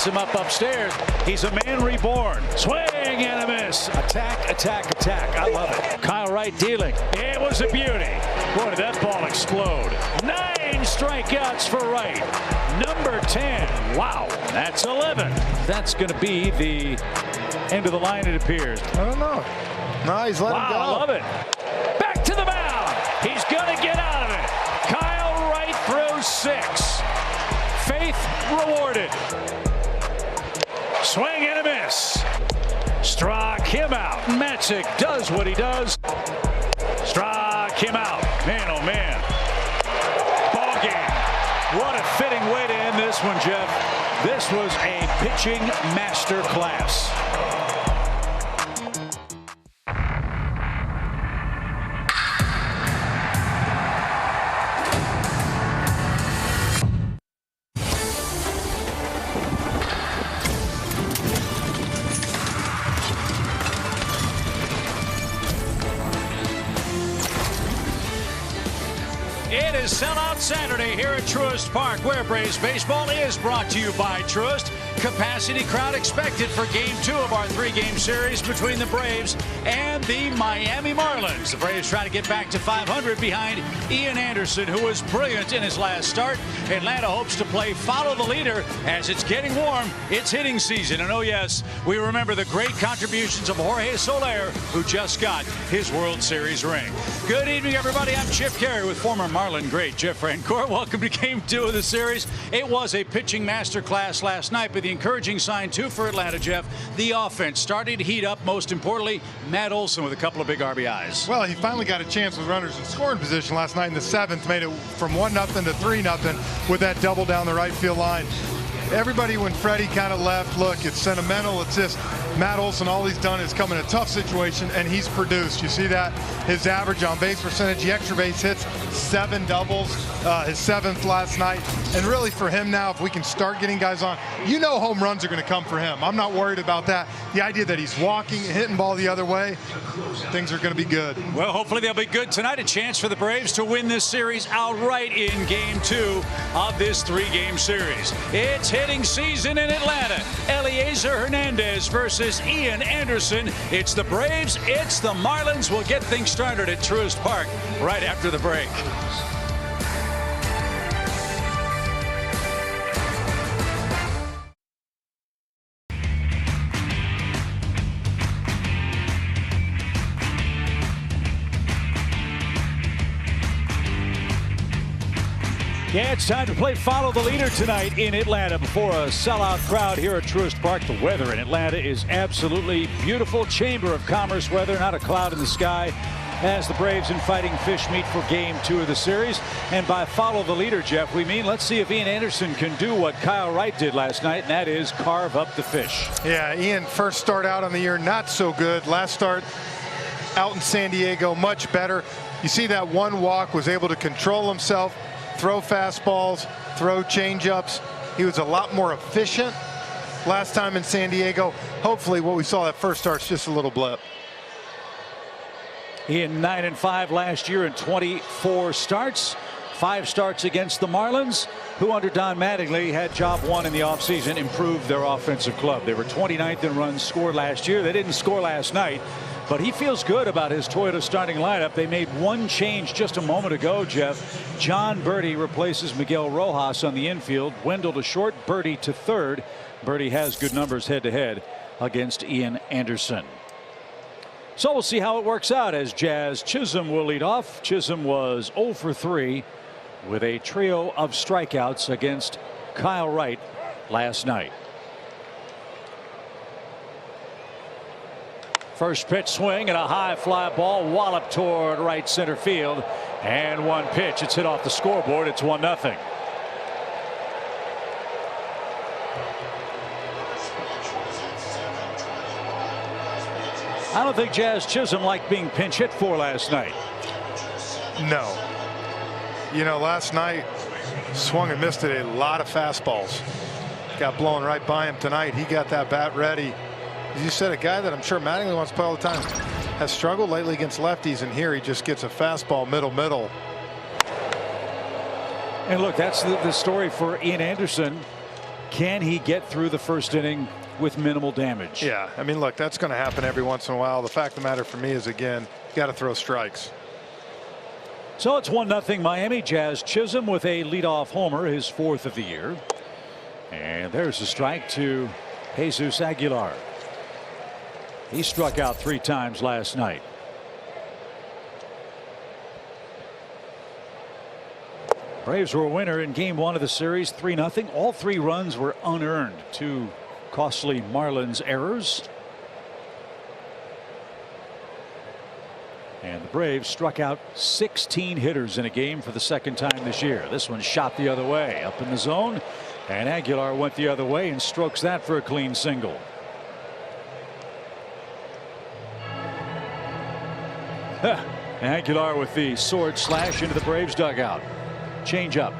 sets him up upstairs. He's a man reborn. Swing and a miss. Attack, attack, attack. I love it. Kyle Wright dealing. It was a beauty. Boy, did that ball explode. 9 strikeouts for Wright. Number 10. Wow, that's 11. That's going to be the end of the line, it appears. I don't know. No, he's letting him go. I love it. Back to the mound. He's going to get out of it. Kyle Wright throws 6. Faith rewarded. Swing and a miss. Struck him out. Matzik does what he does. Struck him out. Man, oh man. Ball game. What a fitting way to end this one, Jeff. This was a pitching master class. It is Sellout Saturday here at Truist Park, where Braves baseball is brought to you by Truist. Capacity crowd expected for Game 2 of our 3-game series between the Braves and the Miami Marlins. The Braves try to get back to 500 behind Ian Anderson, who was brilliant in his last start. Atlanta hopes to play follow the leader as it's getting warm. It's hitting season. And oh yes, we remember the great contributions of Jorge Soler, who just got his World Series ring. Good evening, everybody. I'm Chip Carey with former Marlin great Jeff Francoeur. Welcome to Game 2 of the series. It was a pitching masterclass last night, but the encouraging sign too for Atlanta, Jeff. The offense starting to heat up. Most importantly, Matt Olson with a couple of big RBIs. Well, he finally got a chance with runners in scoring position last night in the 7th. Made it from 1-0 to 3-0 with that double down the right field line. Everybody, when Freddie kind of left, look, it's sentimental. It's just Matt Olson, all he's done is come in a tough situation, and he's produced. You see that? His average on base percentage, the extra base hits, 7 doubles, his 7th last night. And really for him now, if we can start getting guys on, you know home runs are going to come for him. I'm not worried about that. The idea that he's walking, hitting ball the other way, things are going to be good. Well, hopefully they'll be good tonight. A chance for the Braves to win this series outright in Game 2 of this 3-game series. It's hitting season in Atlanta. Elieser Hernandez versus Ian Anderson. It's the Braves, it's the Marlins. We'll get things started at Truist Park right after the break. Yeah, it's time to play Follow the Leader tonight in Atlanta before a sellout crowd here at Truist Park. The weather in Atlanta is absolutely beautiful. Chamber of Commerce weather, not a cloud in the sky, as the Braves and Fighting Fish meet for Game 2 of the series. And by Follow the Leader, Jeff, we mean let's see if Ian Anderson can do what Kyle Wright did last night, and that is carve up the fish. Yeah, Ian first start out on the year not so good. Last start out in San Diego, much better. You see that one walk, was able to control himself, throw fastballs, throw changeups. He was a lot more efficient last time in San Diego. Hopefully what we saw that first start's just a little blip. He had 9-5 last year in 24 starts. 5 starts against the Marlins, who under Don Mattingly had job 1 in the offseason, improved their offensive club. They were 29th in runs scored last year. They didn't score last night, but he feels good about his Toyota starting lineup. They made one change just a moment ago, Jeff. John Birdie replaces Miguel Rojas on the infield. Wendell to short, Birdie to third. Birdie has good numbers head-to-head against Ian Anderson. So we'll see how it works out as Jazz Chisholm will lead off. Chisholm was 0 for 3 with a trio of strikeouts against Kyle Wright last night. First pitch swing and a high fly ball wallop toward right center field, and one pitch. It's hit off the scoreboard. It's 1-0. I don't think Jazz Chisholm liked being pinch hit for last night. No. You know, last night swung and missed at a lot of fastballs. Got blown right by him tonight. He got that bat ready. As you said, a guy that I'm sure Mattingly wants to play all the time. Has struggled lately against lefties, and here he just gets a fastball middle. And look, that's the story for Ian Anderson. can he get through the first inning with minimal damage? Yeah, I mean, look, that's going to happen every once in a while. The fact of the matter for me is, again, you got to throw strikes. So it's 1-0 Miami. Jazz Chisholm with a leadoff homer, his 4th of the year. And there's a strike to Jesus Aguilar. He struck out 3 times last night. Braves were a winner in game 1 of the series, 3-0. All 3 runs were unearned. 2 costly Marlins errors. And the Braves struck out 16 hitters in a game for the 2nd time this year. This one shot the other way, up in the zone, and Aguilar went the other way and strokes that for a clean single. Aguilar with the sword slash into the Braves dugout. Change up.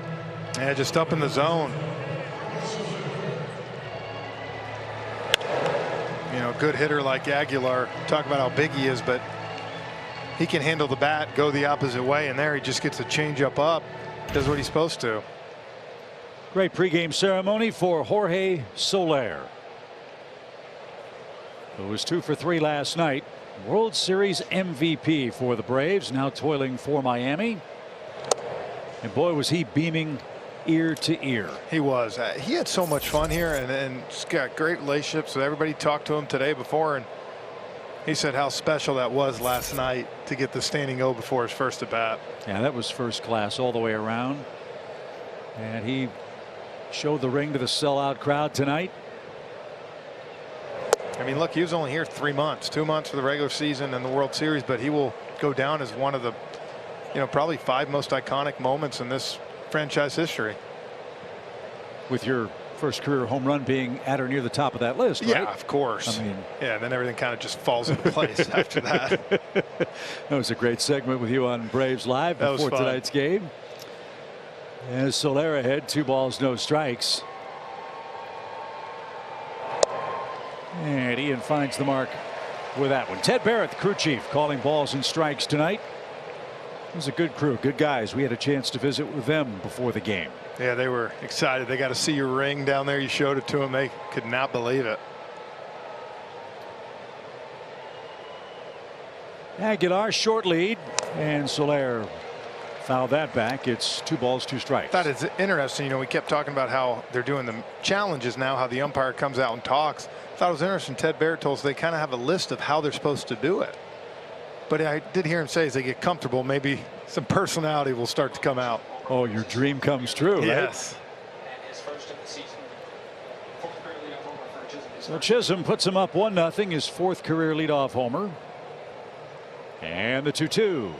Yeah, just up in the zone. You know, good hitter like Aguilar. Talk about how big he is, but he can handle the bat, go the opposite way, and there he just gets a changeup up. Does what he's supposed to. Great pregame ceremony for Jorge Soler, who was 2 for 3 last night. World Series MVP for the Braves, now toiling for Miami. And boy, was he beaming ear to ear. He was. He had so much fun here, and he's got great relationships with everybody. Talked to him today before, and he said how special that was last night to get the standing O before his first at bat. Yeah, that was first class all the way around. And he showed the ring to the sellout crowd tonight. I mean, look, he was only here 3 months, 2 months for the regular season and the World Series, but he will go down as one of the, you know, probably 5 most iconic moments in this franchise history. With your first career home run being at or near the top of that list, right? Yeah, of course. I mean, yeah, then everything kind of just falls into place after that. That was a great segment with you on Braves Live before tonight's game. As Soler ahead, 2 balls, no strikes. And Ian finds the mark with that one. Ted Barrett, the crew chief, calling balls and strikes tonight. It was a good crew, good guys. We had a chance to visit with them before the game. Yeah, they were excited. They got to see your ring down there. You showed it to them. They could not believe it. Aguilar, short lead, and Soler fouled that back. It's 2 balls, 2 strikes. That is interesting. You know, we kept talking about how they're doing the challenges now, how the umpire comes out and talks. I thought it was interesting. Ted Barrett told us they kind of have a list of how they're supposed to do it. But I did hear him say as they get comfortable, maybe some personality will start to come out. Oh, your dream comes true, right? Yes. So Chisholm puts him up 1-0, his 4th career leadoff homer. And the 2-2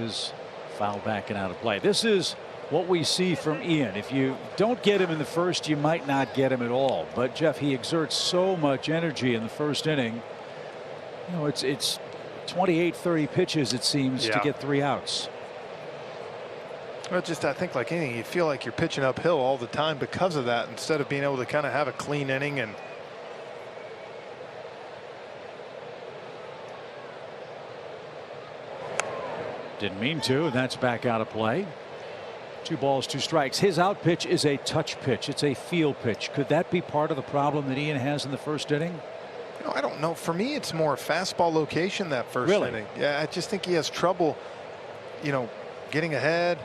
is fouled back and out of play. This is what we see from Ian. If you don't get him in the first, you might not get him at all. But Jeff, he exerts so much energy in the first inning. You know, it's 28-30 pitches, it seems, to get 3 outs. Well, just I think like anything, you feel like you're pitching uphill all the time because of that, instead of being able to kind of have a clean inning. And didn't mean to, and that's back out of play. 2 balls, 2 strikes. His out pitch is a touch pitch. It's a feel pitch. Could that be part of the problem that Ian has in the first inning? You know, I don't know. For me, it's more fastball location that first inning. Yeah, I just think he has trouble, you know, getting ahead.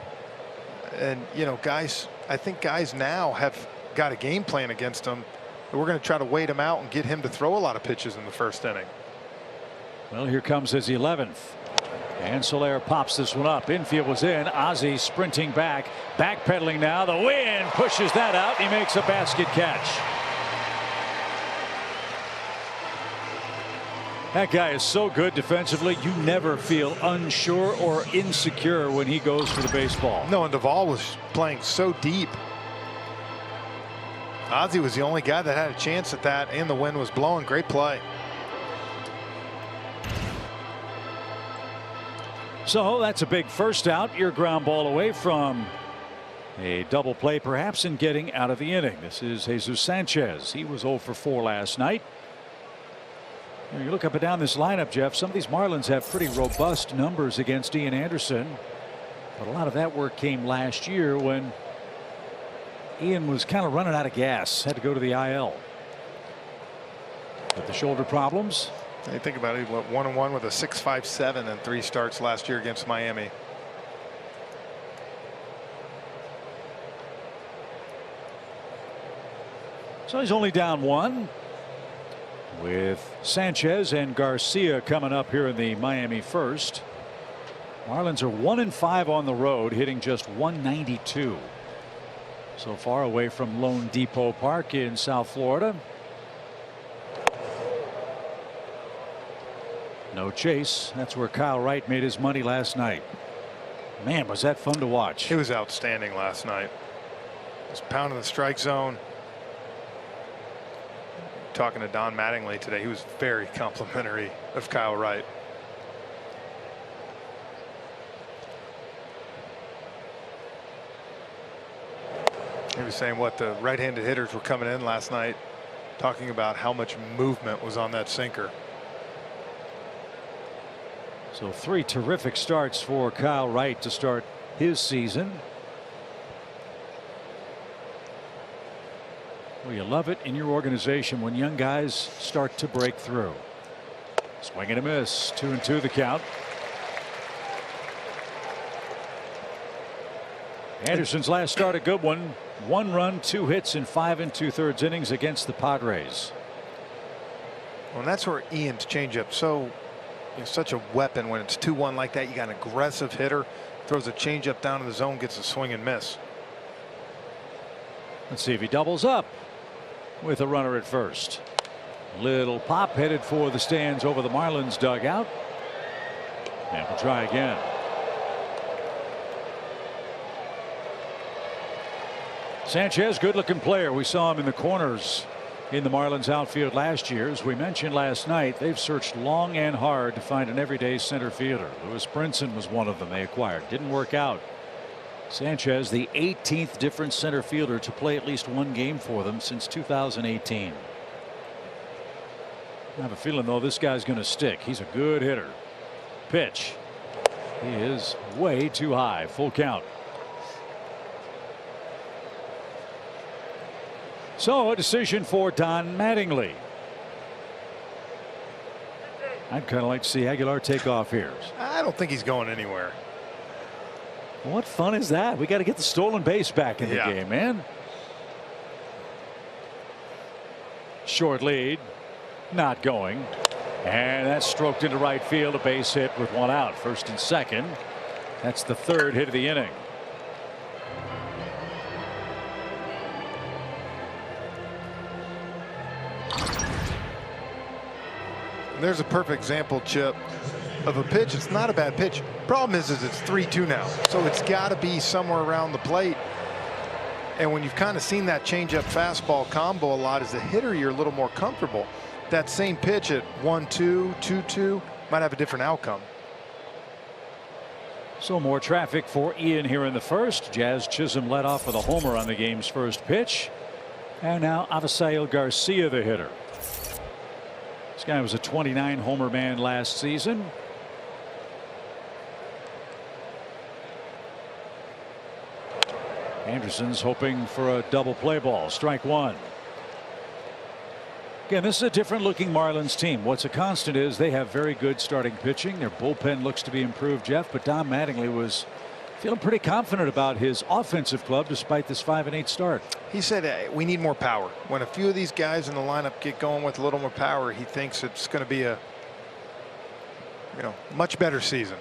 And, you know, guys, I think guys now have got a game plan against him. We're going to try to wait him out and get him to throw a lot of pitches in the first inning. Well, here comes his 11th. And Soler pops this one up. Infield was in. Ozzie sprinting back. Backpedaling now. The wind pushes that out. He makes a basket catch. That guy is so good defensively. You never feel unsure or insecure when he goes for the baseball. No, and Duvall was playing so deep. Ozzie was the only guy that had a chance at that, and the wind was blowing. Great play. So that's a big first out. Your ground ball away from a double play, perhaps, in getting out of the inning. This is Jesus Sanchez. He was 0 for 4 last night. You look up and down this lineup, Jeff. Some of these Marlins have pretty robust numbers against Ian Anderson, but a lot of that work came last year when Ian was kind of running out of gas, had to go to the IL. With the shoulder problems. You think about it, what, 1-1 with a 6.57 and 3 starts last year against Miami. So he's only down 1 with Sanchez and Garcia coming up here in the Miami first. Marlins are 1-5 on the road, hitting just .192 so far away from Lone Depot Park in South Florida. No chase. That's where Kyle Wright made his money last night. Man, was that fun to watch. It was outstanding last night. Just pounding the strike zone. Talking to Don Mattingly today, he was very complimentary of Kyle Wright. He was saying what the right-handed hitters were coming in last night, talking about how much movement was on that sinker. So 3 terrific starts for Kyle Wright to start his season. Well, you love it in your organization when young guys start to break through. Swing and a miss. 2-2 the count. Anderson's last start a good one. 1 run, 2 hits in 5 2/3 innings against the Padres. Well, and that's where Ian's changeup such a weapon. When it's 2-1 like that, you got an aggressive hitter, throws a changeup down in the zone, gets a swing and miss. Let's see if he doubles up with a runner at first. Little pop headed for the stands over the Marlins dugout. And we'll try again. Sanchez, good looking player. We saw him in the corners in the Marlins outfield last year. As we mentioned last night, they've searched long and hard to find an everyday center fielder. Lewis Brinson was one of them they acquired. Didn't work out. Sanchez, the 18th different center fielder to play at least 1 game for them since 2018. I have a feeling, though, this guy's going to stick. He's a good hitter. Pitch. He is way too high. Full count. So a decision for Don Mattingly. I'd kind of like to see Aguilar take off here. I don't think he's going anywhere. What fun is that? We got to get the stolen base back in the game, man. Short lead. Not going. And that's stroked into right field. A base hit with 1 out. First and second. That's the 3rd hit of the inning. There's a perfect example, Chip, of a pitch. It's not a bad pitch. Problem is it's 3-2 now, so it's got to be somewhere around the plate. And when you've kind of seen that changeup fastball combo a lot, as a hitter, you're a little more comfortable. That same pitch at 1-2, 2-2 might have a different outcome. So more traffic for Ian here in the first. Jazz Chisholm led off with a homer on the game's first pitch. And now Avisail Garcia, the hitter. This guy was a 29 homer man last season. Anderson's hoping for a double play ball. Strike 1. Again, this is a different looking Marlins team. What's a constant is they have very good starting pitching. Their bullpen looks to be improved, Jeff, but Don Mattingly was feeling pretty confident about his offensive club despite this 5-8 start. He said, hey, we need more power. When a few of these guys in the lineup get going with a little more power, he thinks it's going to be a much better season.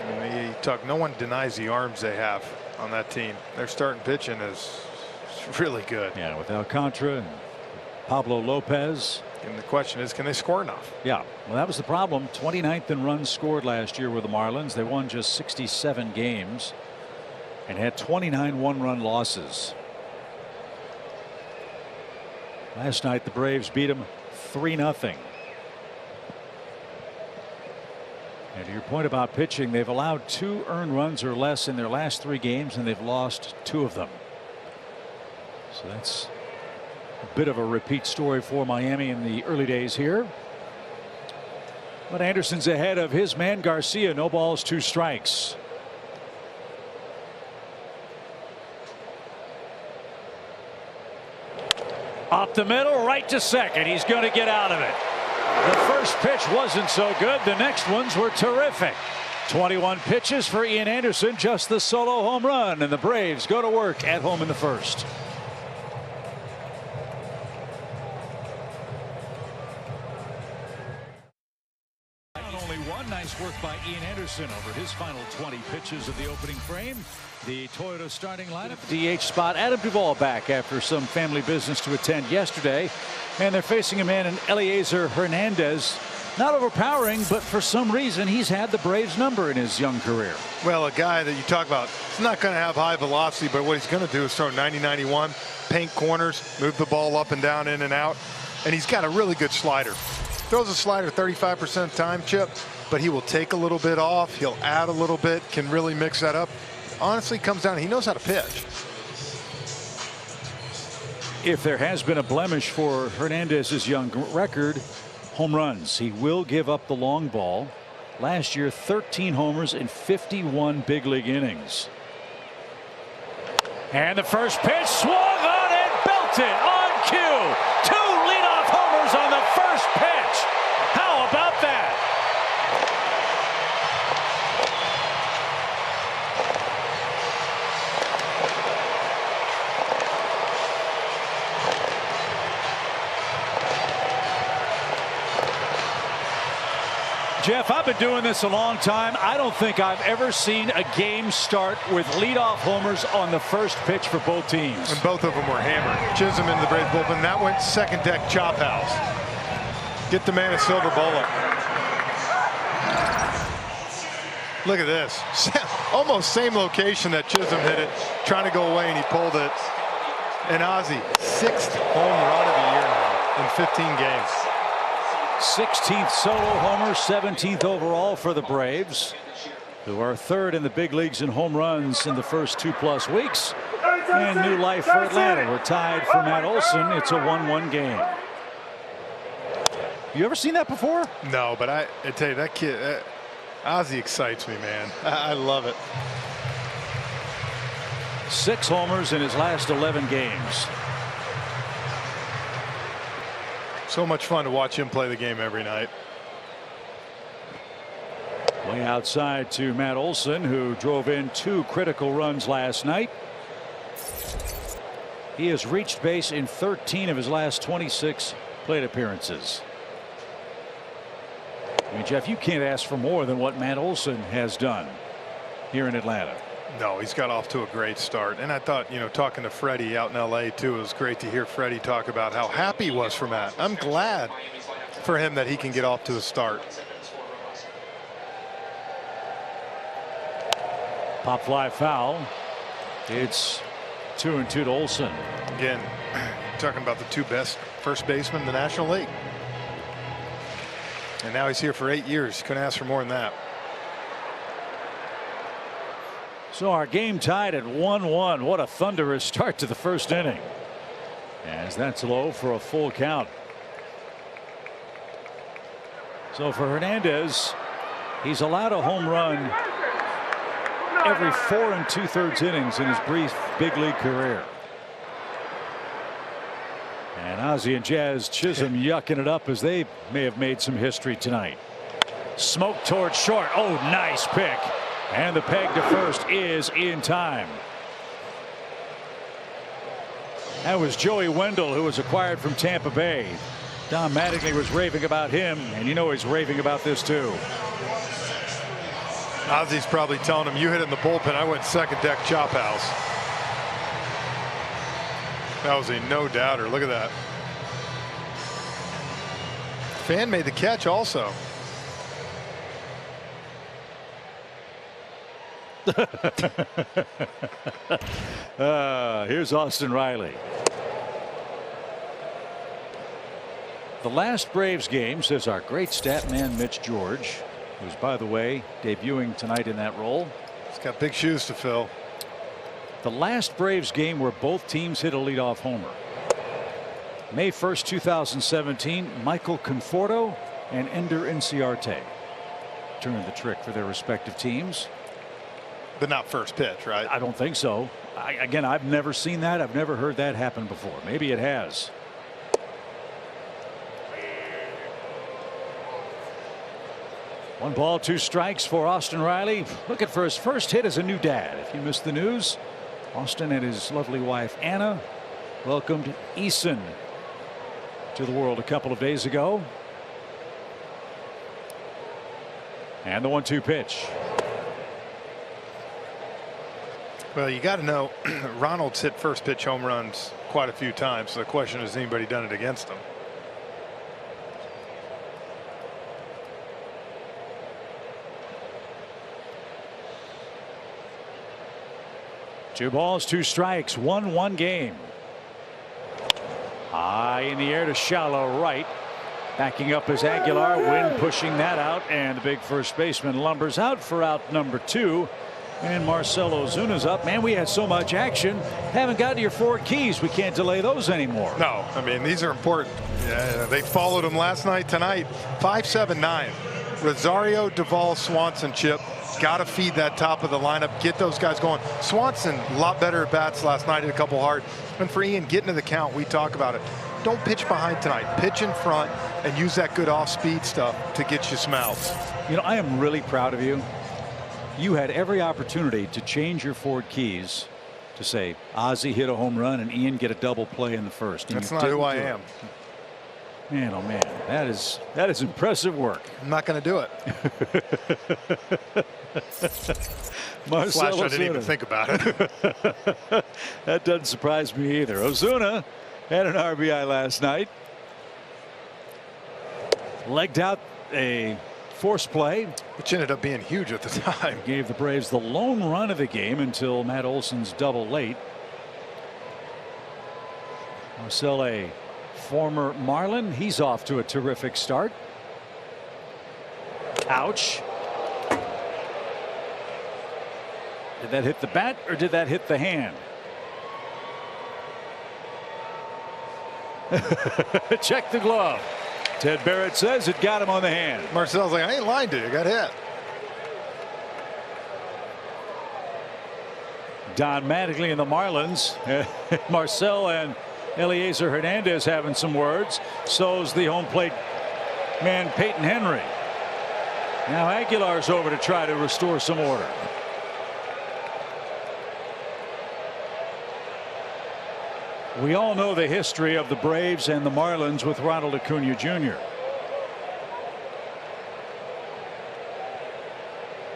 And no one denies the arms they have on that team. Their starting pitching is really good. Yeah, with Alcantara and Pablo Lopez. And the question is, can they score enough? Yeah, well, that was the problem. 29th in runs scored last year with the Marlins. They won just 67 games and had 29 one-run losses. Last night the Braves beat them 3-0. And to your point about pitching, they've allowed 2 earned runs or less in their last 3 games, and they've lost 2 of them. So that's a bit of a repeat story for Miami in the early days here. But Anderson's ahead of his man Garcia. No balls, 2 strikes. Up the middle, right to second. He's going to get out of it. The first pitch wasn't so good. The next ones were terrific. 21 pitches for Ian Anderson, just the solo home run, and the Braves go to work at home in the first. Only one. Nice work by Ian Anderson over his final 20 pitches of the opening frame. The Toyota starting lineup. DH spot. Adam Duvall back after some family business to attend yesterday, and they're facing a man in Eliezer Hernandez. Not overpowering, but for some reason he's had the Braves number in his young career. Well, a guy that you talk about, he's not going to have high velocity, but what he's going to do is throw 90-91, paint corners, move the ball up and down, in and out, and he's got a really good slider. Throws a slider 35% of the time, Chip, but he will take a little bit off. He'll add a little bit, can really mix that up. Honestly, comes down, he knows how to pitch. If there has been a blemish for Hernandez's young record, home runs. He will give up the long ball. Last year, 13 homers in 51 big league innings. And the first pitch swung on and belted on cue. 2 leadoff homers on the first pitch. How about that? Jeff, I've been doing this a long time. I don't think I've ever seen a game start with leadoff homers on the first pitch for both teams. And both of them were hammered. Chisholm into the Braves bullpen. That went second deck chop house. Get the man a silver bullet. Look at this. Almost same location that Chisholm hit it. Trying to go away, and he pulled it. And Ozzie, 6th home run of the year now in 15 games. 16th solo homer, 17th overall for the Braves, who are 3rd in the big leagues in home runs in the first 2+ weeks. And new life for Atlanta. We're tied for Matt Olson. It's a 1-1 game. You ever seen that before? No, but I tell you, that kid, Ozzie excites me, man. I love it. 6 homers in his last 11 games. So much fun to watch him play the game every night. Way outside to Matt Olson, who drove in 2 critical runs last night. He has reached base in 13 of his last 26 plate appearances. I mean, Jeff, you can't ask for more than what Matt Olson has done here in Atlanta. No, he's got off to a great start. And I thought, you know, talking to Freddie out in LA too, it was great to hear Freddie talk about how happy he was for Matt. I'm glad for him that he can get off to a start. Pop fly foul. It's 2-2 to Olson. Again, talking about the 2 best first basemen in the National League. And now he's here for 8 years. Couldn't ask for more than that. So our game tied at 1-1. What a thunderous start to the first inning, as that's low for a full count. So for Hernandez, he's allowed a home run every 4 2/3 innings in his brief big league career. And Ozzie and Jazz Chisholm yucking it up as they may have made some history tonight. Smoke towards short. Oh, nice pick. And the peg to first is in time. That was Joey Wendell, who was acquired from Tampa Bay. Don Mattingly was raving about him, and you know he's raving about this too. Ozzie's probably telling him, you hit it in the bullpen, I went second deck chop house. That was a no-doubter. Look at that. Fan made the catch also. Here's Austin Riley. The last Braves game, says our great stat man Mitch George, who's, by the way, debuting tonight in that role. He's got big shoes to fill. The last Braves game where both teams hit a leadoff homer. May 1st, 2017, Michael Conforto and Ender Inciarte turned the trick for their respective teams. But not first pitch, right? I don't think so. Again, I've never seen that. I've never heard that happen before. Maybe it has. One ball, two strikes for Austin Riley. Looking for his first hit as a new dad. If you missed the news, Austin and his lovely wife Anna welcomed Eason to the world a couple of days ago. And the 1-2 pitch. Well, you got to know Ronald's hit first pitch home runs quite a few times. So the question is, has anybody done it against him? Two balls, two strikes, 1-1 game. High in the air to shallow right. Backing up is Aguilar. Wind pushing that out, and the big first baseman lumbers out for out number 2. And Marcell Ozuna's up. Man, we had so much action. Haven't got to your Ford Keys. We can't delay those anymore. No, I mean, these are important. Yeah, they followed him last night, tonight. 5-7-9. Rosario, Duvall, Swanson, Chip. Got to feed that top of the lineup. Get those guys going. Swanson, a lot better at bats last night. Hit a couple hard. And for Ian, getting to the count, we talk about it. Don't pitch behind tonight. Pitch in front and use that good off-speed stuff to get you some outs. You know, I am really proud of you. You had every opportunity to change your Ford Keys to say Ozzie hit a home run and Ian get a double play in the first. That's not who I am. Man, oh man, that is impressive work. I'm not going to do it. Marcell I didn't even think about it. That doesn't surprise me either. Ozuna had an RBI last night. Legged out a force play, which ended up being huge at the time. Gave the Braves the lone run of the game until Matt Olson's double late. Marcell, a former Marlin, he's off to a terrific start. Ouch. Did that hit the bat or did that hit the hand? Check the glove. Ted Barrett says it got him on the hand. Marcell's like, I ain't lying to you. Got hit. Don Mattingly and the Marlins. Marcell and Eliezer Hernandez having some words. So's the home plate man Peyton Henry. Now Aguilar's over to try to restore some order. We all know the history of the Braves and the Marlins with Ronald Acuna Jr.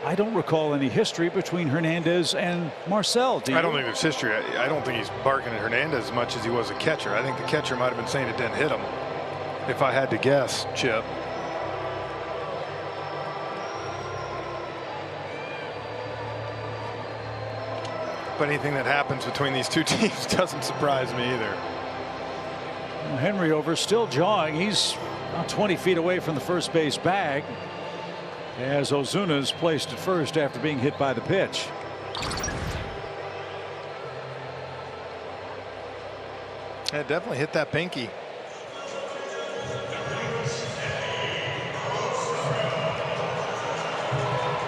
I don't recall any history between Hernandez and Marcell. I don't think there's history. I don't think he's barking at Hernandez as much as he was a catcher. I think the catcher might have been saying it didn't hit him, if I had to guess, Chip. But anything that happens between these two teams doesn't surprise me either. Well, Henry over, still jawing. He's about 20 feet away from the first base bag as Ozuna's placed at first after being hit by the pitch. It definitely hit that pinky.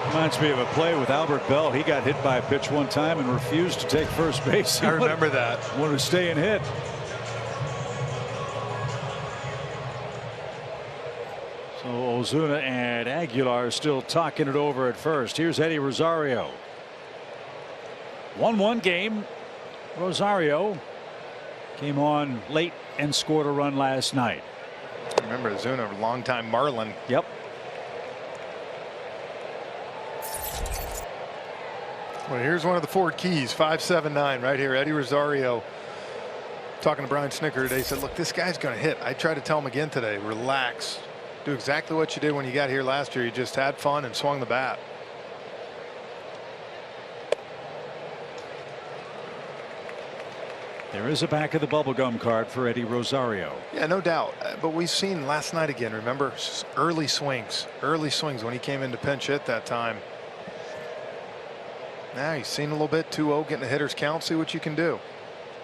Reminds me of a play with Albert Bell. He got hit by a pitch one time and refused to take first base. I remember that. Wanted to stay and hit. So Ozuna and Aguilar still talking it over at first. Here's Eddie Rosario. 1-1 game. Rosario came on late and scored a run last night. Remember Ozuna, a longtime Marlin. Yep. Well, here's one of the Ford Keys, 5-7-9 right here. Eddie Rosario talking to Brian Snicker today. He said, look, this guy's going to hit. I tried to tell him again today, relax. Do exactly what you did when you got here last year. You just had fun and swung the bat. There is a back of the bubblegum card for Eddie Rosario. Yeah, no doubt. But we've seen last night again, remember, early swings when he came in to pinch hit that time. Now you've seen a little bit. 2-0, getting the hitter's count. See what you can do.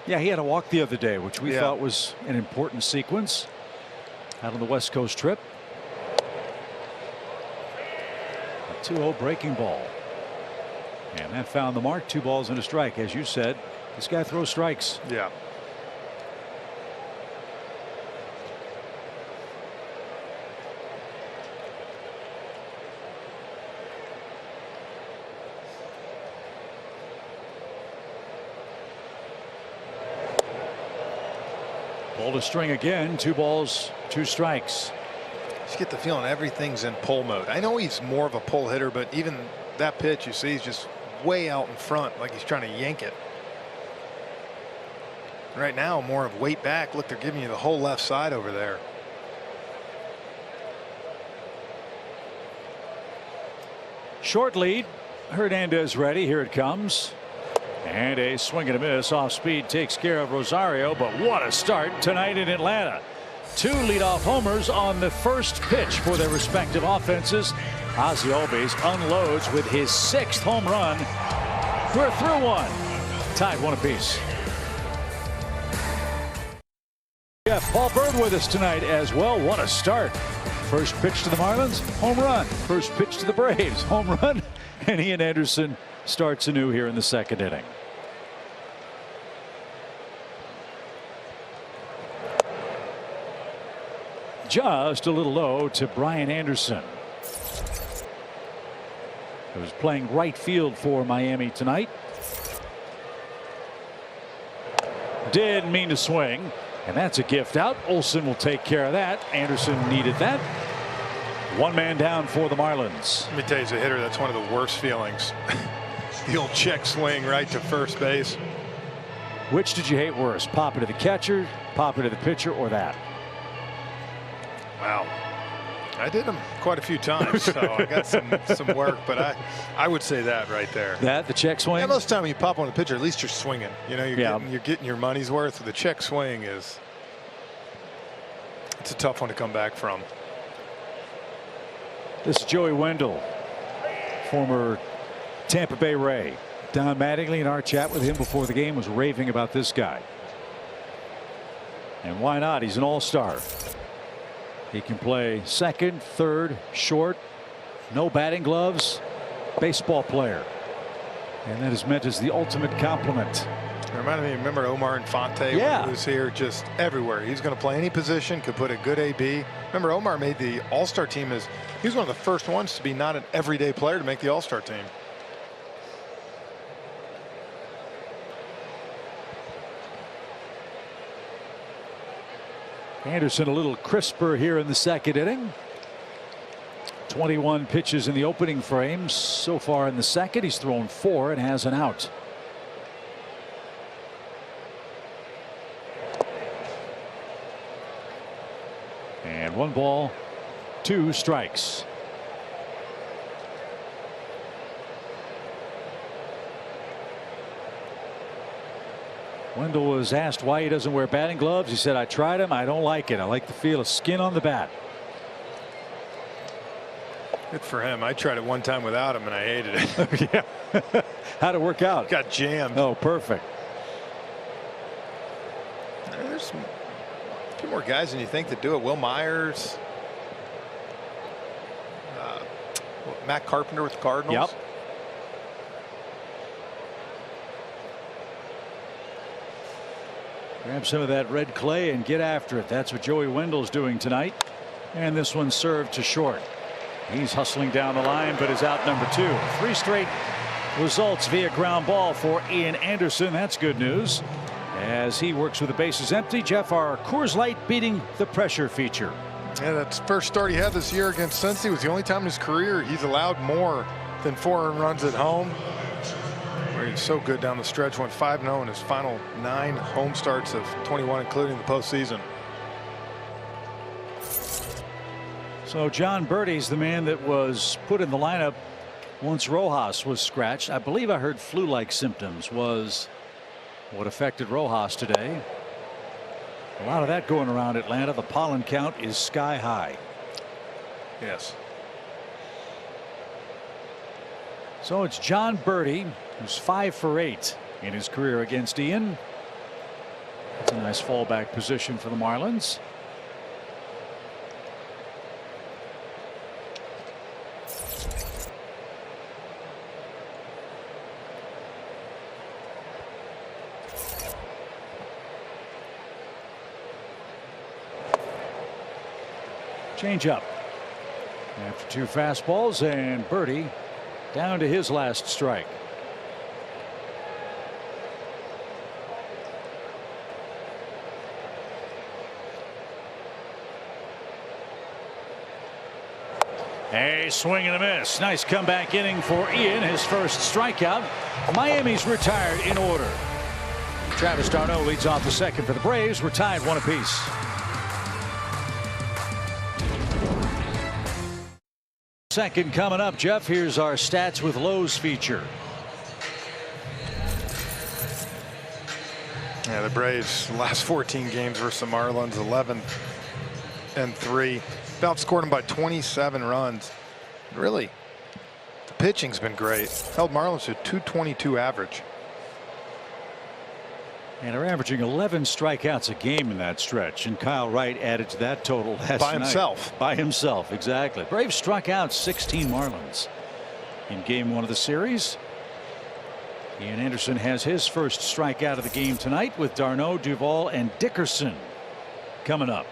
Yeah, he had a walk the other day, which we thought was an important sequence out on the West Coast trip. A 2-0 breaking ball. And that found the mark. 2 balls and a strike. As you said, this guy throws strikes. Yeah. Pulled a string again. 2 balls, 2 strikes. Just get the feeling everything's in pull mode. I know he's more of a pull hitter, but even that pitch, you see, he's just way out in front, like he's trying to yank it. Right now, more of weight back. Look, they're giving you the whole left side over there. Short lead. Hernandez ready. Here it comes. And a swing and a miss. Off speed takes care of Rosario. But what a start tonight in Atlanta. 2 leadoff homers on the first pitch for their respective offenses. Ozzie Albies unloads with his 6th home run. We're through 1. Tied 1 apiece. Jeff, Paul Bird with us tonight as well. What a start. First pitch to the Marlins, home run. First pitch to the Braves, home run. And Ian Anderson starts anew here in the 2nd inning. Just a little low to Brian Anderson, who's playing right field for Miami tonight. Didn't mean to swing. And that's a gift out. Olsen will take care of that. Anderson needed that. 1 man down for the Marlins. Let me tell you, as a hitter, that's one of the worst feelings. The old check swing right to first base. Which did you hate worse? Pop it to the catcher, pop it to the pitcher, or that? Wow. I did them quite a few times, so I got some work, but I would say that right there. That, the check swing? Yeah, most of the time when you pop on the pitcher, at least you're swinging. You know, you're getting your money's worth. The check swing it's a tough one to come back from. This is Joey Wendell, former Tampa Bay Ray. Don Mattingly, in our chat with him before the game, was raving about this guy. And why not? He's an all-star. He can play second, third, short, no batting gloves, baseball player. And that is meant as the ultimate compliment. It reminded me, remember Omar Infante when he was here? Just everywhere. He's going to play any position, could put a good AB. Remember, Omar made the All-Star team. He was one of the first ones to be not an everyday player to make the All-Star team. Anderson a little crisper here in the 2nd inning. 21 pitches in the opening frame. So far in the 2nd, he's thrown 4 and has an out. And 1 ball, 2 strikes. Wendell was asked why he doesn't wear batting gloves. He said, I tried them. I don't like it. I like the feel of skin on the bat. Good for him. I tried it one time without him and I hated it. Yeah. How'd it work out? Got jammed. Oh, perfect. There's a few more guys than you think that do it. Will Myers. Matt Carpenter with the Cardinals. Yep. Grab some of that red clay and get after it. That's what Joey Wendell's doing tonight. And this one served to short. He's hustling down the line, but is out number 2. 3 straight results via ground ball for Ian Anderson. That's good news. As he works with the bases empty, Jeff, our Coors Light beating the pressure feature. Yeah, that's the first start he had this year against Cincy. It was the only time in his career he's allowed more than 4 earned runs at home. He's so good down the stretch. Went 5-0 in his final 9 home starts of 21, including the postseason. So John Birdie's the man that was put in the lineup once Rojas was scratched. I believe I heard flu-like symptoms was what affected Rojas today. A lot of that going around Atlanta. The pollen count is sky high. Yes. So it's John Birdie, who's 5 for 8 in his career against Ian. It's a nice fallback position for the Marlins. Change up after 2 fastballs, and Birdie down to his last strike. A swing and a miss. Nice comeback inning for Ian. His first strikeout. Miami's retired in order. Travis d'Arnaud leads off the second for the Braves. We're tied 1 apiece. Second coming up, Jeff. Here's our stats with Lowe's feature. Yeah, the Braves last 14 games versus the Marlins, 11-3. Outscored them by 27 runs. Really, the pitching's been great. Held Marlins to a .222 average. And they're averaging 11 strikeouts a game in that stretch. And Kyle Wright added to that total last By night. himself. By himself, exactly. Braves struck out 16 Marlins in game 1 of the series. Ian Anderson has his first strikeout of the game tonight with d'Arnaud, Duvall, and Dickerson coming up.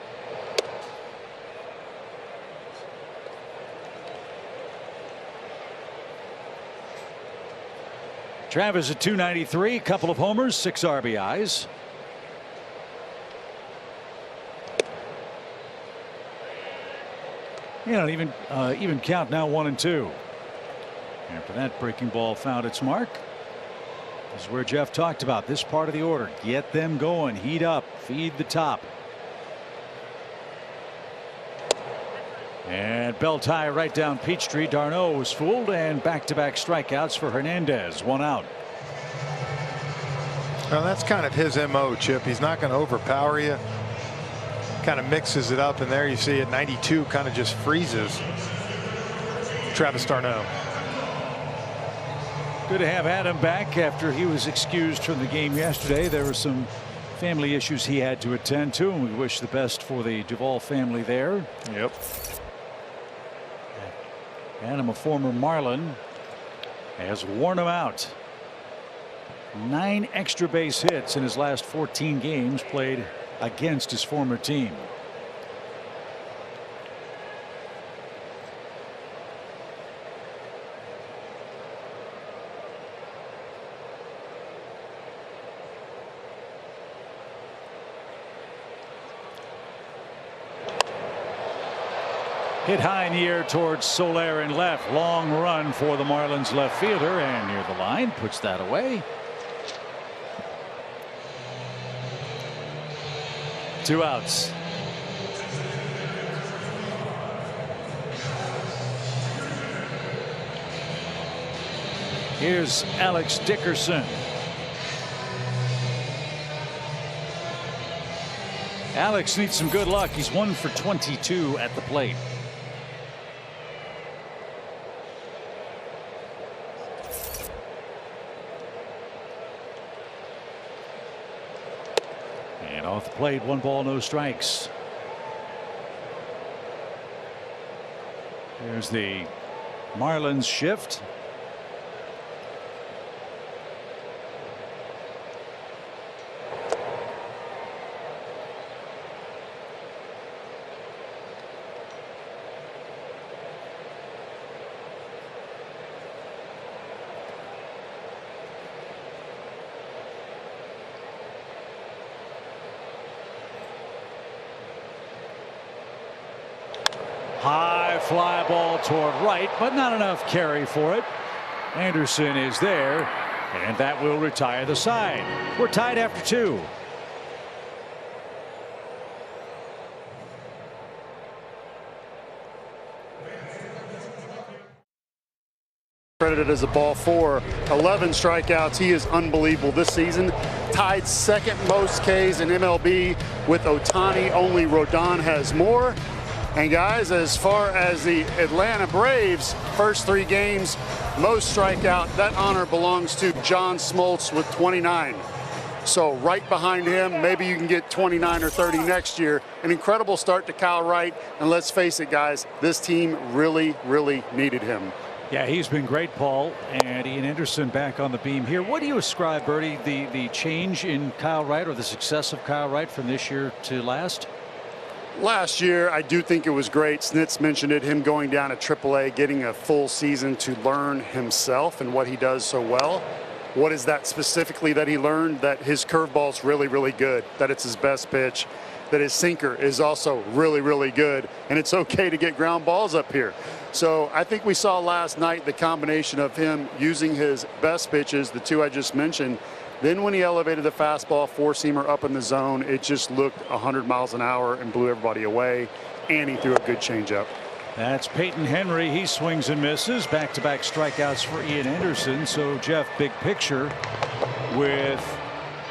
Travis at .293, couple of homers, 6 RBIs. Yeah, even count now, 1 and 2. After that breaking ball found its mark. This is where Jeff talked about this part of the order. Get them going, heat up, feed the top. And bell tie right down Peachtree. d'Arnaud was fooled, and back-to-back strikeouts for Hernandez. 1 out. Well, that's kind of his MO, Chip. He's not going to overpower you. Kind of mixes it up, and there you see at 92 kind of just freezes Travis d'Arnaud. Good to have Adam back after he was excused from the game yesterday. There were some family issues he had to attend to, and we wish the best for the Duvall family there. Yep. Adam, a former Marlin, has worn him out. 9 extra base hits in his last 14 games played against his former team. Hit high in the air towards Soler in left. Long run for the Marlins left fielder, and near the line, puts that away. 2 outs. Here's Alex Dickerson. Alex needs some good luck. He's 1 for 22 at the plate. And off the plate, 1 ball, no strikes. There's the Marlins shift. High fly ball toward right, but not enough carry for it. Anderson is there, and that will retire the side. We're tied after 2. Credited as a ball 4, 11 strikeouts. He is unbelievable this season. Tied second most Ks in MLB with Ohtani. Only Rodon has more. And guys, as far as the Atlanta Braves, first 3 games, most strikeout, that honor belongs to John Smoltz with 29. So right behind him, maybe you can get 29 or 30 next year. An incredible start to Kyle Wright. And let's face it, guys, this team really, really needed him. Yeah, he's been great, Paul. And Ian Anderson back on the beam here. What do you ascribe, Bertie, the change in Kyle Wright, or the success of Kyle Wright from this year to last? Last year, I do think it was great. Snitz mentioned it, him going down to AAA, getting a full season to learn himself and what he does so well. What is that specifically that he learned? That his curveball's really, really good, that it's his best pitch. that his sinker is also really, really good, and it's okay to get ground balls up here. So I think we saw last night the combination of him using his best pitches, the two I just mentioned. Then when he elevated the fastball, four-seamer up in the zone, it just looked 100 miles an hour and blew everybody away, and he threw a good changeup. That's Peyton Henry. He swings and misses. Back-to-back strikeouts for Ian Anderson. So, Jeff, big picture with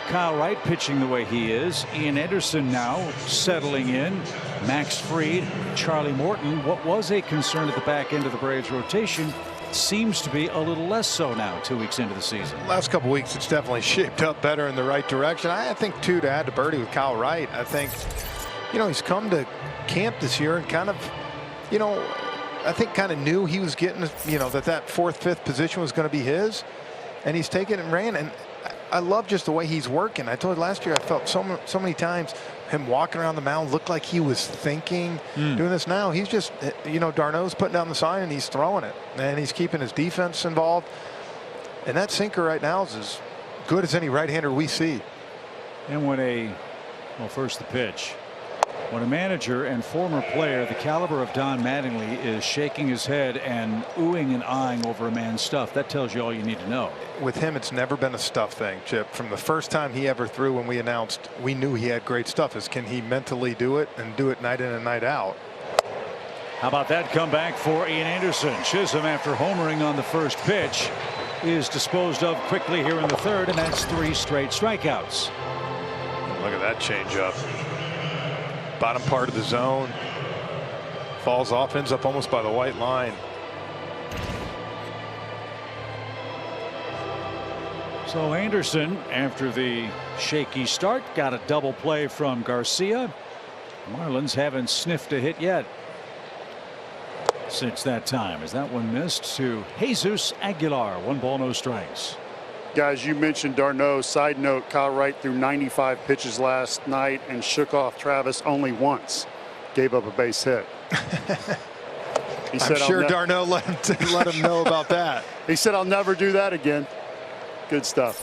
Kyle Wright pitching the way he is. Ian Anderson now settling in. Max Fried, Charlie Morton. What was a concern at the back end of the Braves rotation seems to be a little less so now, 2 weeks into the season. Last couple weeks, it's definitely shaped up better in the right direction. I think, too, to add to Birdie with Kyle Wright, I think, he's come to camp this year and kind of, I think kind of knew he was getting, that fourth, fifth position was going to be his, and he's taken it and ran. And I love just the way he's working. I told you last year I felt so many times him walking around the mound looked like he was thinking. Doing this now, he's just, Darno's putting down the sign and he's throwing it, and he's keeping his defense involved. And that sinker right now is as good as any right-hander we see. And first the pitch. When a manager and former player the caliber of Don Mattingly is shaking his head and oohing and eyeing over a man's stuff, that tells you all you need to know. With him, it's never been a stuff thing, Chip. From the first time he ever threw, when we announced we knew he had great stuff, is can he mentally do it and do it night in and night out? How about that comeback for Ian Anderson? Chisholm, after homering on the first pitch, is disposed of quickly here in the third, and that's 3 straight strikeouts. Look at that changeup. Bottom part of the zone, falls off, ends up almost by the white line. So Anderson, after the shaky start, got a double play from Garcia. Marlins haven't sniffed a hit yet since that time, as that one missed to Jesus Aguilar. 1 ball, no strikes. Guys, you mentioned Darno. Side note, Kyle Wright threw 95 pitches last night and shook off Travis only once. Gave up a base hit. I'm sure Darno let him know about that. He said, "I'll never do that again." Good stuff.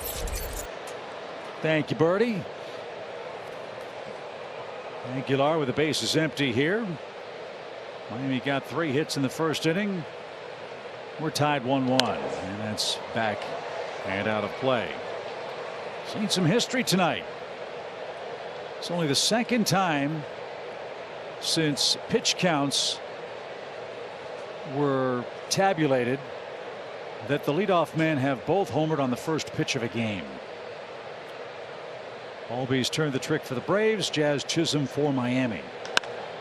Thank you, Birdie. Aguilar with the bases empty here. Miami got 3 hits in the first inning. We're tied 1-1, and that's back and out of play. Seen some history tonight. It's only the second time since pitch counts were tabulated that the leadoff men have both homered on the first pitch of a game. Albies turned the trick for the Braves. Jazz Chisholm for Miami.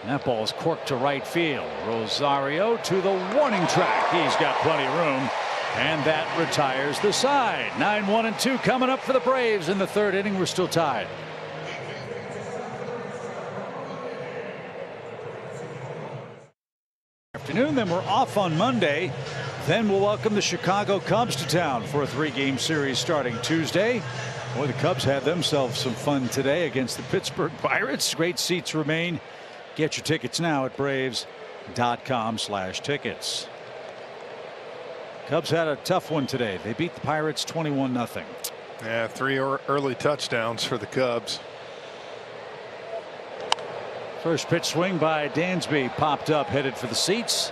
And that ball is corked to right field. Rosario to the warning track. He's got plenty of room. And that retires the side. 9-1-2 coming up for the Braves in the third inning. We're still tied. Afternoon, then we're off on Monday. Then we'll welcome the Chicago Cubs to town for a 3-game series starting Tuesday. Boy, the Cubs had themselves some fun today against the Pittsburgh Pirates. Great seats remain. Get your tickets now at braves.com/tickets. Cubs had a tough one today. They beat the Pirates 21-0. Yeah, 3 early touchdowns for the Cubs. First pitch swing by Dansby popped up, headed for the seats,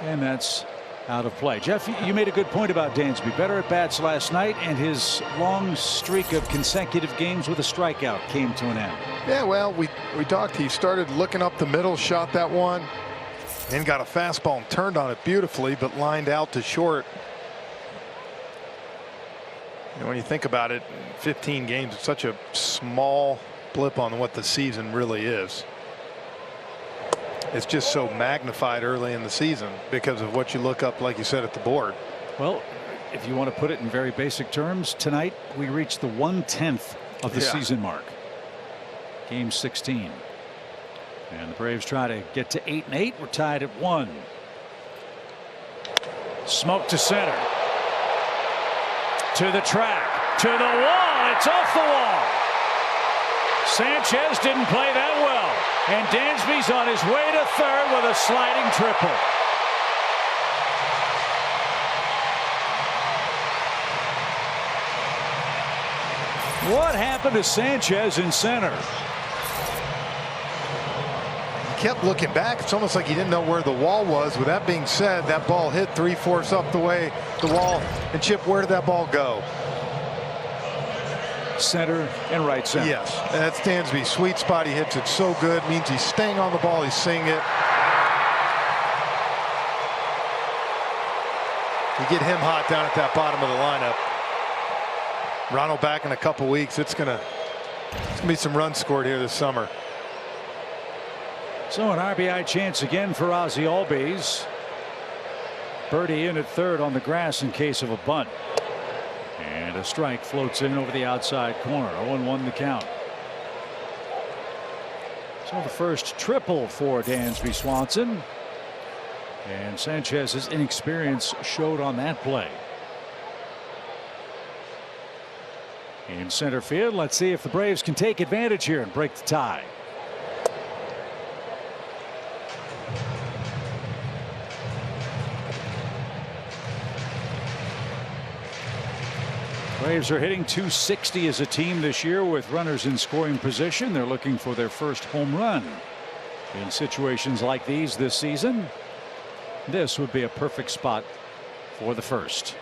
and that's out of play. Jeff, you made a good point about Dansby. Better at bats last night, and his long streak of consecutive games with a strikeout came to an end. Yeah, well, we talked. He started looking up the middle, shot that one, and got a fastball and turned on it beautifully, but lined out to short. And when you think about it, 15 games, it's such a small blip on what the season really is. It's just so magnified early in the season because of what you look up, like you said, at the board. Well, if you want to put it in very basic terms, tonight we reached the 1/10 of the season mark. Game 16. And the Braves try to get to 8-8. We're tied at 1. Smoke to center. To the track. To the wall. It's off the wall. Sanchez didn't play that well. And Dansby's on his way to third with a sliding triple. What happened to Sanchez in center? kept looking back. It's almost like he didn't know where the wall was. With that being said, that ball hit 3/4 up the way the wall. And Chip, where did that ball go? Center and right center. Yes, that's Dansby. Sweet spot. He hits it so good. Means he's staying on the ball. He's seeing it. You get him hot down at that bottom of the lineup. Ronald back in a couple weeks. It's gonna be some runs scored here this summer. So an RBI chance again for Ozzie Albies. Birdie in at third on the grass in case of a bunt. And a strike floats in over the outside corner. 0-1 the count. So the first triple for Dansby Swanson. And Sanchez's inexperience showed on that play. In center field, let's see if the Braves can take advantage here and break the tie. Braves are hitting .260 as a team this year with runners in scoring position. They're looking for their first home run. In situations like these this season, this would be a perfect spot for the first.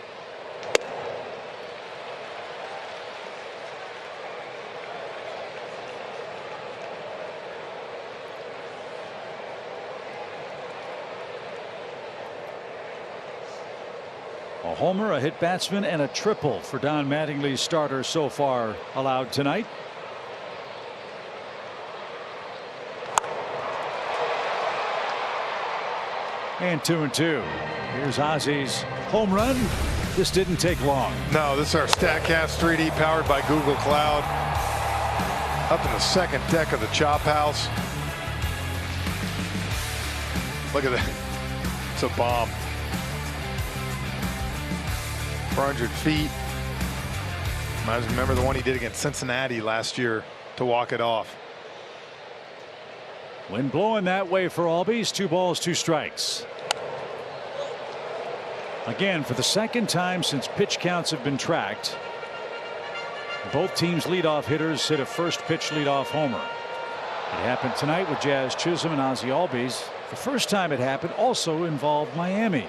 A homer, a hit batsman, and a triple for Don Mattingly's starters so far allowed tonight. And 2-2. Here's Ozzie's home run. This didn't take long. No, this is our StatCast 3D powered by Google Cloud. Up in the second deck of the Chop House. Look at that. It's a bomb. 400 feet. Might remember the one he did against Cincinnati last year to walk it off. Wind blowing that way for Albies. 2 balls, 2 strikes. Again, for the second time since pitch counts have been tracked, both teams' leadoff hitters hit a first pitch leadoff homer. It happened tonight with Jazz Chisholm and Ozzie Albies. The first time it happened also involved Miami.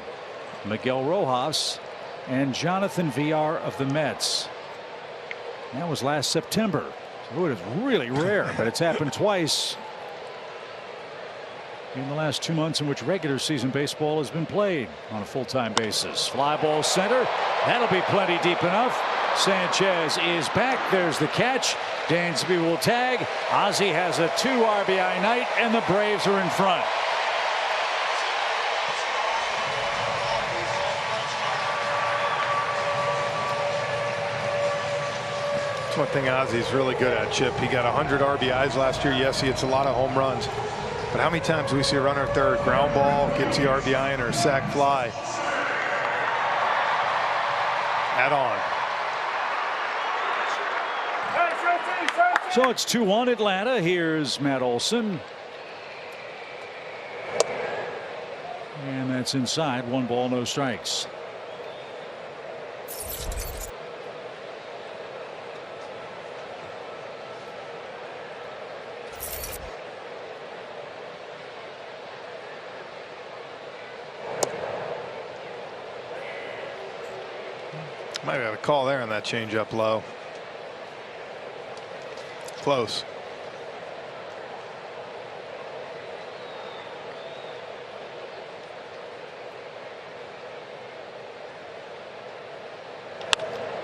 Miguel Rojas and Jonathan Villar of the Mets. That was last September. So it is really rare, but it's happened twice in the last 2 months in which regular season baseball has been played on a full-time basis. Fly ball center. That'll be plenty deep enough. Sanchez is back. There's the catch. Dansby will tag. Ozzie has a 2 RBI night, and the Braves are in front. That's one thing Ozzie's really good at, Chip. He got 100 RBIs last year. Yes, he hits a lot of home runs. But how many times do we see a runner at third, ground ball, gets the RBI in or a sac fly? Add on. So it's 2-1 Atlanta. Here's Matt Olson. And that's inside. 1 ball, no strikes. Might have got a call there on that changeup low. Close.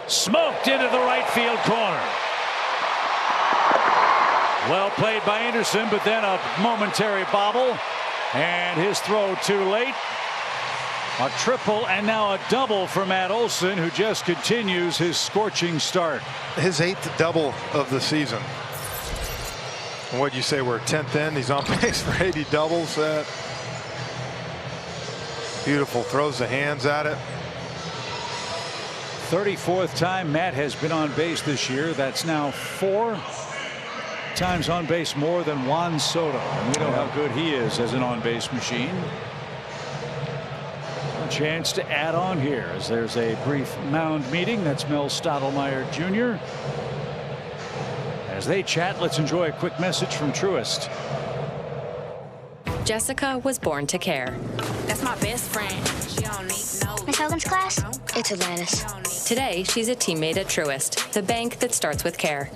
Smoked into the right field corner. Well played by Anderson, but then a momentary bobble, and his throw too late. A triple and now a double for Matt Olson, who just continues his scorching start. His 8th double of the season. And what'd you say, we're 10th in? He's on pace for 80 doubles. Beautiful. Throws the hands at it. 34th time Matt has been on base this year. That's now 4 times on base more than Juan Soto. And we know how good he is as an on-base machine. Chance to add on here as there's a brief mound meeting. That's Mel Stottlemyre Jr. As they chat, let's enjoy a quick message from Truist. Jessica was born to care. That's my best friend. She don't need no. Miss Hogan's class? It's Atlantis. Today, she's a teammate at Truist, the bank that starts with care.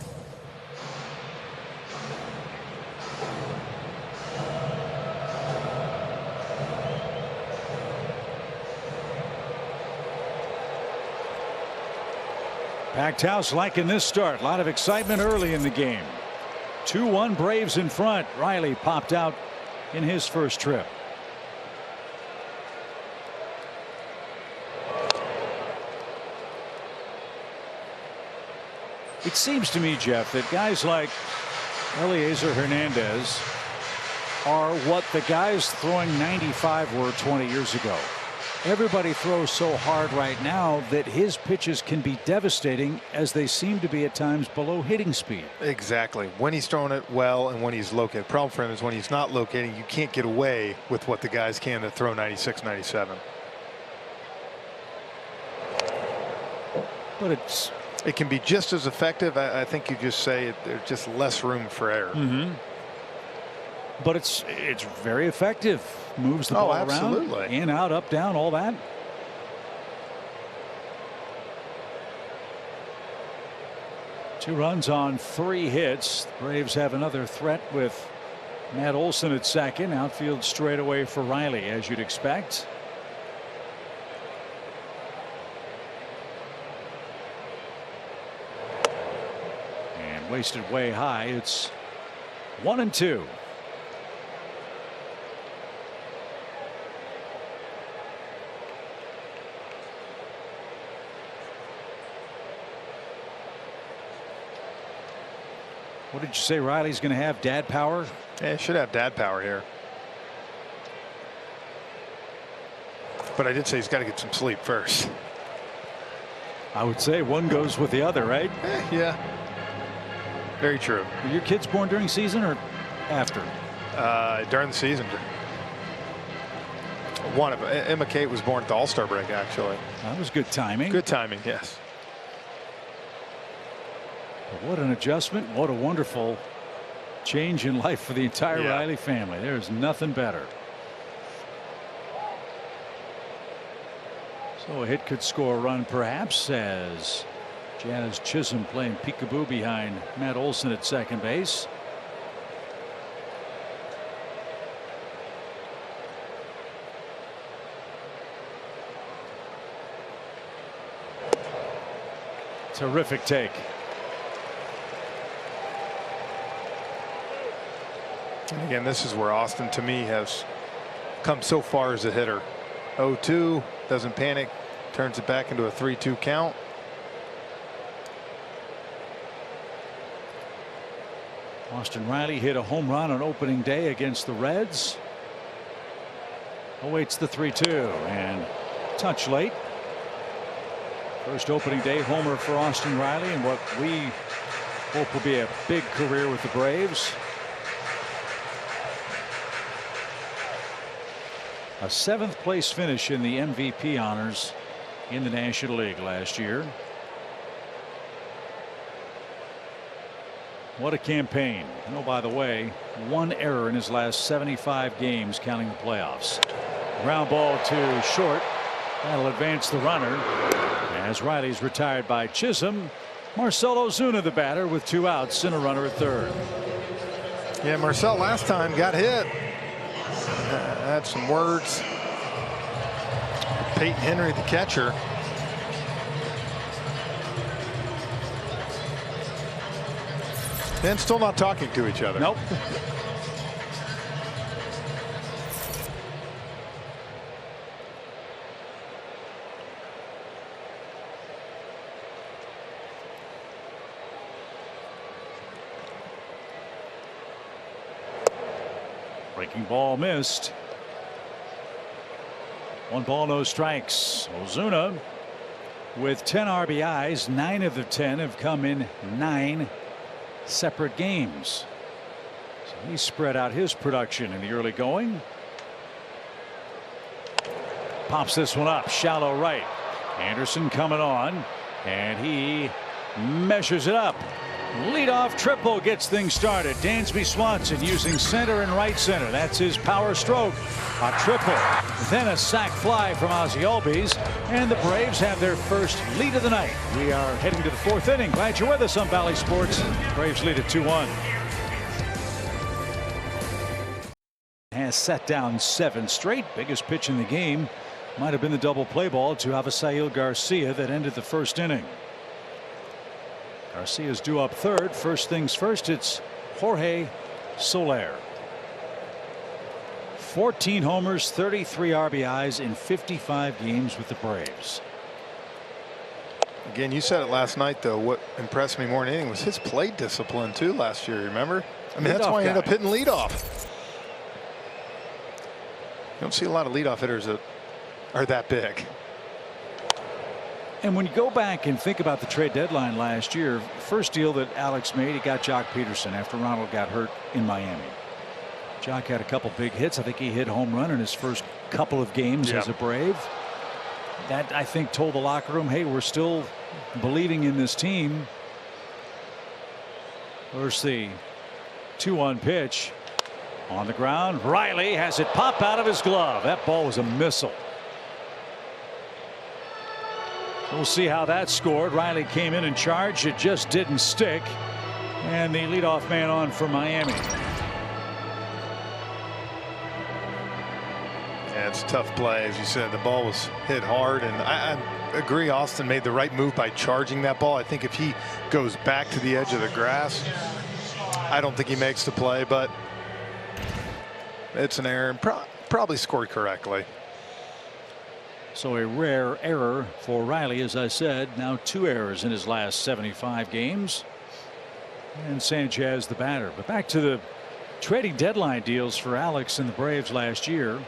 Packed house like in this start. A lot of excitement early in the game. 2-1 Braves in front. Riley popped out in his first trip. It seems to me, Jeff, that guys like Eliezer Hernandez are what the guys throwing 95 were 20 years ago. Everybody throws so hard right now that his pitches can be devastating, as they seem to be at times below hitting speed. Exactly. When he's throwing it well and when he's located. Problem for him is when he's not locating, you can't get away with what the guys can that throw 96, 97. But it can be just as effective. I think you just say there's just less room for error. But it's very effective. Moves the ball around, in, out, up, down, all that. Two runs on 3 hits. The Braves have another threat with Matt Olson at second. Outfield straight away for Riley, as you'd expect. And wasted way high. It's 1-2. What did you say Riley's going to have? Dad power? Yeah, he should have dad power here. But I did say he's got to get some sleep first. I would say one goes with the other, right? Yeah. Very true. Were your kids born during season or after? During the season. One of them. Emma Kate was born at the All-Star break, actually. That was good timing. Good timing, yes. But what an adjustment. What a wonderful change in life for the entire Riley family. There's nothing better. So a hit could score a run, perhaps, as Jazz Chisholm playing peekaboo behind Matt Olson at second base. Terrific take. And again, this is where Austin, to me, has come so far as a hitter. 0-2, doesn't panic, turns it back into a 3-2 count. Austin Riley hit a home run on opening day against the Reds. Awaits the 3-2 and touch late. First opening day homer for Austin Riley, and what we hope will be a big career with the Braves. A 7th place finish in the MVP honors in the National League last year. What a campaign. Oh, by the way, 1 error in his last 75 games, counting the playoffs. Ground ball to short. That'll advance the runner. As Riley's retired by Chisholm. Marcell Ozuna, the batter, with 2 outs and a runner at third. Yeah, Marcell last time got hit. Had some words. Peyton Henry, the catcher. And still not talking to each other. Nope. Breaking ball missed. 1 ball, no strikes. Ozuna with 10 RBIs. 9 of the 10 have come in 9 separate games. So he spread out his production in the early going. Pops this one up, shallow right. Anderson coming on, and he measures it up. Leadoff triple gets things started. Dansby Swanson using center and right center. That's his power stroke. A triple. Then a sac fly from Ozzie Albies. And the Braves have their first lead of the night. We are heading to the fourth inning. Glad you're with us on Valley Sports. Braves lead at 2-1. Has set down 7 straight. Biggest pitch in the game might have been the double play ball to Avisail Garcia that ended the first inning. Garcia's due up third. First things first, it's Jorge Soler. 14 homers, 33 RBIs in 55 games with the Braves. Again, you said it last night, though. What impressed me more than anything was his plate discipline, too, last year. Remember? I mean, that's why he ended up hitting leadoff. You don't see a lot of leadoff hitters that are that big. And when you go back and think about the trade deadline last year, first deal that Alex made, he got Jock Peterson after Ronald got hurt in Miami. Jock had a couple big hits. I think he hit home run in his first couple of games as a Brave. That, I think, told the locker room, hey, we're still believing in this team. There's the 2-1 pitch on the ground. Riley has it pop out of his glove. That ball was a missile. We'll see how that scored. Riley came in and charged. It just didn't stick. And the leadoff man on for Miami. Yeah, it's a tough play. As you said, the ball was hit hard. And I agree, Austin made the right move by charging that ball. I think if he goes back to the edge of the grass, I don't think he makes the play. But it's an error and probably scored correctly. So a rare error for Riley, as I said. Now 2 errors in his last 75 games. And Sanchez the batter. But back to the trading deadline deals for Alex and the Braves last year.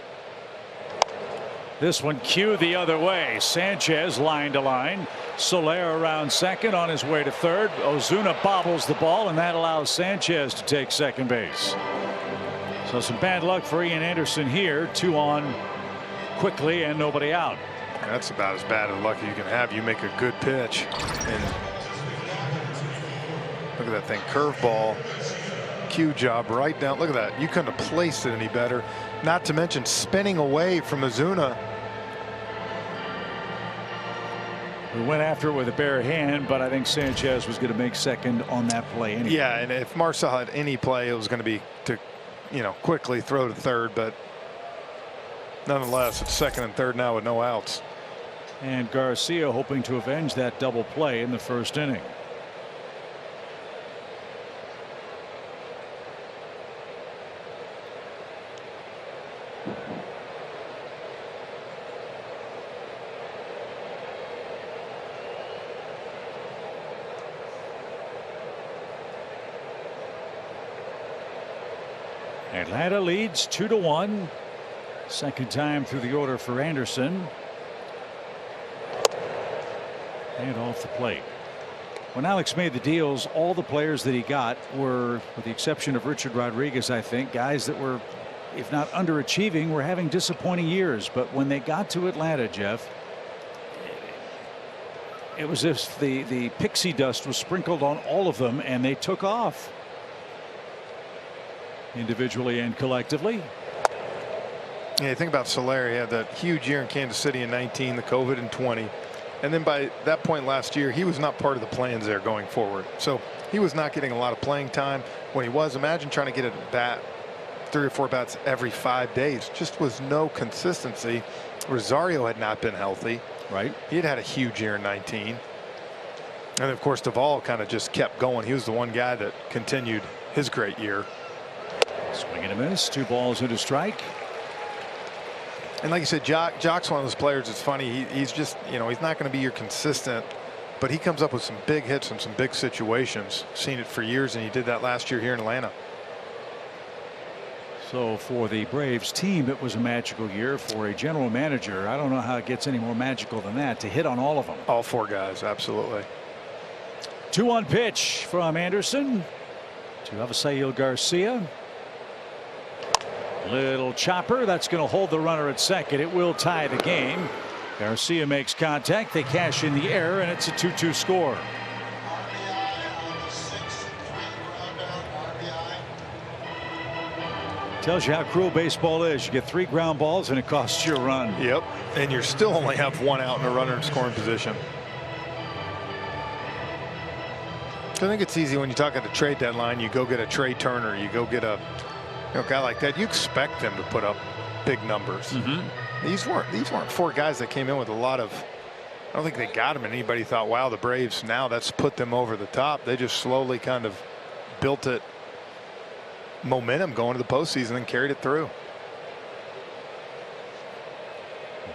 This one cued the other way. Sanchez line to line. Soler around second on his way to third. Ozuna bobbles the ball, and that allows Sanchez to take second base. So some bad luck for Ian Anderson here. 2 on quickly and nobody out. That's about as bad of luck you can have. You make a good pitch and look at that thing, curveball, cue job right down. Look at that. You couldn't have placed it any better. Not to mention spinning away from Ozuna. We went after it with a bare hand, but I think Sanchez was going to make second on that play anyway. Yeah, and if Marcel had any play, it was going to be to, quickly throw to third, but nonetheless, it's second and third now with no outs. And Garcia hoping to avenge that double play in the first inning. Atlanta leads 2-1. Second time through the order for Anderson. And off the plate. When Alex made the deals, all the players that he got were, with the exception of Richard Rodriguez, I think, guys that were, if not underachieving, were having disappointing years. But when they got to Atlanta, Jeff, it was as if the pixie dust was sprinkled on all of them and they took off. Individually and collectively. Yeah, think about Soler. He had that huge year in Kansas City in 19, the COVID in 20. And then by that point last year, he was not part of the plans there going forward. So he was not getting a lot of playing time. When he was, imagine trying to get a bat, 3 or 4 bats every 5 days. Just was no consistency. Rosario had not been healthy. Right. He had had a huge year in 19. And of course, Duvall kind of just kept going. He was the one guy that continued his great year. Swing and a miss. 2 balls and a strike. And like you said, Jock's one of those players. It's funny. He's just, he's not going to be your consistent, but he comes up with some big hits in some big situations. Seen it for years, and he did that last year here in Atlanta. So for the Braves team, it was a magical year. For a general manager, I don't know how it gets any more magical than that, to hit on all of them. All 4 guys, absolutely. 2-1 pitch from Anderson to Avisail Garcia. Little chopper that's going to hold the runner at second. It will tie the game. Garcia makes contact. They cash in the error, and it's a 2-2 score. Tells you how cruel baseball is. You get 3 ground balls and it costs you a run. Yep. And you still only have 1 out and a runner in scoring position. I think it's easy when you talk at the trade deadline. You go get a Trey Turner. You go get a guy like that. You expect them to put up big numbers. These weren't 4 guys that came in with a lot of. I don't think they got them, and anybody thought, wow, the Braves now that's put them over the top. They just slowly kind of built it. Momentum going to the postseason and carried it through.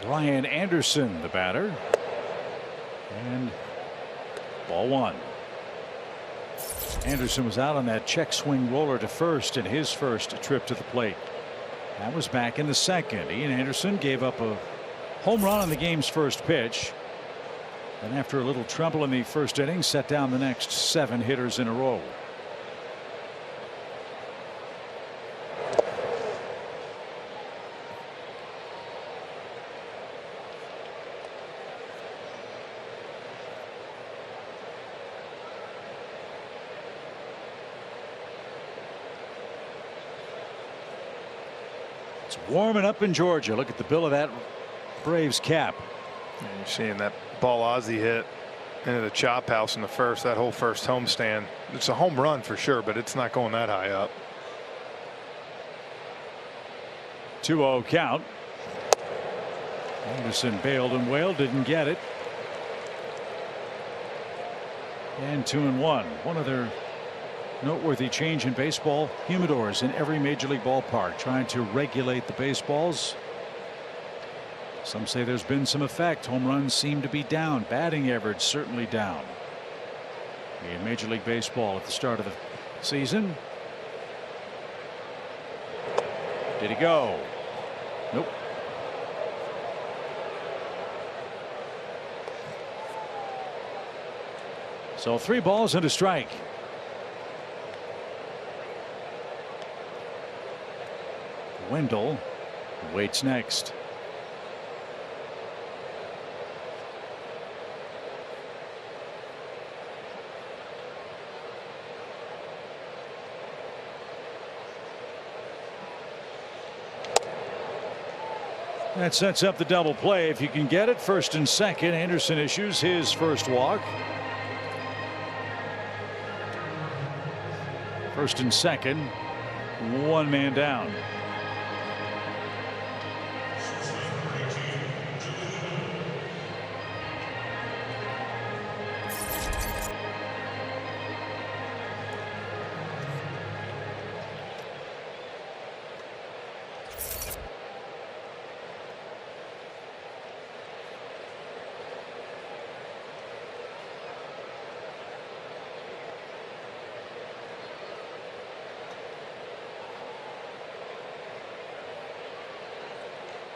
Brian Anderson, the batter, and ball 1. Anderson was out on that check swing roller to first in his first trip to the plate. That was back in the second. Ian Anderson gave up a home run on the game's first pitch, and after a little trouble in the first inning, set down the next 7 hitters in a row. It's warming up in Georgia. Look at the bill of that Braves cap. And you're seeing that ball Ozzie hit into the chop house in the first. That whole first homestand. It's a home run for sure, but it's not going that high up. 2-0 count. Anderson bailed and wailed, didn't get it. And 2-1. One other noteworthy change in baseball: humidors in every major league ballpark, trying to regulate the baseballs. Some say there's been some effect. Home runs seem to be down. Batting average certainly down in Major League Baseball at the start of the season. Did he go? Nope. So 3 balls and a strike. Wendell waits next. That sets up the double play if you can get it. First and second. Anderson issues his first walk. First and second. 1 man down.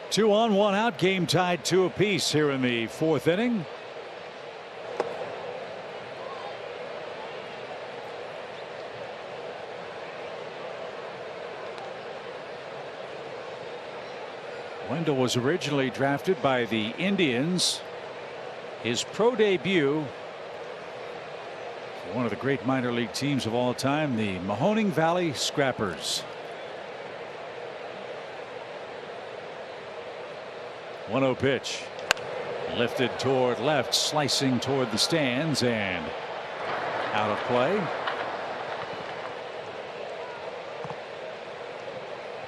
Two on, 1 out. Game tied 2 apiece here in the 4th inning. Wendell was originally drafted by the Indians. His pro debut for one of the great minor league teams of all time, the Mahoning Valley Scrappers. 1-0 pitch. Lifted toward left, slicing toward the stands, and out of play.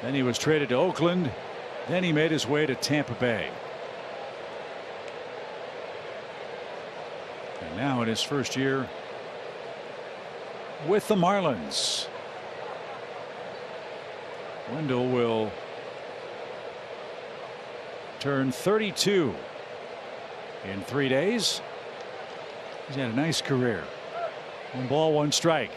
Then he was traded to Oakland. Then he made his way to Tampa Bay. And now in his first year with the Marlins, Wendell will turn 32 in 3 days. He's had a nice career. 1 ball, 1 strike.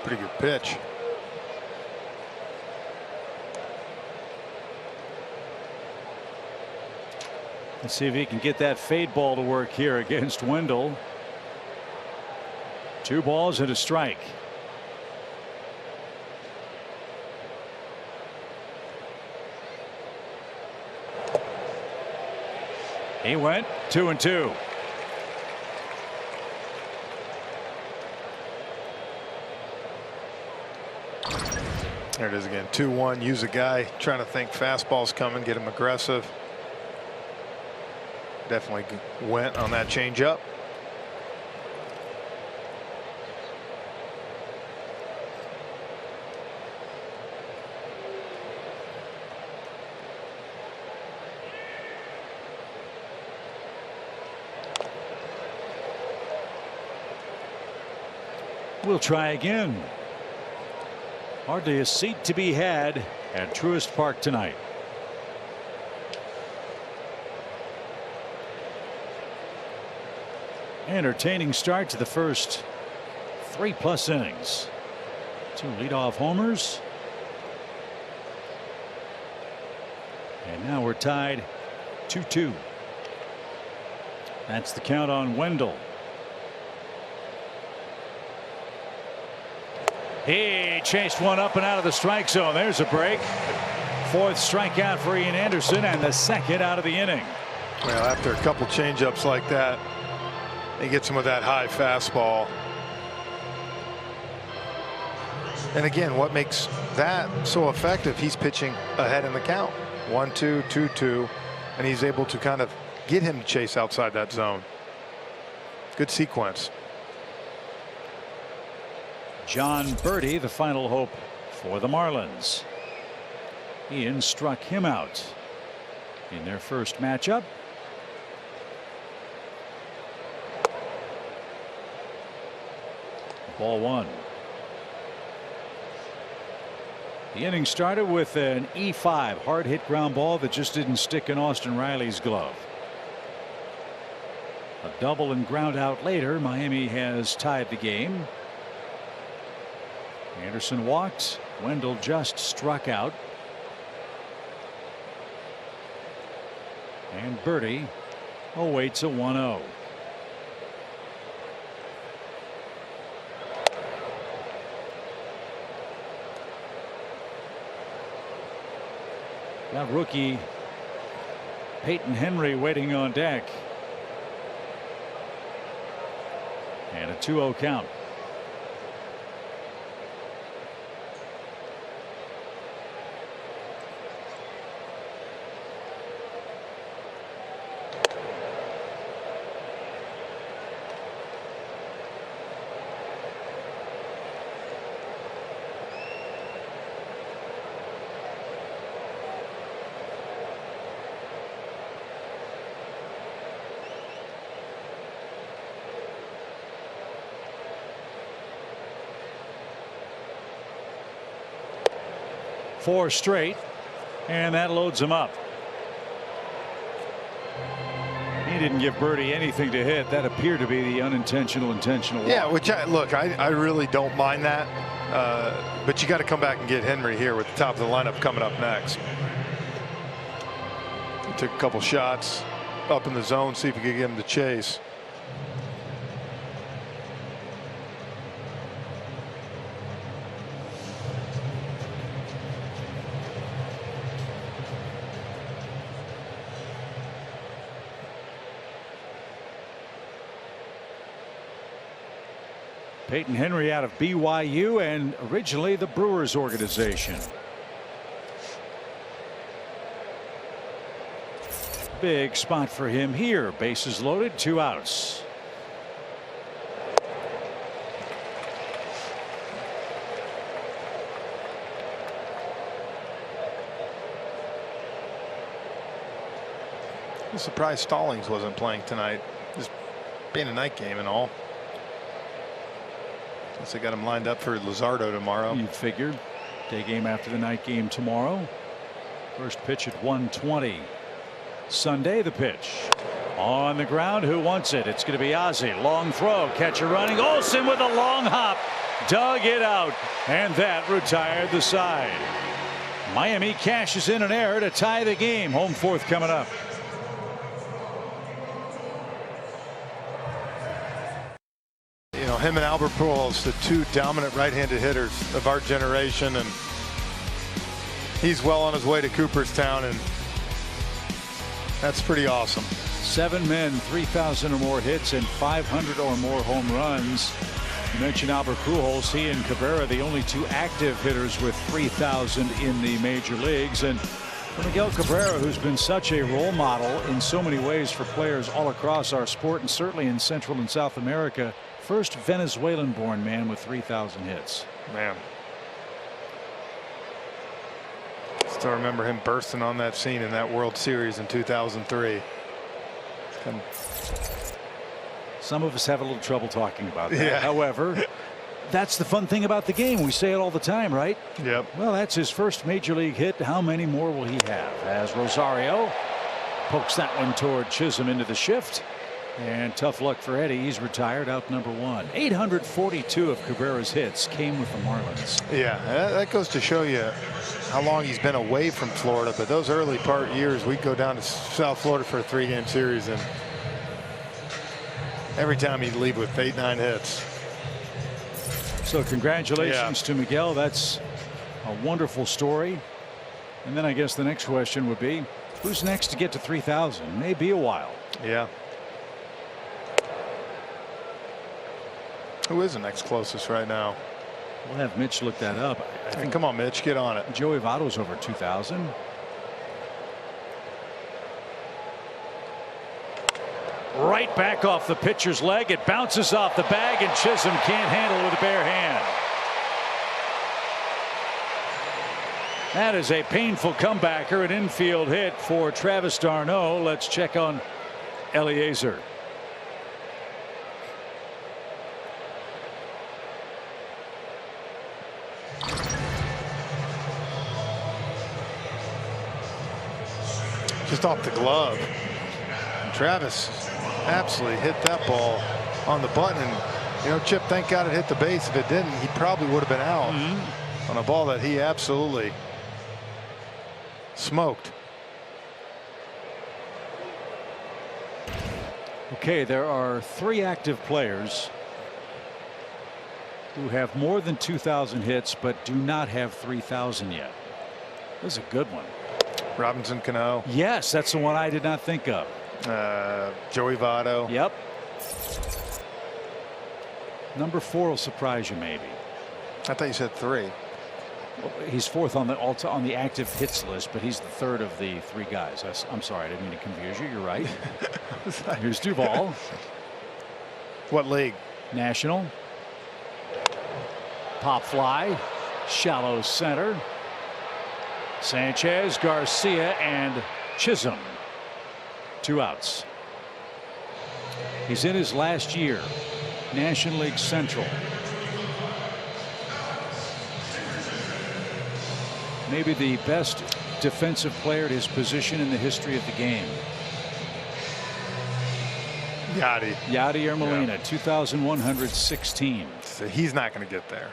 Pretty good pitch. Let's see if he can get that fade ball to work here against Wendell. 2 balls and a strike. He went 2-2. There it is again. 2-1. Use a guy trying to think fastball's coming, get him aggressive. Definitely went on that changeup. We'll try again. Hardly a seat to be had at Truist Park tonight. Entertaining start to the first 3+ innings. 2 leadoff homers. And now we're tied 2-2. That's the count on Wendell. He chased one up and out of the strike zone. There's a break. 4th strikeout for Ian Anderson and the 2nd out of the inning. Well, after a couple changeups like that, he gets him with that high fastball. And again, what makes that so effective? He's pitching ahead in the count. 1-2, 2-2, and he's able to kind of get him to chase outside that zone. Good sequence. John Birdie, the final hope for the Marlins. Ian struck him out in their first matchup. Ball 1. The inning started with an E5 hard hit ground ball that just didn't stick in Austin Riley's glove. A double and ground out later, Miami has tied the game. Anderson walked. Wendell just struck out. And Birdie awaits a 1-0. Got rookie Peyton Henry waiting on deck. And a 2-0 count. Four straight, and that loads him up. He didn't give Birdie anything to hit. That appeared to be the unintentional intentional walk. Yeah, which I really don't mind that, but you got to come back and get Henry here with the top of the lineup coming up next. He took a couple shots up in the zone, see if he could get him to chase. Peyton Henry out of BYU and originally the Brewers organization. Big spot for him here. Bases loaded, 2 outs. I'm surprised Stallings wasn't playing tonight. Just being a night game and all. Since they got him lined up for Luzardo tomorrow. You figured. Day game after the night game tomorrow. First pitch at 1:20. Sunday the pitch. On the ground. Who wants it? It's going to be Ozzie. Long throw. Catcher running. Olsen with a long hop. Dug it out. And that retired the side. Miami cashes in an error to tie the game. Home fourth coming up. him and Albert Pujols, the two dominant right-handed hitters of our generation, and he's well on his way to Cooperstown, and that's pretty awesome. 7 men, 3,000 or more hits and 500 or more home runs. You mentioned Albert Pujols. He and Cabrera, the only two active hitters with 3,000 in the major leagues. And for Miguel Cabrera, who's been such a role model in so many ways for players all across our sport and certainly in Central and South America, first Venezuelan-born man with 3,000 hits. Man. Still remember him bursting on that scene in that World Series in 2003. And some of us have a little trouble talking about that. Yeah. However, that's the fun thing about the game. We say it all the time, right? Yep. Well, that's his first major league hit. How many more will he have? As Rosario pokes that one toward Chisholm into the shift. And tough luck for Eddie. He's retired, out number 1. 842 of Cabrera's hits came with the Marlins. Yeah, that goes to show you how long he's been away from Florida. But those early part years, we'd go down to South Florida for a 3-game series, and every time he'd leave with 8-9 hits. So congratulations to Miguel. That's a wonderful story. And then I guess the next question would be, who's next to get to 3,000? May be a while. Yeah. Who is the next closest right now? We'll have Mitch look that up. I think come on, Mitch, get on it. Joey Votto's over 2,000. Right back off the pitcher's leg. It bounces off the bag, and Chisholm can't handle it with a bare hand. That is a painful comebacker, an infield hit for Travis d'Arnaud. Let's check on Eliezer. Just off the glove. And Travis absolutely hit that ball on the button. And, you know, Chip, thank God it hit the base. If it didn't, he probably would have been out on a ball that he absolutely smoked. Okay, there are 3 active players who have more than 2,000 hits but do not have 3,000 yet. This is a good one. Robinson Cano. Yes, that's the one I did not think of. Joey Votto. Yep. Number 4 will surprise you, maybe. I thought you said 3. Well, he's 4th on the active hits list, but he's the 3rd of the 3 guys. I'm sorry, I didn't mean to confuse you. You're right. Here's Duvall. What league? National. Pop fly. Shallow center. Sanchez, Garcia, and Chisholm. 2 outs. He's in his last year. National League Central. Maybe the best defensive player at his position in the history of the game. Yadier Molina, 2,116. So he's not going to get there.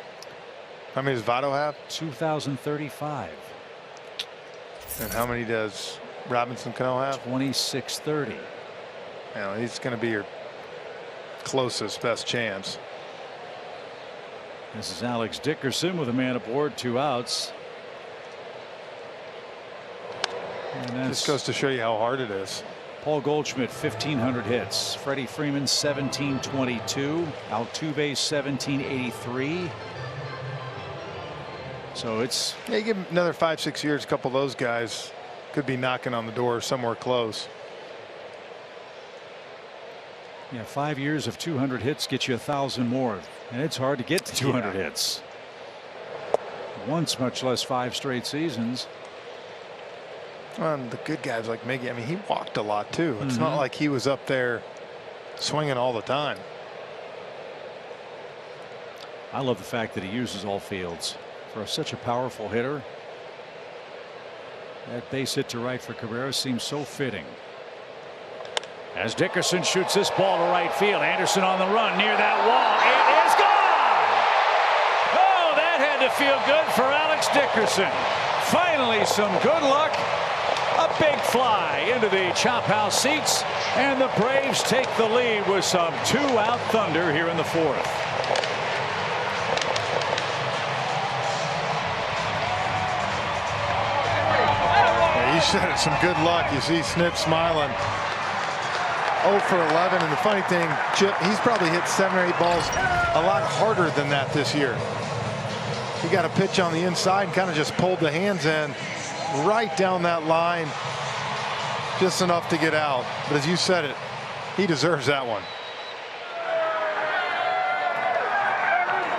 How many does Votto have? 2,035. And how many does Robinson Cano have? 2,630. You know, he's going to be your closest best chance. This is Alex Dickerson with a man aboard, 2 outs. And this goes to show you how hard it is. Paul Goldschmidt, 1,500 hits. Freddie Freeman, 1,722. Altuve, 1,783. So it's, yeah, you give him another 5-6 years, a couple of those guys could be knocking on the door somewhere close. yeah, 5 years of 200 hits get you 1,000 more, and it's hard to get to 200 hits once, much less 5 straight seasons. And the good guys like Miggy, I mean, he walked a lot too. It's not like he was up there swinging all the time. I love the fact that he uses all fields for such a powerful hitter. That base hit to right for Cabrera seems so fitting. As Dickerson shoots this ball to right field, Anderson on the run near that wall. It is gone. Oh, that had to feel good for Alex Dickerson. Finally, some good luck. A big fly into the chop house seats, and the Braves take the lead with some 2-out thunder here in the 4th. said it, some good luck. You see Snip smiling. 0 for 11, and the funny thing, Chip, he's probably hit 7 or 8 balls a lot harder than that this year. He got a pitch on the inside and kind of just pulled the hands in right down that line, just enough to get out. But as you said it, he deserves that one.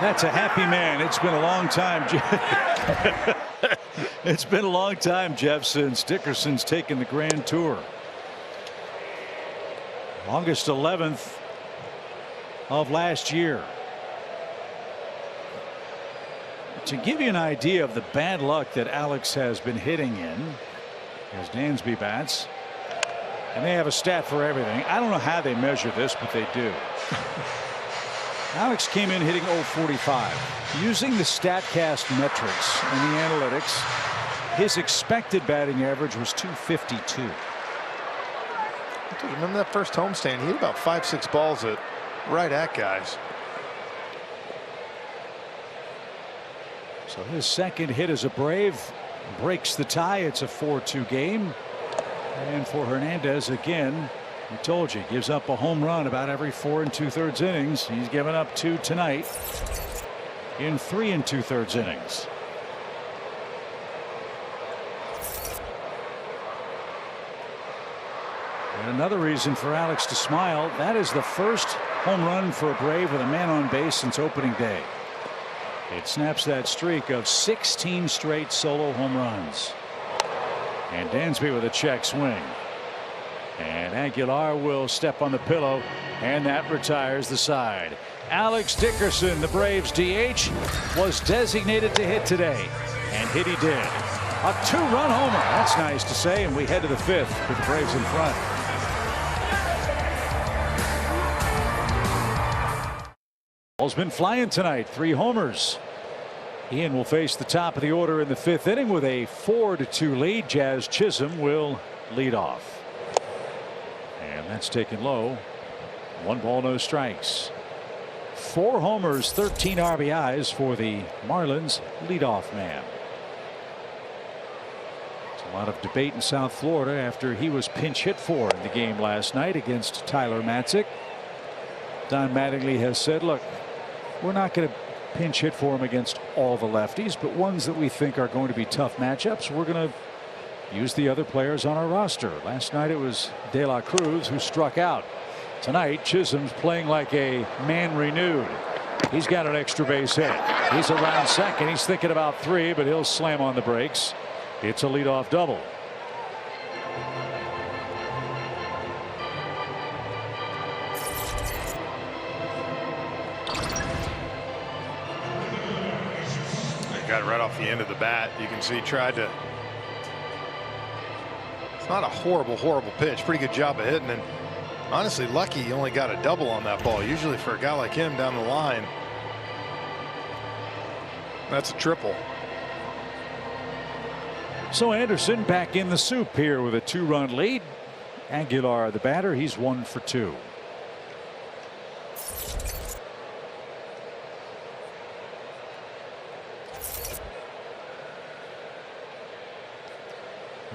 That's a happy man. It's been a long time. It's been a long time, Jeff, since Dickerson's taken the Grand Tour. August 11th of last year. To give you an idea of the bad luck that Alex has been hitting in, as Dansby bats, and they have a stat for everything. I don't know how they measure this, but they do. Alex came in hitting .045. Using the StatCast metrics and the analytics, his expected batting average was .252. Remember that first homestand? He hit about 5-6 balls right at guys. So his second hit as a Brave breaks the tie. It's a 4-2 game. And for Hernandez, again, I told you, gives up a home run about every 4 2/3 innings. He's given up 2 tonight in 3 2/3 innings. And another reason for Alex to smile, that is the first home run for a Brave with a man on base since opening day. It snaps that streak of 16 straight solo home runs. And Dansby with a check swing. And Aguilar will step on the pillow, and that retires the side. Alex Dickerson, the Braves DH, was designated to hit today, and hit he did. A 2-run homer. That's nice to say, and we head to the 5th with the Braves in front. Ball's been flying tonight. 3 homers. Ian will face the top of the order in the 5th inning with a 4-2 lead. Jazz Chisholm will lead off. And that's taken low. 1 ball, no strikes. 4 homers, 13 RBIs for the Marlins leadoff man. It's a lot of debate in South Florida after he was pinch hit for in the game last night against Tyler Matzik. Don Mattingly has said, look, we're not going to pinch hit for him against all the lefties, but ones that we think are going to be tough matchups, we're going to use the other players on our roster. Last night it was De La Cruz who struck out. Tonight Chisholm's playing like a man renewed. He's got an extra base hit. He's around second. He's thinking about 3, but he'll slam on the brakes. It's a leadoff double. Got it right off the end of the bat. You can see tried to. It's not a horrible pitch. Pretty good job of hitting, and honestly lucky he only got a double on that ball. Usually for a guy like him down the line, that's a triple. So Anderson back in the soup here with a 2-run lead. Aguilar the batter. He's 1 for 2.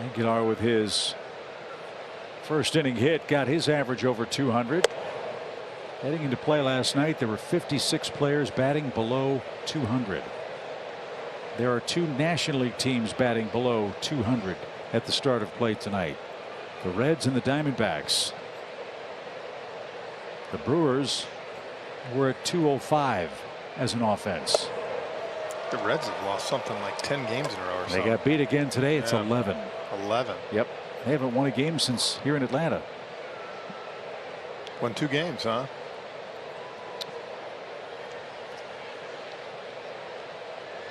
Aguilar with his first inning hit got his average over 200. Heading into play last night, there were 56 players batting below 200. There are 2 National League teams batting below 200 at the start of play tonight. The Reds and the Diamondbacks. The Brewers were at 205 as an offense. The Reds have lost something like 10 games in a row or something. They got beat again today. It's 11. 11. Yep. They haven't won a game since here in Atlanta. Won 2 games, huh?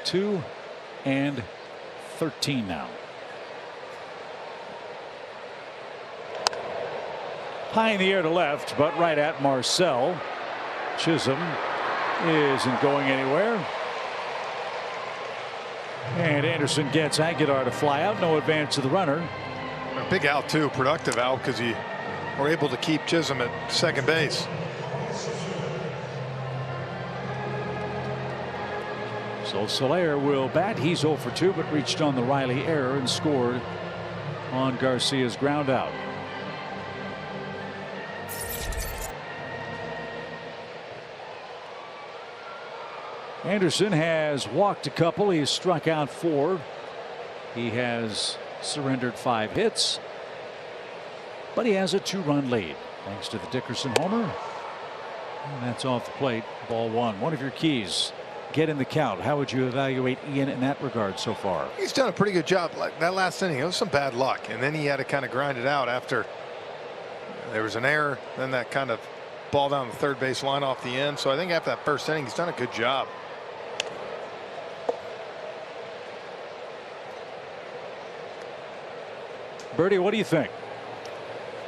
Two and 13 now. High in the air to left, but right at Marcel. Chisholm isn't going anywhere. And Anderson gets Aguilar to fly out. No advance to the runner. A big out too, productive out, because you were able to keep Chisholm at second base. So Soler will bat. He's 0 for 2, but reached on the Riley error and scored on Garcia's ground out. Anderson has walked a couple. He's struck out 4. He has surrendered 5 hits, but he has a 2-run lead thanks to the Dickerson homer. And that's off the plate. Ball 1. One of your keys, get in the count. How would you evaluate Ian in that regard so far? He's done a pretty good job. Like that last inning, it was some bad luck, and then he had to kind of grind it out after there was an error. Then that kind of ball down the third base line off the end. So I think after that first inning, he's done a good job. Bertie, what do you think?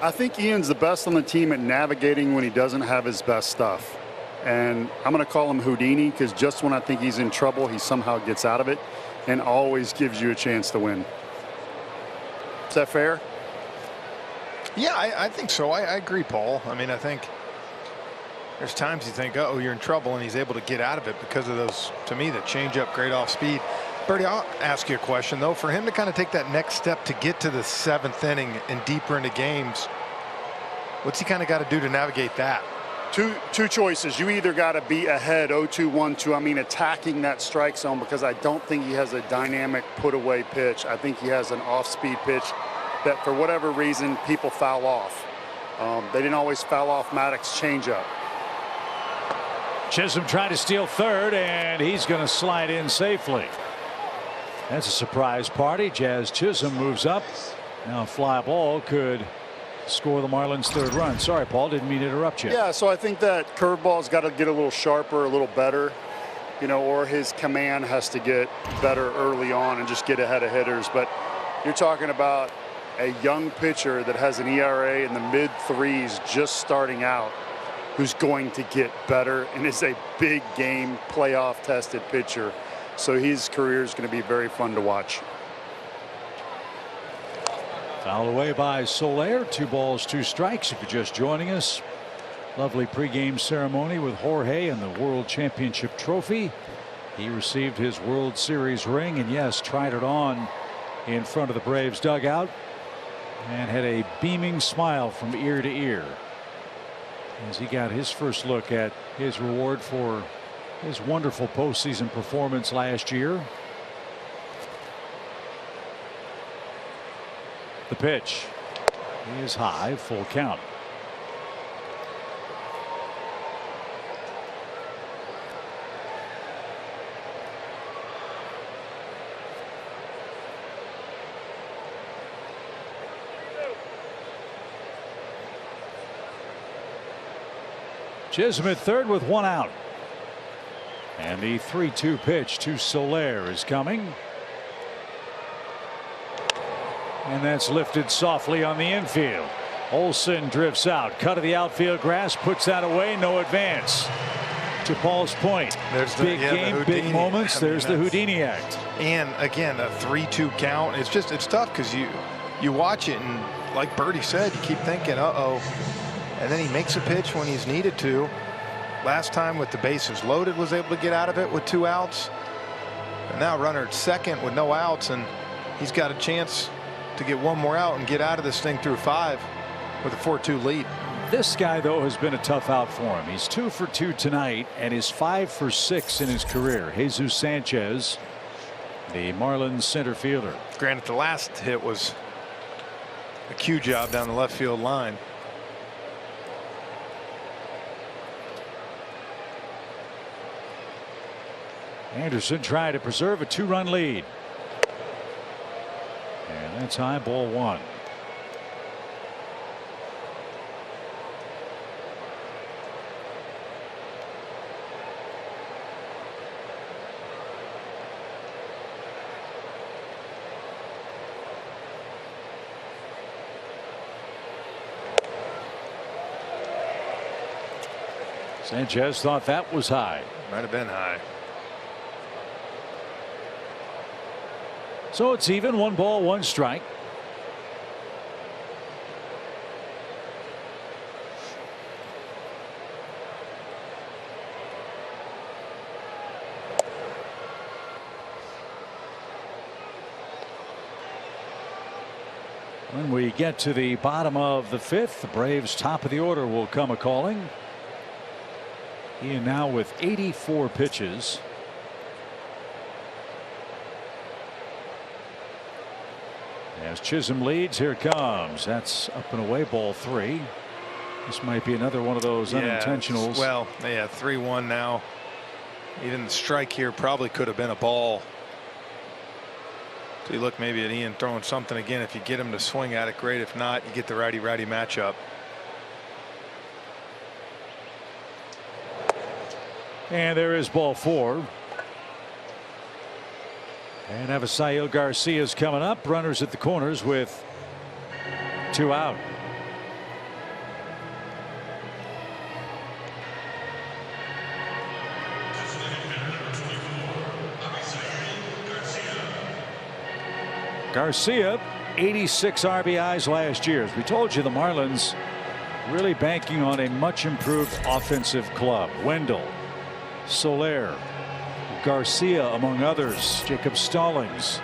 I think Ian's the best on the team at navigating when he doesn't have his best stuff. And I'm going to call him Houdini, because just when I think he's in trouble, he somehow gets out of it and always gives you a chance to win. Is that fair? Yeah, I think so. I agree, Paul. I mean, I think there's times you think, oh, you're in trouble, and he's able to get out of it because of those, to me, the changeup, great off speed. Bertie, I'll ask you a question, though. For him to kind of take that next step to get to the 7th inning and deeper into games, what's he kind of got to do to navigate that? Two choices. You either got to be ahead 0-2, 1-2. I mean, attacking that strike zone, because I don't think he has a dynamic put-away pitch. I think he has an off-speed pitch that, for whatever reason, people foul off. They didn't always foul off Maddox's changeup. Chisholm tried to steal third, and he's going to slide in safely. That's a surprise party. Jazz Chisholm moves up. Now a fly ball could score the Marlins' 3rd run. Sorry, Paul, didn't mean to interrupt you. Yeah, so I think that curveball's got to get a little sharper, a little better, you know, or his command has to get better early on and just get ahead of hitters. But you're talking about a young pitcher that has an ERA in the mid-3s just starting out, who's going to get better and is a big game playoff tested pitcher. So his career is going to be very fun to watch. Fouled away by Soler. 2 balls, 2 strikes. If you're just joining us, lovely pregame ceremony with Jorge and the World Championship trophy. He received his World Series ring, and yes, tried it on in front of the Braves dugout and had a beaming smile from ear to ear as he got his first look at his reward for his wonderful postseason performance last year. The pitch is high, full count. Chisholm at third with 1 out. And the 3-2 pitch to Soler is coming. And that's lifted softly on the infield. Olsen drifts out. Cut of the outfield grass, puts that away. No advance. To Paul's point, There's the, big yeah, game, big moments. I mean, there's the Houdini act. And again, a 3-2 count. It's tough because you watch it, and like Bertie said, you keep thinking, uh-oh. And then he makes a pitch when he's needed to. Last time with the bases loaded was able to get out of it with 2 outs. And now runner at second with no outs, and he's got a chance to get 1 more out and get out of this thing through 5 with a 4-2 lead. This guy, though, has been a tough out for him. He's 2 for 2 tonight and is 5 for 6 in his career. Jesus Sanchez, the Marlins center fielder. Granted, the last hit was a cue job down the left field line. Anderson trying to preserve a 2-run lead. And that's high, ball 1. Sanchez thought that was high. Might have been high. So it's even, 1 ball, 1 strike. When we get to the bottom of the fifth, the Braves top of the order will come a calling. Ian now with 84 pitches. As Chisholm leads, here it comes. That's up and away, ball 3. This might be another one of those unintentionals. Well, yeah, 3-1 now. Even the strike here probably could have been a ball. So you look maybe at Ian throwing something again. If you get him to swing at it, great. If not, you get the righty-righty matchup. And there is ball 4. And Avisail Garcia's coming up. Runners at the corners with 2 out. Garcia, 86 RBIs last year. As we told you, the Marlins really banking on a much improved offensive club. Wendell, Soler, Garcia among others. Jacob Stallings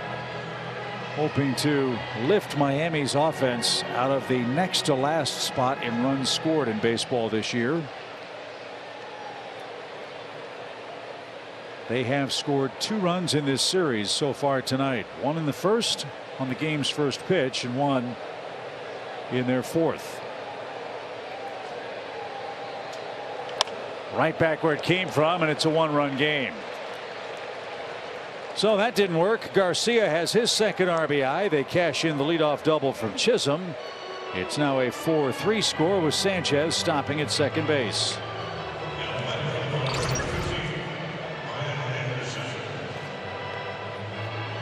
hoping to lift Miami's offense out of the next to last spot in runs scored in baseball this year. They have scored 2 runs in this series so far tonight. 1 in the first on the game's first pitch and 1 in their fourth. Right back where it came from, and it's a 1-run game. So that didn't work. Garcia has his second RBI. They cash in the leadoff double from Chisholm. It's now a 4-3 score with Sanchez stopping at second base.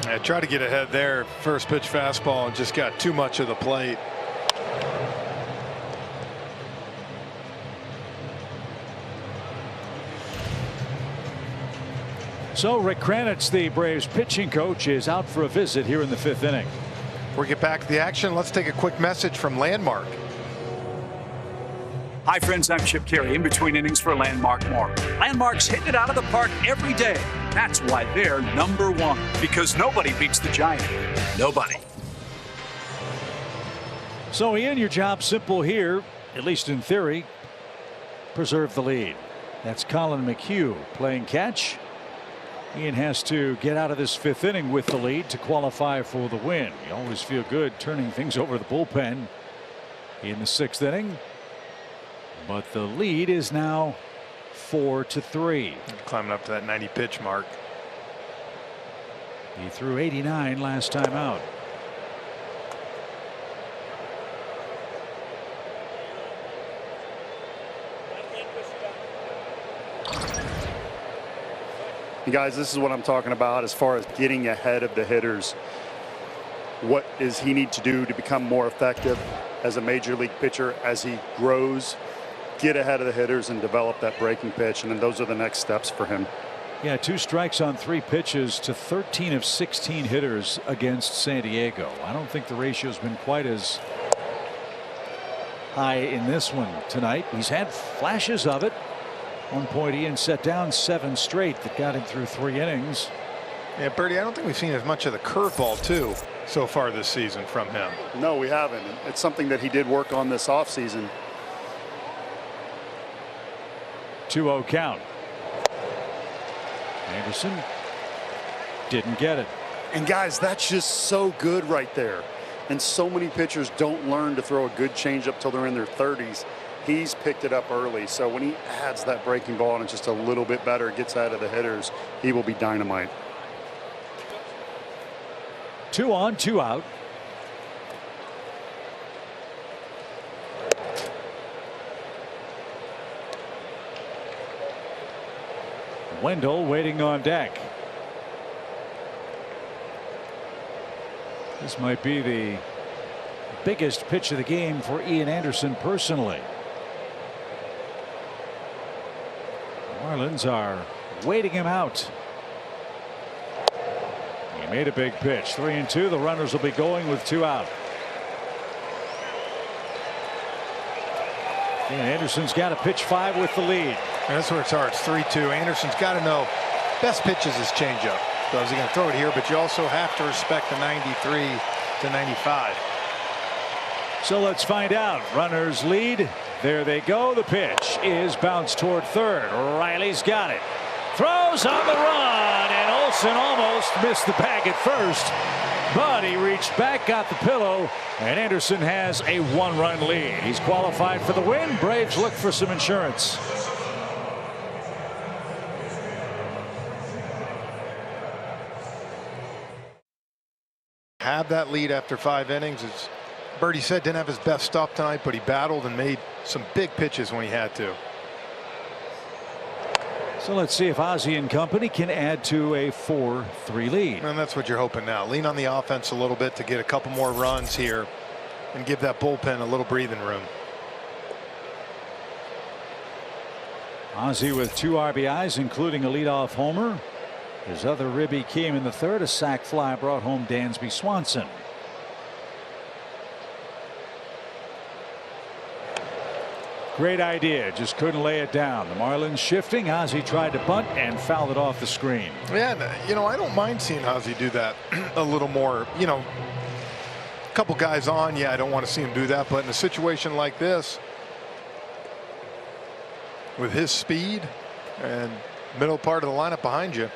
I tried to get ahead there. First pitch fastball and just got too much of the plate. So Rick Kranitz, the Braves pitching coach, is out for a visit here in the 5th inning. Before we get back to the action, let's take a quick message from Landmark. Hi friends, I'm Chip Carey, in between innings for Landmark More. Landmark's hitting it out of the park every day. That's why they're #1, because nobody beats the Giant. Nobody. So Ian, your job's simple here, at least in theory. Preserve the lead. That's Colin McHugh playing catch. Ian has to get out of this 5th inning with the lead to qualify for the win. You always feel good turning things over the bullpen in the 6th inning. But the lead is now 4-3. Climbing up to that 90 pitch mark. He threw 89 last time out. Guys, this is what I'm talking about as far as getting ahead of the hitters. What does he need to do to become more effective as a major league pitcher as he grows? Get ahead of the hitters and develop that breaking pitch, and then those are the next steps for him. Yeah, 2 strikes on 3 pitches to 13 of 16 hitters against San Diego. I don't think the ratio's been quite as high in this one tonight. He's had flashes of it. One point Ian set down 7 straight that got him through 3 innings. Yeah, Bertie, I don't think we've seen as much of the curveball too so far this season from him. No, we haven't. It's something that he did work on this offseason. 2-0 count. Anderson didn't get it. And guys, that's just so good right there. And so many pitchers don't learn to throw a good changeup till they're in their 30s. He's picked it up early, so when he adds that breaking ball and it's just a little bit better, gets out of the hitters, he will be dynamite. 2 on, 2 out. Wendell waiting on deck. This might be the biggest pitch of the game for Ian Anderson personally. Marlins are waiting him out. He made a big pitch. 3-2. The runners will be going with 2 out. And Anderson's got to pitch 5 with the lead. And that's where it starts. 3-2. Anderson's got to know best pitch is his changeup. So is he going to throw it here? But you also have to respect the 93 to 95. So let's find out. Runners lead. There they go. The pitch is bounced toward third. Riley's got it. Throws on the run, and Olsen almost missed the bag at first, but he reached back, got the pillow, and Anderson has a 1-run lead. He's qualified for the win. Braves look for some insurance. Have that lead after 5 innings. As Birdie said, didn't have his best stuff tonight, but he battled and made some big pitches when he had to. So let's see if Ozzie and company can add to a 4-3 lead. And that's what you're hoping now. Lean on the offense a little bit to get a couple more runs here and give that bullpen a little breathing room. Ozzie with 2 RBIs, including a leadoff homer. His other ribby came in the third. A sac fly brought home Dansby Swanson. Great idea, just couldn't lay it down. The Marlins shifting. Ozzie tried to bunt and fouled it off the screen. Yeah, you know, I don't mind seeing Ozzie do that a little more. You know, a couple guys on, yeah, I don't want to see him do that, but in a situation like this, with his speed and middle part of the lineup behind you.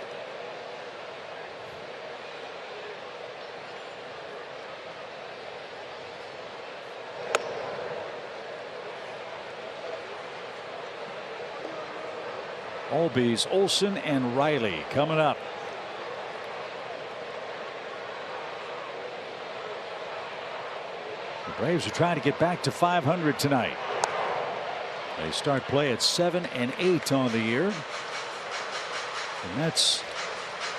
Albies, Olsen, and Riley coming up. The Braves are trying to get back to 500 tonight. They start play at 7-8 on the year. The Mets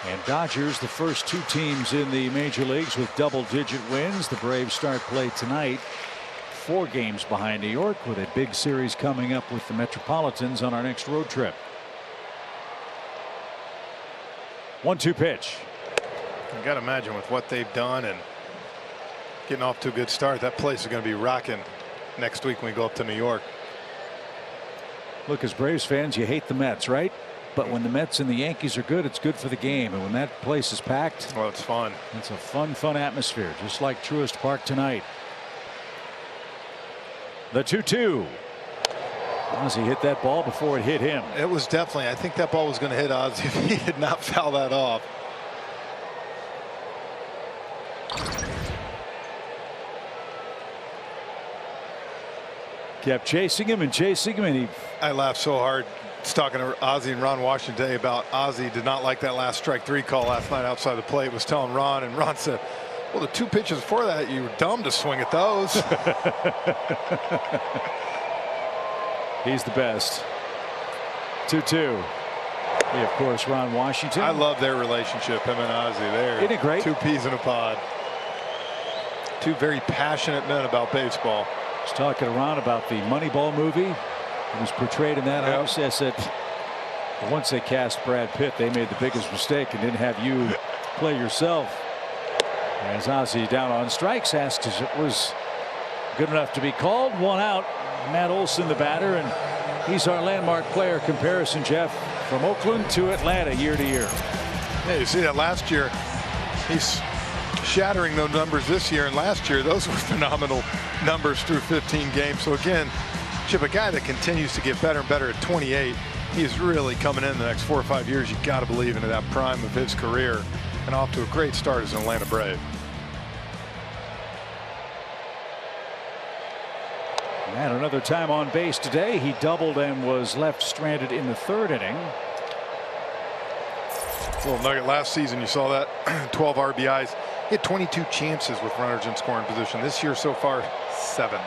and Dodgers, the first 2 teams in the major leagues with double-digit wins. The Braves start play tonight, 4 games behind New York, with a big series coming up with the Metropolitans on our next road trip. 1-2 pitch. You got to imagine with what they've done and getting off to a good start, that place is going to be rocking next week when we go up to New York. Look, as Braves fans, you hate the Mets, right? But when the Mets and the Yankees are good, it's good for the game. And when that place is packed, well, it's fun. It's a fun atmosphere, just like Truist Park tonight. The 2-2. Ozzie hit that ball before it hit him. It was definitely, I think that ball was going to hit Ozzie if he did not foul that off. Kept chasing him, and he. I laughed so hard. It's talking to Ozzie and Ron Washington today about Ozzie did not like that last strike 3 call last night outside the plate. Was telling Ron, and Ron said, well, the 2 pitches before that, you were dumb to swing at those. He's the best. 2-2. He, of course, Ron Washington. I love their relationship, him and Ozzie. They're Isn't it great? 2 peas in a pod. 2 very passionate men about baseball. I was talking to Ron about the Moneyball movie. It was portrayed in that. Obviously, I said once they cast Brad Pitt, they made the biggest mistake and didn't have you play yourself. As Ozzie down on strikes, asked if it was good enough to be called. 1 out. Matt Olson, the batter, and he's our landmark player comparison, Jeff, from Oakland to Atlanta year to year. Yeah, you see that last year. He's shattering those numbers this year, and last year those were phenomenal numbers through 15 games. So again, Chip, a guy that continues to get better and better at 28. He is really coming in the next 4 or 5 years. You got to believe into that prime of his career, and off to a great start as an Atlanta Brave. And another time on base today. He doubled and was left stranded in the 3rd inning. Little nugget last season, you saw that 12 RBIs. He had 22 chances with runners in scoring position. This year so far, 7.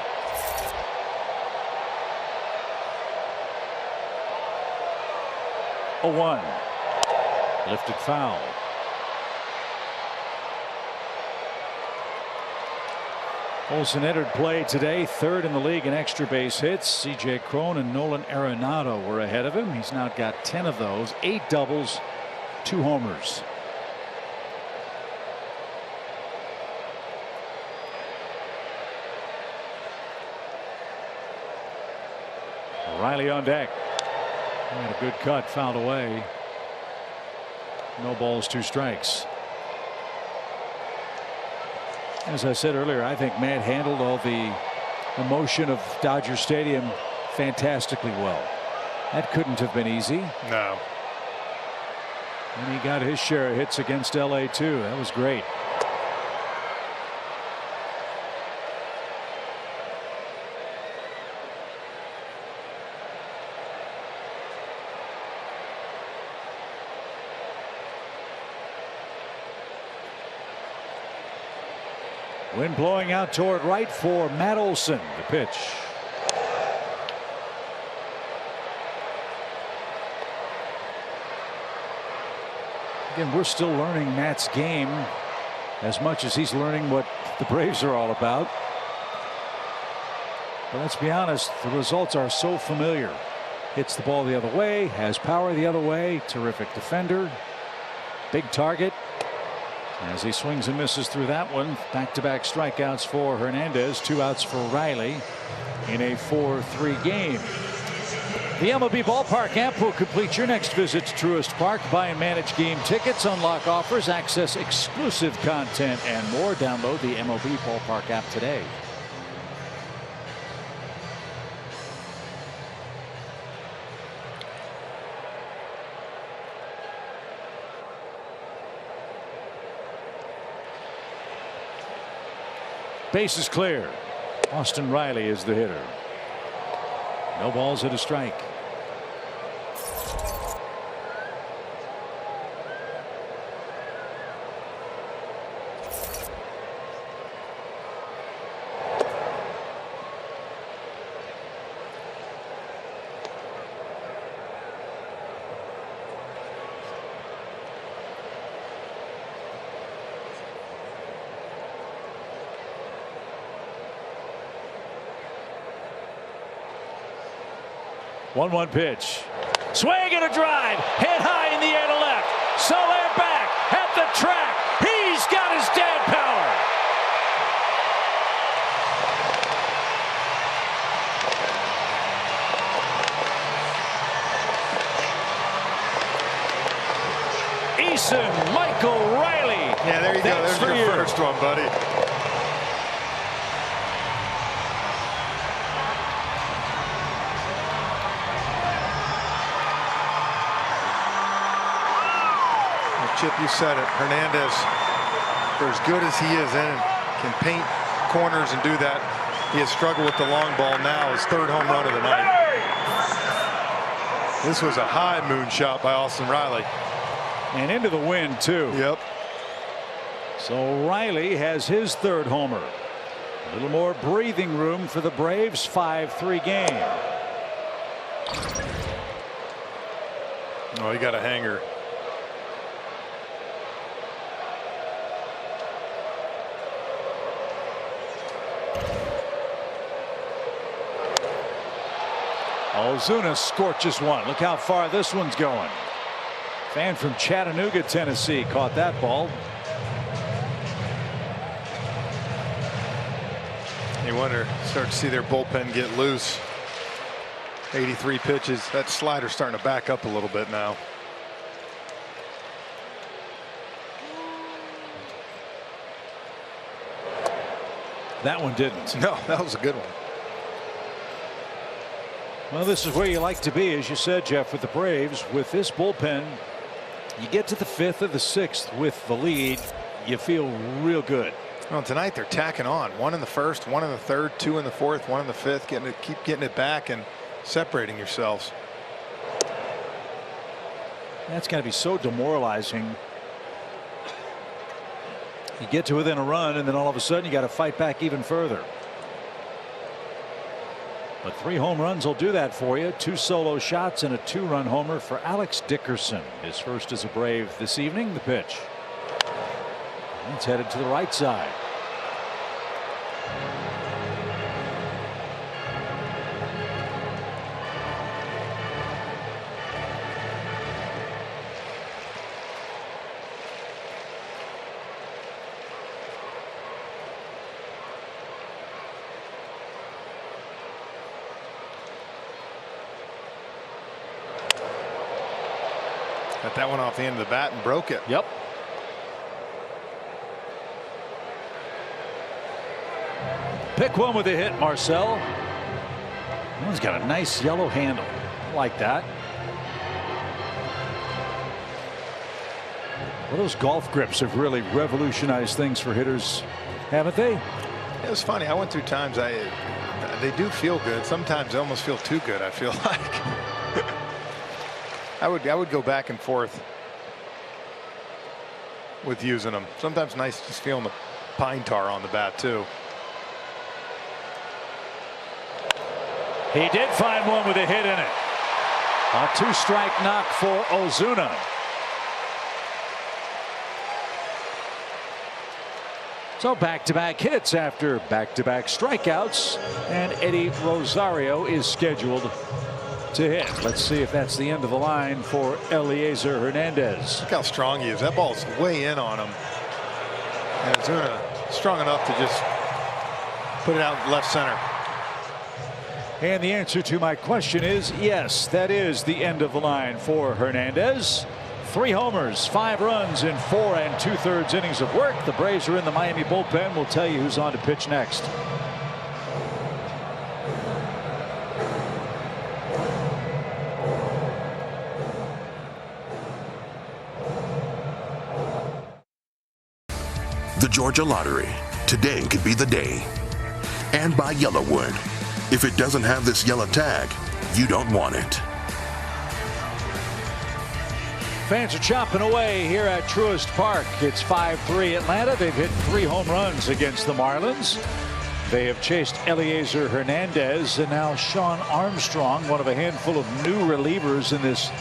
A 1. Lifted foul. Olsen entered play today, 3rd in the league in extra base hits. C.J. Cron and Nolan Arenado were ahead of him. He's now got 10 of those, 8 doubles, 2 homers. Riley on deck. He had a good cut, fouled away. No balls, 2 strikes. As I said earlier, I think Matt handled all the the motion of Dodger Stadium fantastically well. That couldn't have been easy. No. And he got his share of hits against LA too. That was great. Wind blowing out toward right for Matt Olson. The pitch. Again, we're still learning Matt's game as much as he's learning what the Braves are all about. But let's be honest, the results are so familiar. Hits the ball the other way, has power the other way, terrific defender, big target. As he swings and misses through that one, back-to-back strikeouts for Hernandez, 2 outs for Riley in a 4-3 game. The MLB Ballpark app will complete your next visit to Truist Park. Buy and manage game tickets, unlock offers, access exclusive content, and more. Download the MLB Ballpark app today. Base is clear. Austin Riley is the hitter. No balls at a strike. One pitch. Swing and a drive. Hit high in the air to left. Soler back at the track. He's got his dad power. Eason Michael Riley. Yeah, there you go. There's your first one, buddy. Chip, you said it. Hernandez, for as good as he is in, can paint corners and do that. He has struggled with the long ball. Now his 3rd home run of the night. This was a high moon shot by Austin Riley. And into the wind too. Yep. So Riley has his 3rd homer. A little more breathing room for the Braves. 5-3 game. Oh, he got a hanger. Ozuna scorches one. Look how far this one's going. Fan from Chattanooga, Tennessee, caught that ball. You wonder, start to see their bullpen get loose. 83 pitches. That slider's starting to back up a little bit now. That one didn't. No, that was a good one. Well, this is where you like to be, as you said, Jeff, with the Braves. With this bullpen, you get to the 5th or the 6th with the lead, you feel real good. Well, tonight they're tacking on. 1 in the 1st, 1 in the 3rd, 2 in the 4th, 1 in the 5th. Keep getting it back and separating yourselves. That's got to be so demoralizing. You get to within a run, and then all of a sudden you got to fight back even further. But 3 home runs will do that for you. 2 solo shots and a 2-run homer for Alex Dickerson. His first as a Brave this evening. The pitch. It's headed to the right side. Got that one off the end of the bat and broke it. Yep. Pick one with a hit, Marcel. One's got a nice yellow handle. I like that. Well, those golf grips have really revolutionized things for hitters, haven't they? It was funny. I went through times they do feel good. Sometimes they almost feel too good, I feel like. I would go back and forth with using them. Sometimes nice just feeling the pine tar on the bat too. He did find one with a hit in it. A 2-strike knock for Ozuna. So back-to-back hits after back-to-back strikeouts, and Eddie Rosario is scheduled to hit. Let's see if that's the end of the line for Eliezer Hernandez. Look how strong he is. That ball's way in on him. And Ozuna strong enough to just put it out left center. And the answer to my question is yes, that is the end of the line for Hernandez. 3 homers, 5 runs in 4 2/3 innings of work. The Braves are in the Miami bullpen. We'll tell you who's on to pitch next. The Georgia Lottery. Today could be the day. And by Yellowwood. If it doesn't have this yellow tag, you don't want it. Fans are chopping away here at Truist Park. It's 5-3 Atlanta. They've hit 3 home runs against the Marlins. They have chased Eliezer Hernandez and now Sean Armstrong, one of a handful of new relievers in this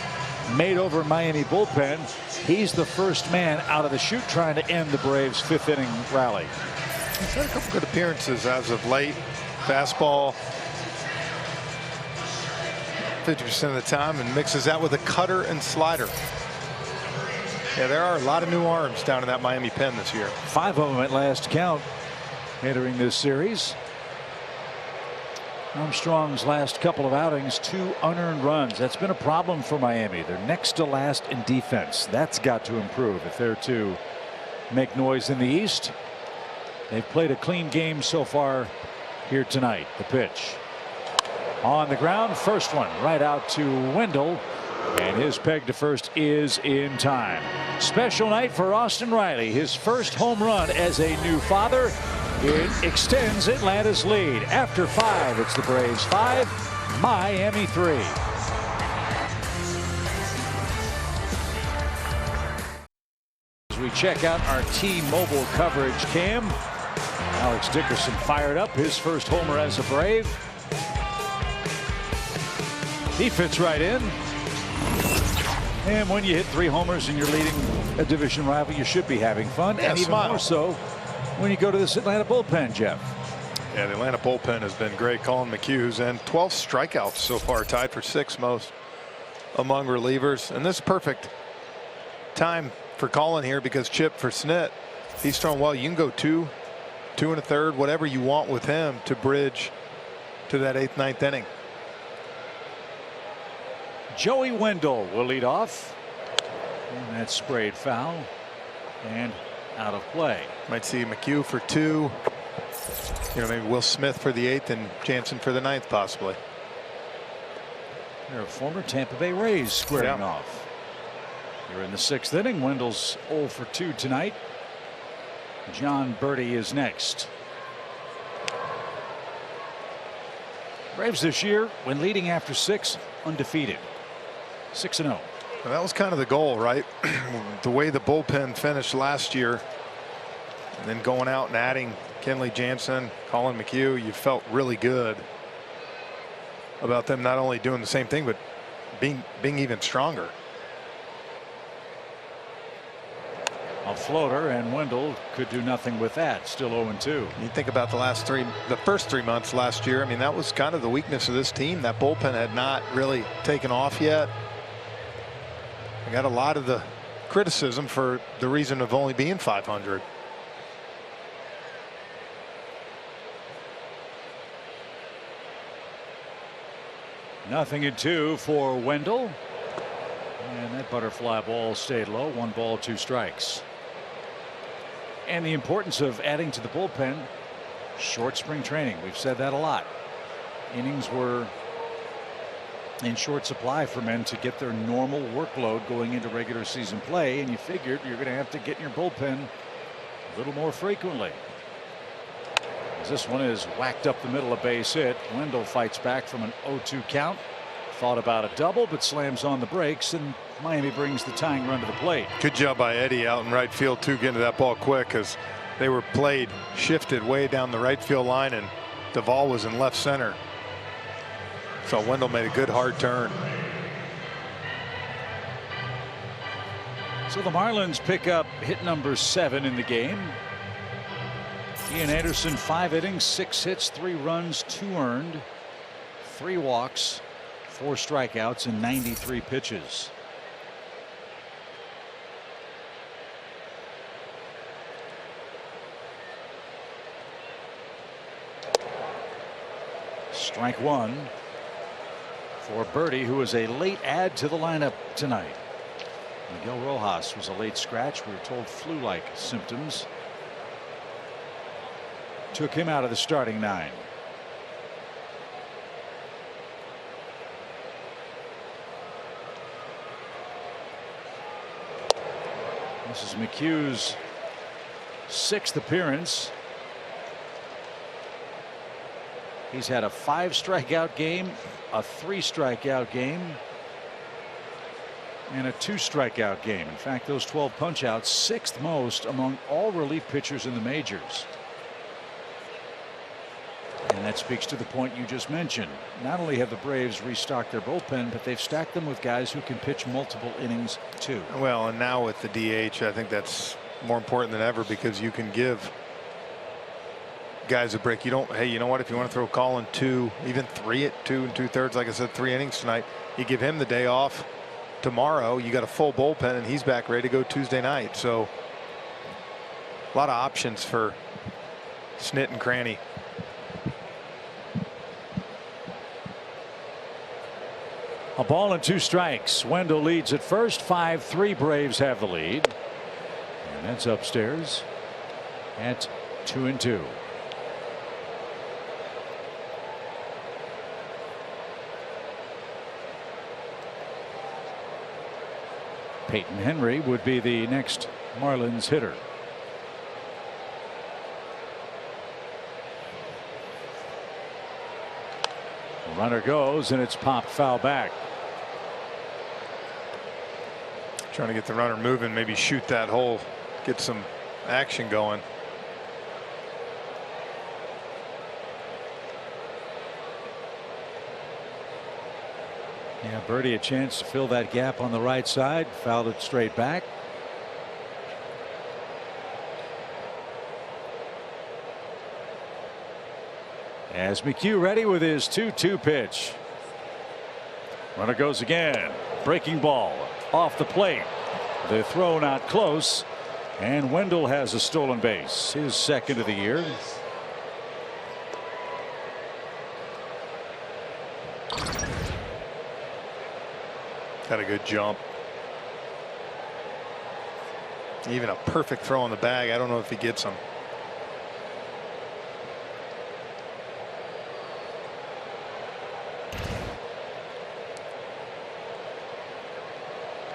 made-over Miami bullpen. He's the first man out of the chute trying to end the Braves' 5th inning rally. He's had a couple good appearances as of late. Fastball 50% of the time and mixes that with a cutter and slider. Yeah, there are a lot of new arms down in that Miami pen this year. 5 of them at last count entering this series. Armstrong's last couple of outings, 2 unearned runs. That's been a problem for Miami. They're next to last in defense. That's got to improve if they're to make noise in the East. They've played a clean game so far here tonight. The pitch on the ground, first one right out to Wendell, and his peg to first is in time. Special night for Austin Riley, his first home run as a new father. It extends Atlanta's lead. After 5, it's the Braves 5, Miami 3. As we check out our T-Mobile coverage cam, Alex Dickerson fired up his first homer as a Brave. He fits right in. And when you hit 3 homers and you're leading a division rival, you should be having fun. Yeah, and even more so when you go to this Atlanta bullpen, Jeff. Yeah, the Atlanta bullpen has been great. Colin McHugh's and 12 strikeouts so far, tied for 6th most among relievers. And this is perfect time for Colin here because Chip for Snit, he's thrown well. You can go 2 1/3, whatever you want with him to bridge to that 8th, 9th inning. Joey Wendell will lead off. And that's sprayed foul and out of play. Might see McHugh for 2. You know, maybe Will Smith for the 8th and Jansen for the 9th possibly. They're a former Tampa Bay Rays squaring off. You're in the 6th inning. Wendell's 0 for 2 tonight. John Birdie is next. Braves this year, when leading after 6, undefeated. 6-0. Well, that was kind of the goal, right? The way the bullpen finished last year, and then going out and adding Kenley Jansen, Colin McHugh, you felt really good about them not only doing the same thing, but being even stronger. A floater, and Wendell could do nothing with that. Still 0-2. You think about the first 3 months last year. I mean, that was kind of the weakness of this team. That bullpen had not really taken off yet. I got a lot of the criticism for the reason of only being 500. Nothing in 2 for Wendell. And that butterfly ball stayed low. 1 ball, 2 strikes. And the importance of adding to the bullpen. Short spring training. We've said that a lot. Innings were in short supply for men to get their normal workload going into regular season play, and you figured you're going to have to get in your bullpen a little more frequently. As this one is whacked up the middle, a base hit. Wendell fights back from an 0-2 count. Thought about a double, but slams on the brakes, and Miami brings the tying run to the plate. Good job by Eddie out in right field too, getting to that ball quick, because they were shifted way down the right field line, and Duvall was in left center. So Wendell made a good hard turn. So the Marlins pick up hit number 7 in the game. Ian Anderson, 5 innings, 6 hits, 3 runs, 2 earned, 3 walks, 4 strikeouts, and 93 pitches. Strike 1 for Birdie, who was a late add to the lineup tonight. Miguel Rojas was a late scratch. We were told flu-like symptoms took him out of the starting 9. This is McHugh's 6th appearance. He's had a 5 strikeout game, a 3 strikeout game, and a 2 strikeout game. In fact, those 12 punch-outs, 6th most among all relief pitchers in the majors. And that speaks to the point you just mentioned. Not only have the Braves restocked their bullpen, but they've stacked them with guys who can pitch multiple innings too. Well, and now with the DH, I think that's more important than ever, because you can give guys a break. You don't, hey, you know what, if you want to throw Colin 2, even 3 at 2 2/3, like I said, 3 innings tonight, you give him the day off. Tomorrow you got a full bullpen and he's back ready to go Tuesday night. So a lot of options for Snit and Cranny. A ball and 2 strikes. Wendell leads at first. 5-3. Braves have the lead, and that's upstairs at 2-2. Peyton Henry would be the next Marlins hitter. Runner goes, and it's popped foul back. Trying to get the runner moving, maybe shoot that hole, get some action going. Yeah, Birdie a chance to fill that gap on the right side, fouled it straight back. As McHugh ready with his 2-2 pitch. Runner goes again. Breaking ball off the plate. The throw not close, and Wendell has a stolen base, his 2nd of the year. Got a good jump. Even a perfect throw on the bag. I don't know if he gets him.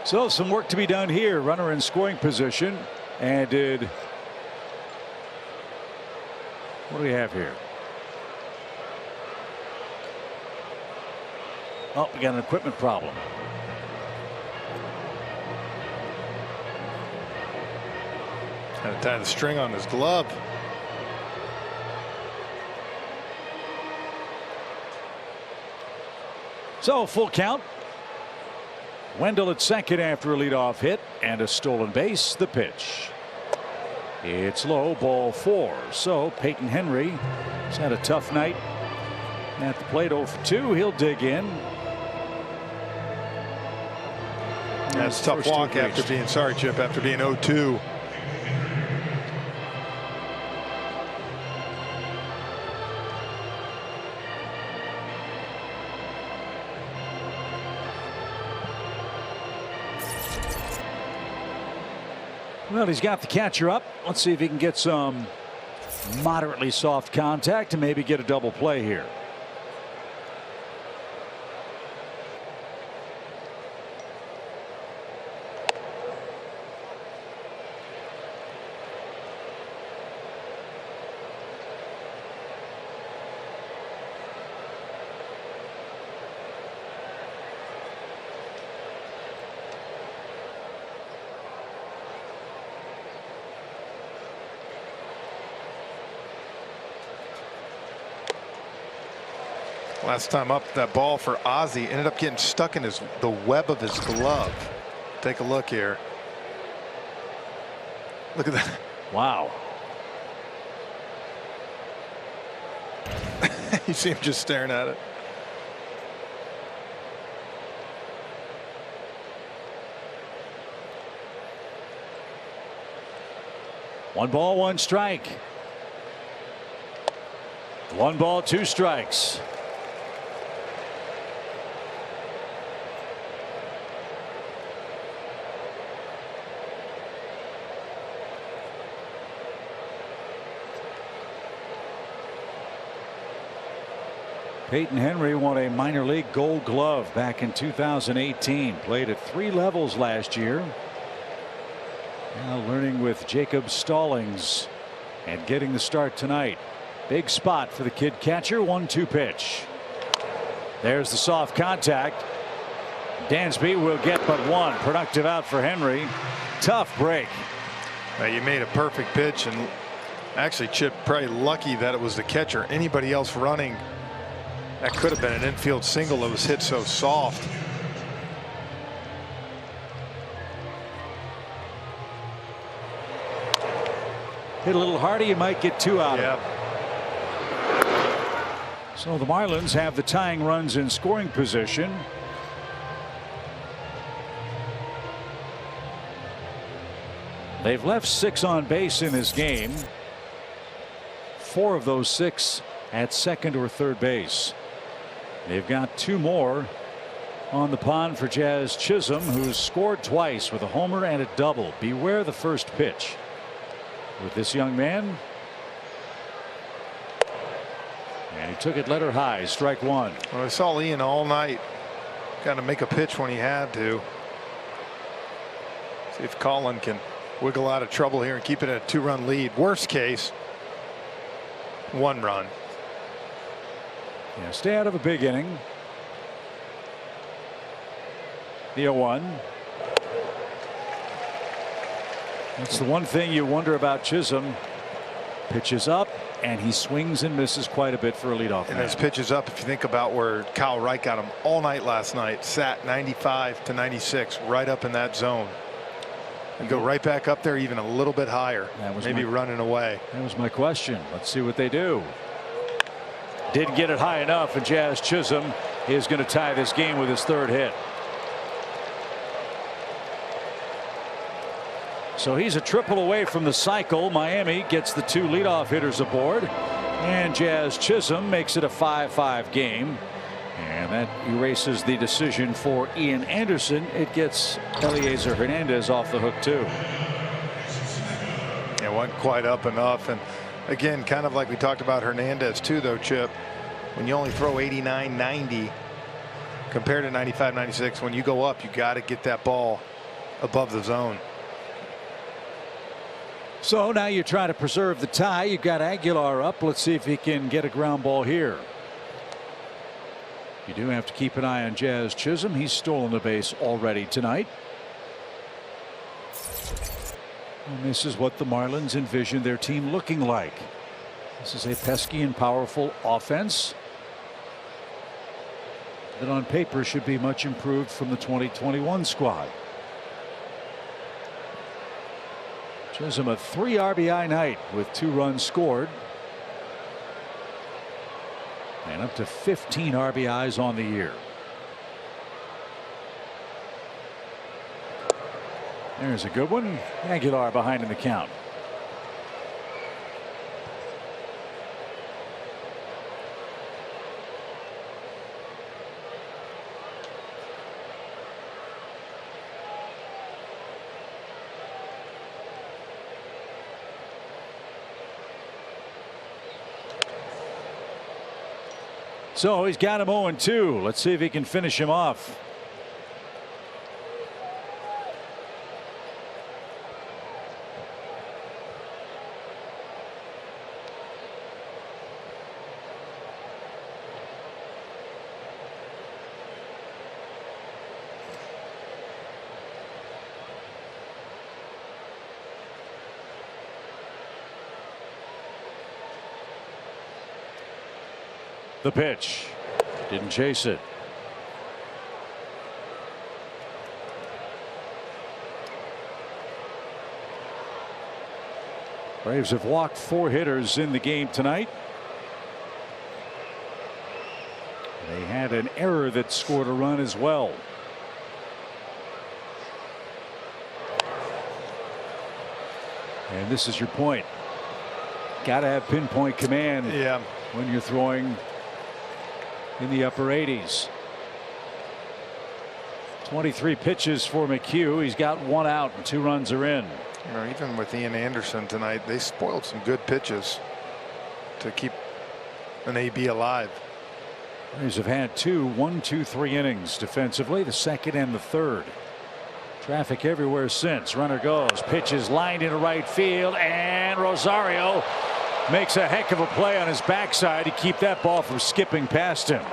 So some work to be done here. Runner in scoring position, and what do we have here? Oh, we got an equipment problem. Had to tie the string on his glove. So full count. Wendell at 2nd after a leadoff hit and a stolen base. The pitch. It's low, ball 4. So Peyton Henry has had a tough night at the plate. 0 for 2. He'll dig in. That's a tough walk after being, sorry Chip, after being 0-2. Well, he's got the catcher up. Let's see if he can get some moderately soft contact to maybe get a double play here. Last time up, that ball for Ozzie ended up getting stuck in the web of his glove. Take a look here. Look at that. Wow. You see him just staring at it. One ball, one strike. 1 ball, 2 strikes. Peyton Henry won a minor league Gold Glove back in 2018. Played at 3 levels last year. Now learning with Jacob Stallings and getting the start tonight. Big spot for the kid catcher. 1-2 pitch. There's the soft contact. Dansby will get but one. Productive out for Henry. Tough break. Well, you made a perfect pitch, and actually Chip probably lucky that it was the catcher. Anybody else running, that could have been an infield single that was hit so soft. Hit a little harder, you might get 2 out Yeah. of it. So the Marlins have the tying runs in scoring position. They've left 6 on base in this game. 4 of those 6 at second or third base. They've got 2 more on the pond for Jazz Chisholm, who's scored twice with a homer and a double. Beware the first pitch with this young man. And he took it letter high. Strike 1. Well, I saw Ian all night. Got to make a pitch when he had to. See if Colin can wiggle out of trouble here and keep it at a 2-run lead. Worst case, 1 run. Yeah, stay out of a big inning. The 0-1. That's the one thing you wonder about Chisholm. Pitches up, and he swings and misses quite a bit for a leadoff And man. his pitches up, if you think about where Kyle Wright got him all night last night, sat 95 to 96, right up in that zone. And go right back up there, even a little bit higher. Maybe running away. That was my question. Let's see what they do. Didn't get it high enough, and Jazz Chisholm is going to tie this game with his 3rd hit. So he's a triple away from the cycle. Miami gets the 2 leadoff hitters aboard, and Jazz Chisholm makes it a 5-5 game. And that erases the decision for Ian Anderson. It gets Eliezer Hernandez off the hook too. It wasn't quite up enough. And again, kind of like we talked about Hernandez too, though, Chip. When you only throw 89, 90 compared to 95, 96, when you go up, you got to get that ball above the zone. So now you try to preserve the tie. You've got Aguilar up. Let's see if he can get a ground ball here. You do have to keep an eye on Jazz Chisholm. He's stolen the base already tonight. And this is what the Marlins envision their team looking like. This is a pesky and powerful offense that on paper should be much improved from the 2021 squad. Chisholm a 3 RBI night with 2 runs scored. And up to 15 RBIs on the year. There's a good one. Aguilar behind in the count. So he's got him 0-2. Let's see if he can finish him off. The pitch. Didn't chase it. Braves have walked 4 hitters in the game tonight. They had an error that scored a run as well. And this is your point. Got to have pinpoint command when you're throwing in the upper 80s. 23 pitches for McHugh. He's got 1 out and 2 runs are in. You know, even with Ian Anderson tonight, they spoiled some good pitches to keep an AB alive. Braves have had 2 1-2-3 innings defensively, the second and the third. Traffic everywhere since. Runner goes, pitches lined into right field, and Rosario makes a heck of a play on his backside to keep that ball from skipping past him.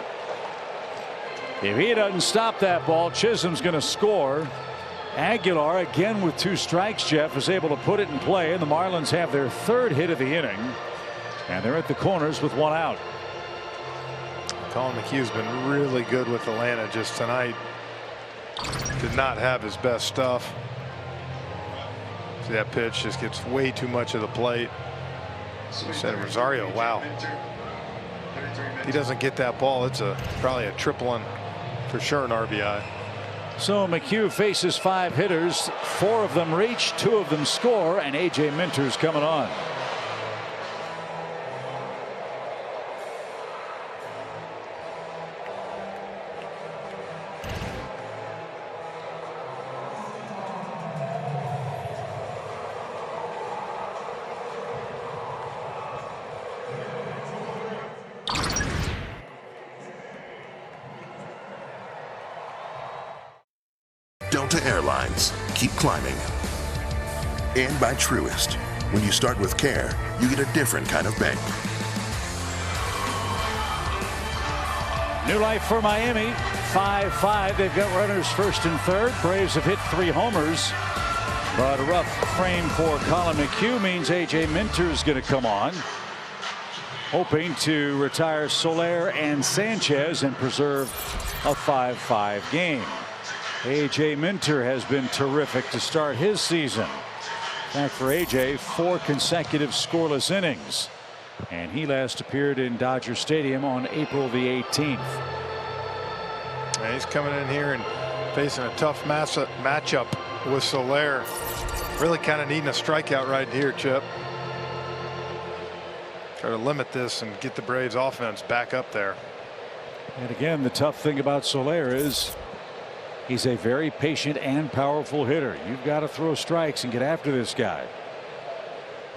If he doesn't stop that ball, Chisholm's going to score. Aguilar, again with 2 strikes, Jeff, is able to put it in play, and the Marlins have their 3rd hit of the inning, and they're at the corners with 1 out. Colin McHugh's been really good with Atlanta just tonight. Did not have his best stuff. See, that pitch just gets way too much of the plate. You said Rosario, wow. If he doesn't get that ball, it's probably a triple and for sure an RBI. So McHugh faces 5 hitters. 4 of them reach, 2 of them score, and A.J. Minter's coming on. Delta Airlines. Keep climbing. And by Truist. When you start with care, you get a different kind of bank. New life for Miami. 5-5. They've got runners first and third. Braves have hit 3 homers. But a rough frame for Colin McHugh means A.J. Minter is going to come on, hoping to retire Soler and Sanchez and preserve a 5-5 game. A.J. Minter has been terrific to start his season. In fact, for A.J., 4 consecutive scoreless innings. And he last appeared in Dodger Stadium on April the 18th. And he's coming in here and facing a tough matchup with Soler. Really kind of needing a strikeout right here, Chip. Try to limit this and get the Braves offense back up there. And again, the tough thing about Soler is he's a very patient and powerful hitter. You've got to throw strikes and get after this guy.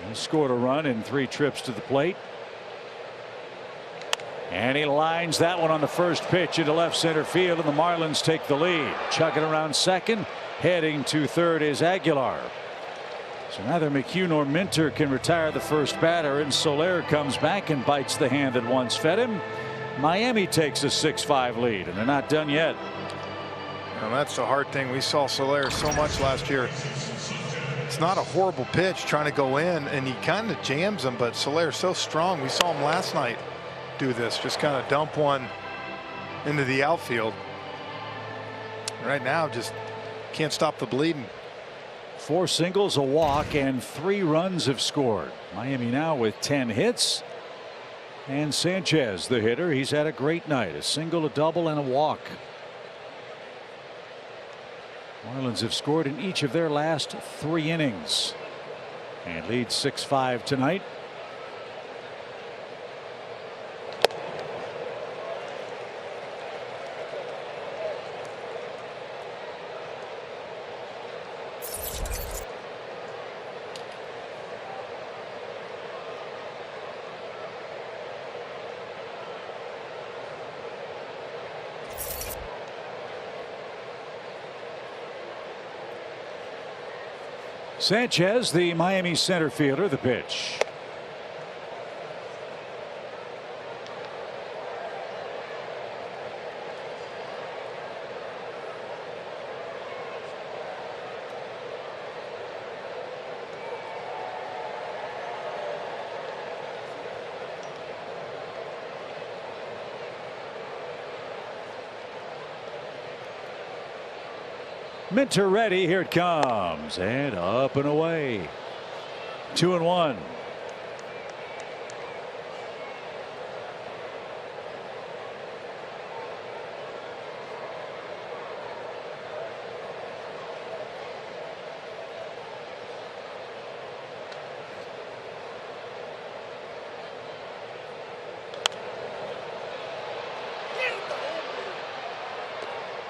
He scored a run in 3 trips to the plate. And he lines that one on the first pitch into left center field, and the Marlins take the lead. Chucking around second, heading to third is Aguilar. So neither McHugh nor Minter can retire the first batter, and Soler comes back and bites the hand that once fed him. Miami takes a 6-5 lead, and they're not done yet. And that's the hard thing. We saw Soler so much last year. It's not a horrible pitch trying to go in, and he kind of jams him, but Soler's so strong. We saw him last night do this, just kind of dump one into the outfield. Right now, just can't stop the bleeding. 4 singles, a walk, and 3 runs have scored. Miami now with 10 hits. And Sanchez, the hitter, he's had a great night. A single, a double, and a walk. Marlins have scored in each of their last 3 innings and lead 6-5 tonight. Sanchez, the Miami center fielder, the pitch. Minter ready. Here it comes. And up and away. 2-1.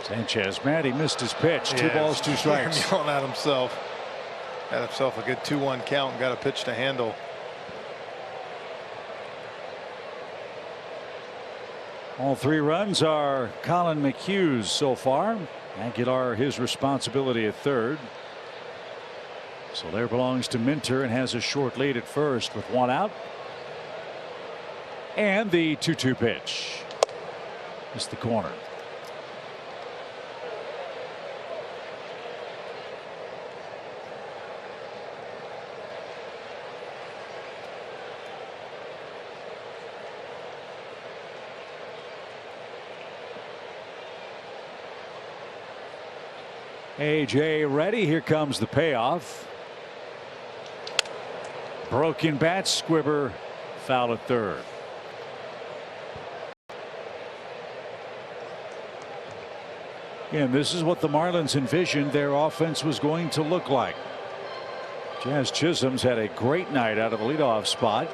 Sanchez mad he missed his pitch. 2 balls, 2 strikes. Yelling at himself. Had himself a good 2-1 count and got a pitch to handle. All 3 runs are Colin McHugh's so far. Aguilar his responsibility at third. So there belongs to Minter and has a short lead at first with 1 out. And the 2-2 pitch. It's the corner. AJ ready. Here comes the payoff. Broken bat. Squibber foul at third. And this is what the Marlins envisioned their offense was going to look like. Jazz Chisholm's had a great night out of the leadoff spot.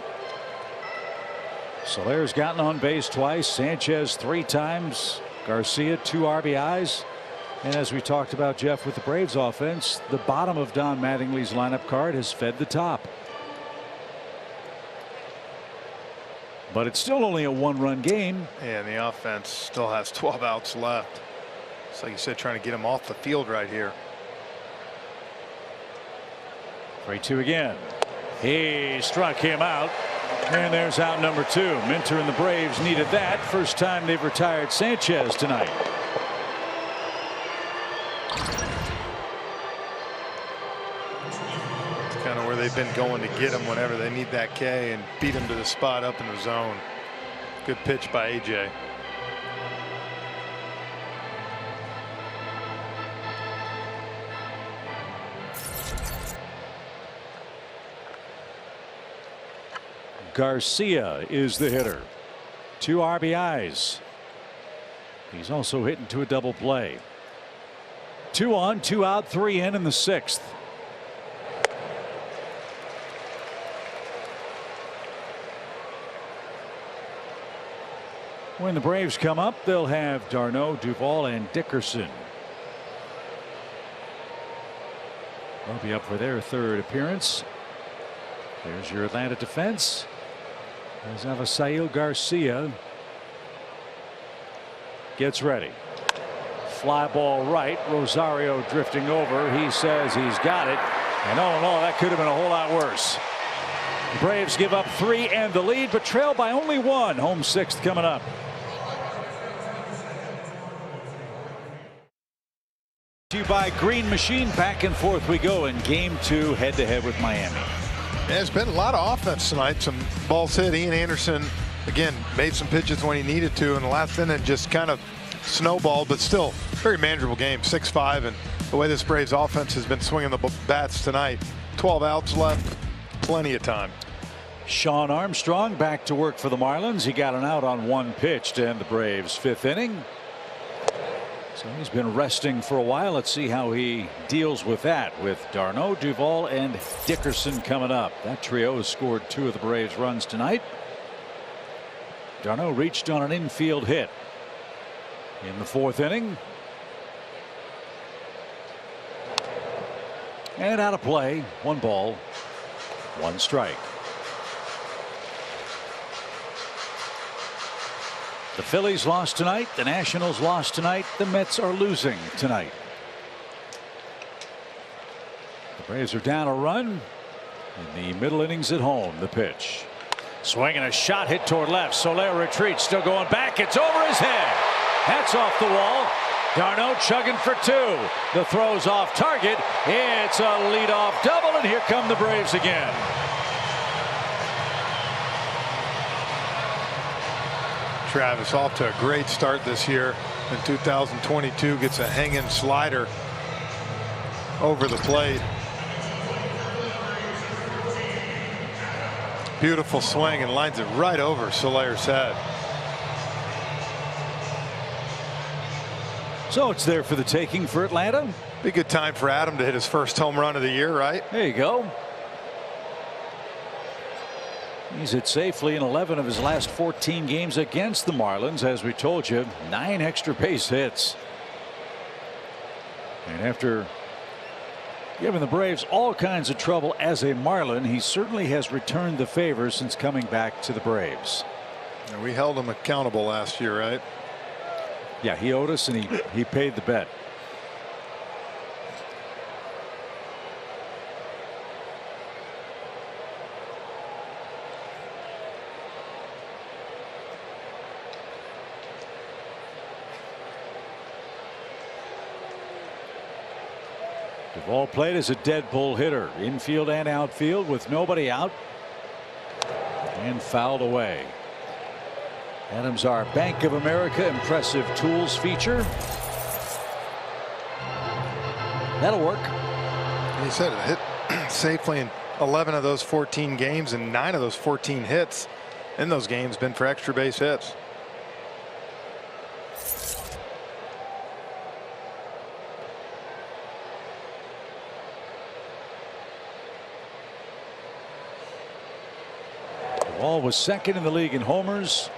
Soler's gotten on base twice. Sanchez 3 times. Garcia 2 RBIs. And as we talked about, Jeff, with the Braves offense, the bottom of Don Mattingly's lineup card has fed the top. But it's still only a 1-run game. Yeah, and the offense still has 12 outs left. It's like you said, trying to get him off the field right here. 3-2 again. He struck him out. And there's out number 2. Minter and the Braves needed that. First time they've retired Sanchez tonight. Kind of where they've been going to get him whenever they need that K and beat him to the spot up in the zone. Good pitch by AJ. Garcia is the hitter. 2 RBIs. He's also hitting to a double play. 2 on, 2 out, 3 in the 6th. When the Braves come up, they'll have d'Arnaud, Duvall, and Dickerson. They'll be up for their 3rd appearance. There's your Atlanta defense. There's Avisail Garcia. Gets ready. Fly ball right. Rosario drifting over. He says he's got it. And oh no, that could have been a whole lot worse. The Braves give up 3 and the lead, but trail by only 1. Home 6th coming up. To you by Green Machine. Back and forth we go in game 2, head-to-head with Miami. There's been a lot of offense tonight. Some balls hit. Ian Anderson, again, made some pitches when he needed to. In the last inning, just kind of snowballed, but still very manageable game. 6-5, and the way this Braves offense has been swinging the bats tonight. 12 outs left. Plenty of time. Sean Armstrong back to work for the Marlins. He got an out on 1 pitch to end the Braves' 5th inning. So he's been resting for a while. Let's see how he deals with that with d'Arnaud, Duvall, and Dickerson coming up. That trio has scored 2 of the Braves' runs tonight. d'Arnaud reached on an infield hit in the 4th inning. And out of play. 1 ball, 1 strike. The Phillies lost tonight. The Nationals lost tonight. The Mets are losing tonight. The Braves are down a run in the middle innings at home. The pitch. Swinging a shot hit toward left. Soler retreats, still going back. It's over his head. That's off the wall. Darno chugging for two. The throw's off target. It's a leadoff double, and here come the Braves again. Travis off to a great start this year in 2022. Gets a hanging slider over the plate. Beautiful swing and lines it right over Soler's head. So it's there for the taking for Atlanta. Be a good time for Adam to hit his first home run of the year, right? There you go. He's hit safely in 11 of his last 14 games against the Marlins. As we told you, 9 extra base hits. And after giving the Braves all kinds of trouble as a Marlin, he certainly has returned the favor since coming back to the Braves. And we held him accountable last year, right? Yeah, he owed us, and he paid the bet. Duvall played as a dead pull hitter, infield and outfield, with nobody out, and fouled away. Adams, our Bank of America Impressive Tools feature. That'll work. He said it hit safely in 11 of those 14 games, and 9 of those 14 hits in those games been for extra base hits. Duvall was second in the league in homers,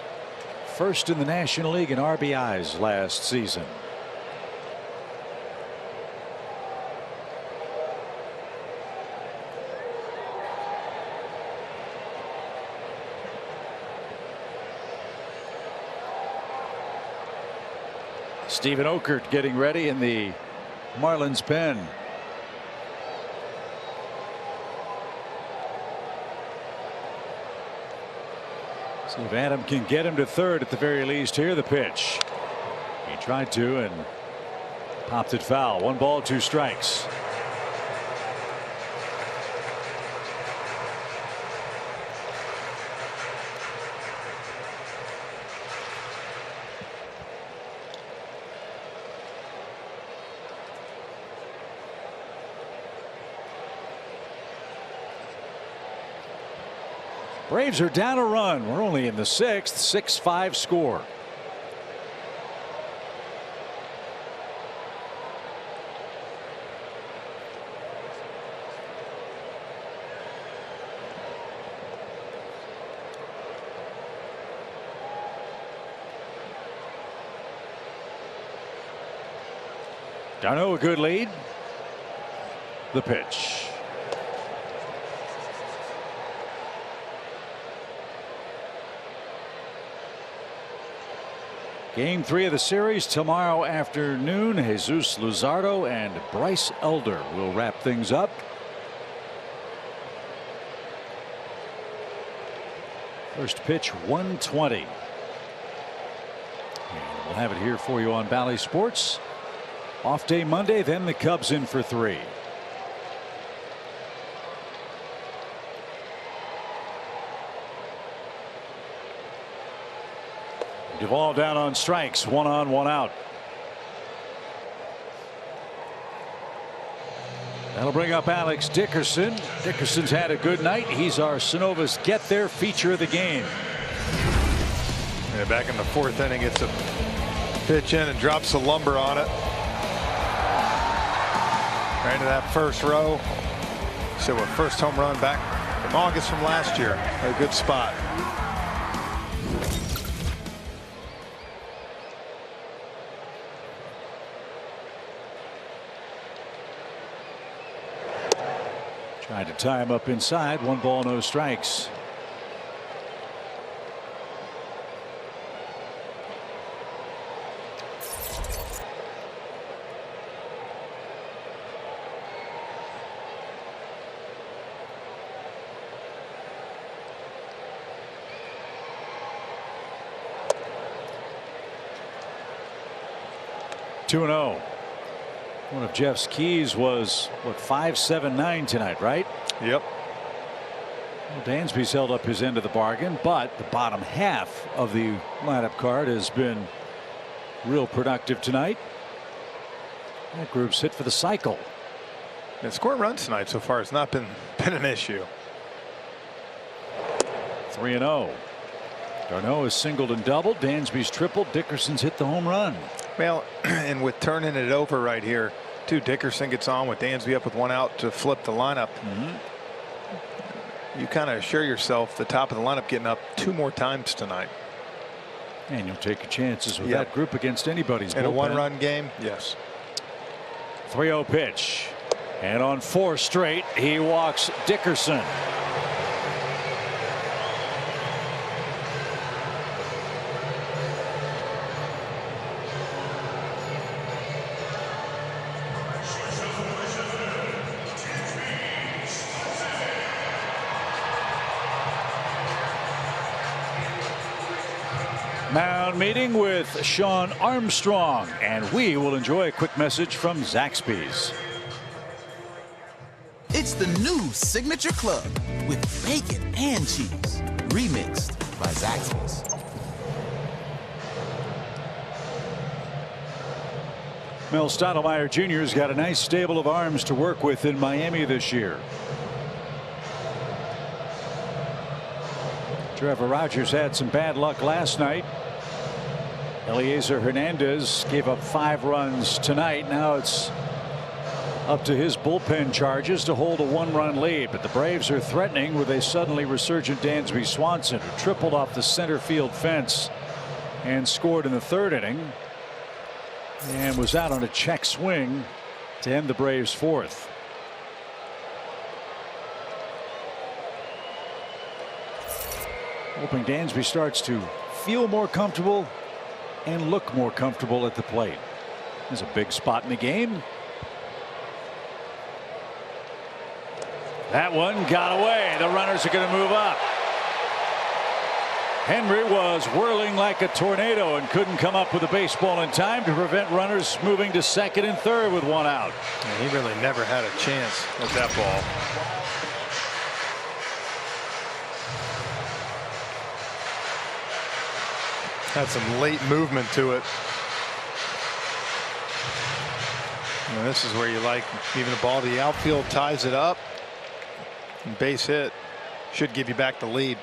first in the National League in RBIs last season. Stephen Okert getting ready in the Marlins pen. See if Adam can get him to third at the very least here. The pitch. He tried to and popped it foul. 1 ball, 2 strikes. Braves are down a run. We're only in the 6th. 6-5 score. Darno, a good lead. The pitch. Game 3 of the series tomorrow afternoon. Jesus Luzardo and Bryce Elder will wrap things up. First pitch 120. And we'll have it here for you on Bally Sports. Off day Monday, then the Cubs in for 3. Duvall down on strikes, 1 on, 1 out. That'll bring up Alex Dickerson. Dickerson's had a good night. He's our Synovus Get There feature of the game. Yeah, back in the 4th inning, gets a pitch in and drops the lumber on it. Right into that first row. So a first home run back from August from last year. A good spot. Trying to tie him up inside. 1 ball, no strikes. 2-0. One of Jeff's keys was what, 5-7-9 tonight, right? Yep. Well, Dansby's held up his end of the bargain, but the bottom half of the lineup card has been real productive tonight. That group's hit for the cycle. And scoring runs tonight so far has not been an issue. 3-0. Darno has singled and doubled. Dansby's tripled. Dickerson's hit the home run. Well, and with turning it over right here, too, Dickerson gets on with Dansby up with one out to flip the lineup. You kind of assure yourself the top of the lineup getting up 2 more times tonight. And you'll take your chances with that group against anybody's in bullpen. a one-run game. Yes. 3-0 pitch. And on 4 straight, he walks Dickerson. Mound meeting with Sean Armstrong, and we will enjoy a quick message from Zaxby's. It's the new Signature Club with bacon and cheese, remixed by Zaxby's. Mel Stottlemyre Jr.'s got a nice stable of arms to work with in Miami this year. Trevor Rogers had some bad luck last night. Eliezer Hernandez gave up 5 runs tonight. Now it's up to his bullpen charges to hold a 1-run lead, but the Braves are threatening with a suddenly resurgent Dansby Swanson, who tripled off the center field fence and scored in the 3rd inning and was out on a check swing to end the Braves' 4th. Hoping Dansby starts to feel more comfortable and look more comfortable at the plate. There's a big spot in the game. That one got away. The runners are going to move up. Henry was whirling like a tornado and couldn't come up with a baseball in time to prevent runners moving to 2nd and 3rd with 1 out. And he really never had a chance with that ball. Had some late movement to it. And this is where you like even a ball to the outfield, ties it up. And base hit should give you back the lead.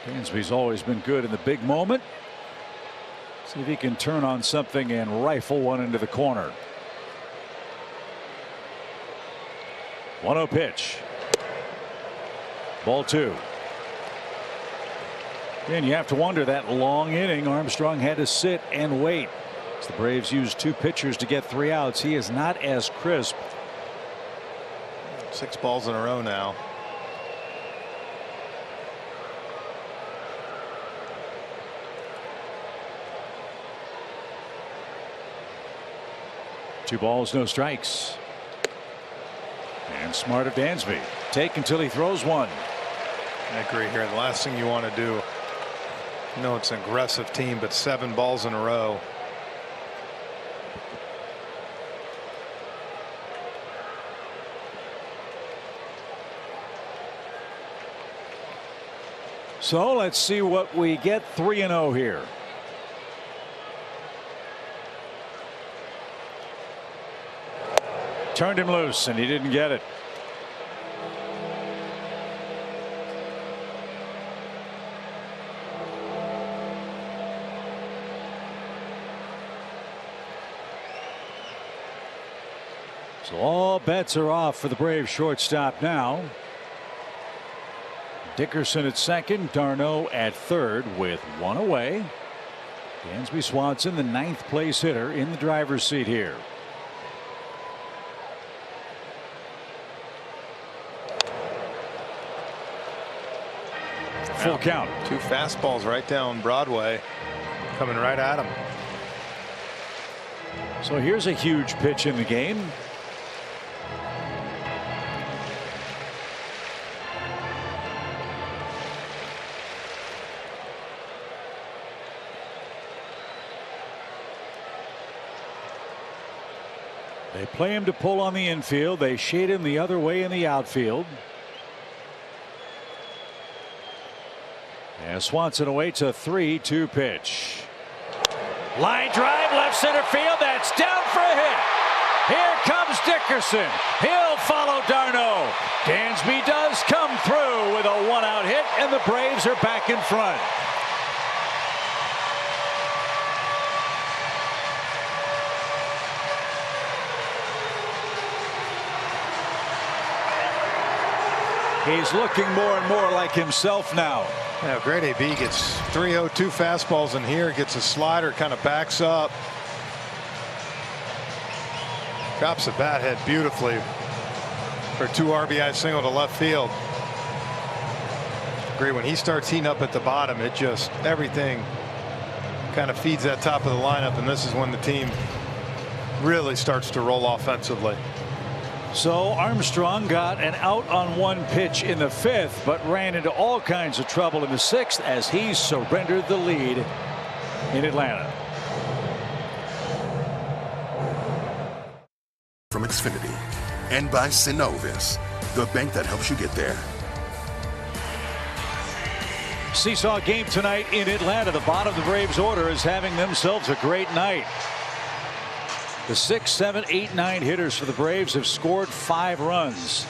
Dansby's always been good in the big moment. See if he can turn on something and rifle one into the corner. 1-0 pitch. Ball 2. And you have to wonder, that long inning, Armstrong had to sit and wait. As the Braves used 2 pitchers to get 3 outs, he is not as crisp. 6 balls in a row now. Two balls, no strikes. And smart of Dansby. Take until he throws one. I agree here. The last thing you want to do, you know, it's an aggressive team, but 7 balls in a row. So let's see what we get. 3-0 here. Turned him loose and he didn't get it. So all bets are off for the Braves shortstop now. Dickerson at 2nd, Darno at 3rd with 1 away. Dansby Swanson, the 9th place hitter, in the driver's seat here. Full count. 2 fastballs right down Broadway, coming right at him. So here's a huge pitch in the game. They play him to pull on the infield. They shade him the other way in the outfield. And Swanson awaits a 3-2 pitch. Line drive, left center field. That's down for a hit. Here comes Dickerson. He'll follow d'Arnaud. Dansby does come through with a one-out hit, and the Braves are back in front. He's looking more and more like himself now. Now, great AB gets 3-0-2 fastballs in here, gets a slider, kind of backs up. Drops the bat head beautifully for 2 RBI single to left field. Great. When he starts heating up at the bottom, it just everything kind of feeds that top of the lineup, and this is when the team really starts to roll offensively. So Armstrong got an out on 1 pitch in the 5th, but ran into all kinds of trouble in the 6th as he surrendered the lead in Atlanta. From Xfinity and by Synovus, the bank that helps you get there. Seesaw game tonight in Atlanta. The bottom of the Braves order is having themselves a great night. The 6, 7, 8, 9 hitters for the Braves have scored 5 runs.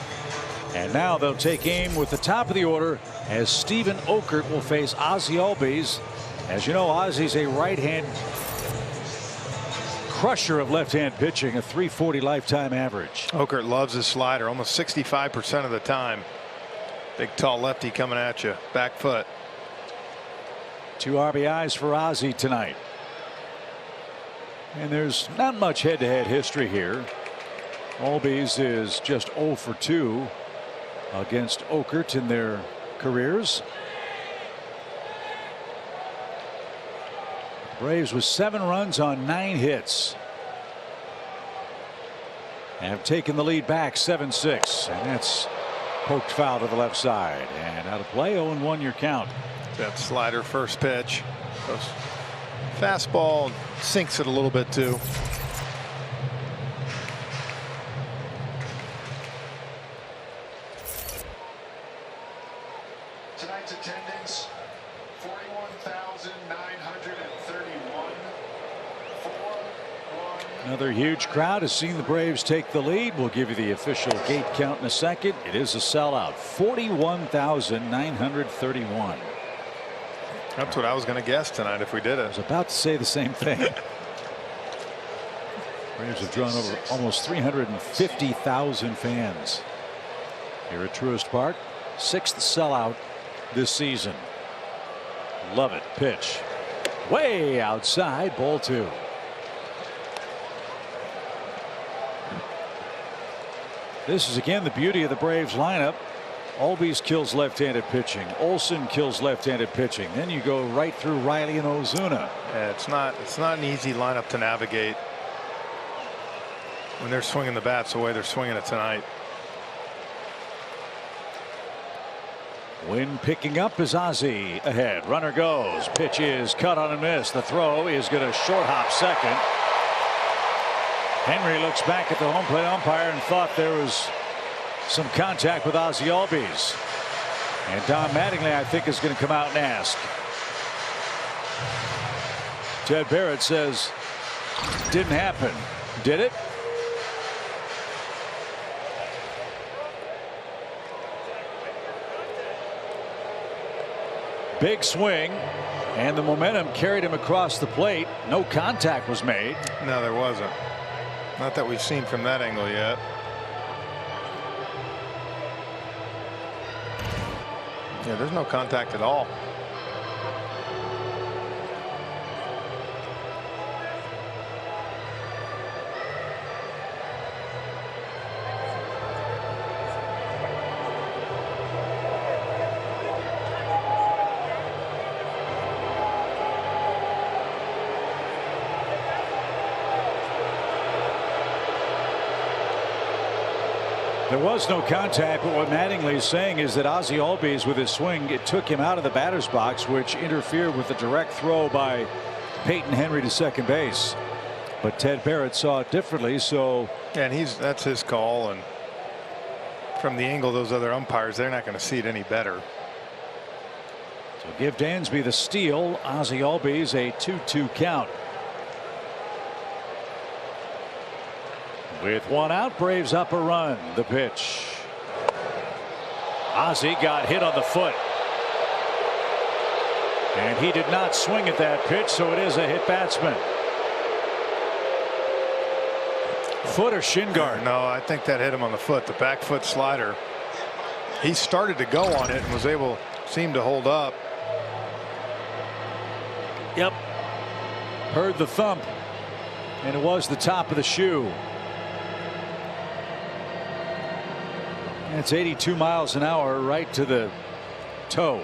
And now they'll take aim with the top of the order as Stephen Okert will face Ozzie Albies. As you know, Ozzie's a right-hand crusher of left-hand pitching, a .340 lifetime average. Okert loves his slider almost 65% of the time. Big tall lefty coming at you, back foot. 2 RBIs for Ozzie tonight. And there's not much head-to-head history here. Albies is just 0 for 2 against Okert in their careers. Braves with 7 runs on 9 hits. And have taken the lead back 7-6. And that's poked foul to the left side. And out of play, 0-1 your count. That slider first pitch. Fastball sinks it a little bit too. Tonight's attendance 41,931. Another huge crowd has seen the Braves take the lead. We'll give you the official gate count in a second. It is a sellout. 41,931. That's what I was going to guess tonight if we did it. I was about to say the same thing. Braves have drawn over almost 350,000 fans here at Truist Park. 6th sellout this season. Love it. Pitch way outside, ball 2. This is again the beauty of the Braves lineup. Albies kills left-handed pitching. Olson kills left-handed pitching. Then you go right through Riley and Ozuna. Yeah, it's not an easy lineup to navigate when they're swinging the bats the way they're swinging it tonight. Wind picking up as Ozzie ahead. Runner goes. Pitch is cut on a miss. The throw is going to short hop second. Henry looks back at the home plate umpire and thought there was some contact with Ozzie Albies. And Don Mattingly, I think, is going to come out and ask. Ted Barrett says didn't happen. Did it? Big swing, and the momentum carried him across the plate. No contact was made. No, there wasn't. Not that we've seen from that angle yet. Yeah, there's no contact at all. There was no contact, but what Mattingly is saying is that Ozzie Albies, with his swing, it took him out of the batter's box, which interfered with the direct throw by Peyton Henry to second base. But Ted Barrett saw it differently, so. And that's his call, and from the angle of those other umpires, they're not going to see it any better. So give Dansby the steal. Ozzie Albies a 2-2 count. With one out, Braves up a run. The pitch. Ozzie got hit on the foot. And he did not swing at that pitch, so it is a hit batsman. Foot or shin guard? No, I think that hit him on the foot. The back foot slider. He started to go on it and was able, seemed to hold up. Yep. Heard the thump. And it was the top of the shoe. That's 82 miles an hour right to the toe.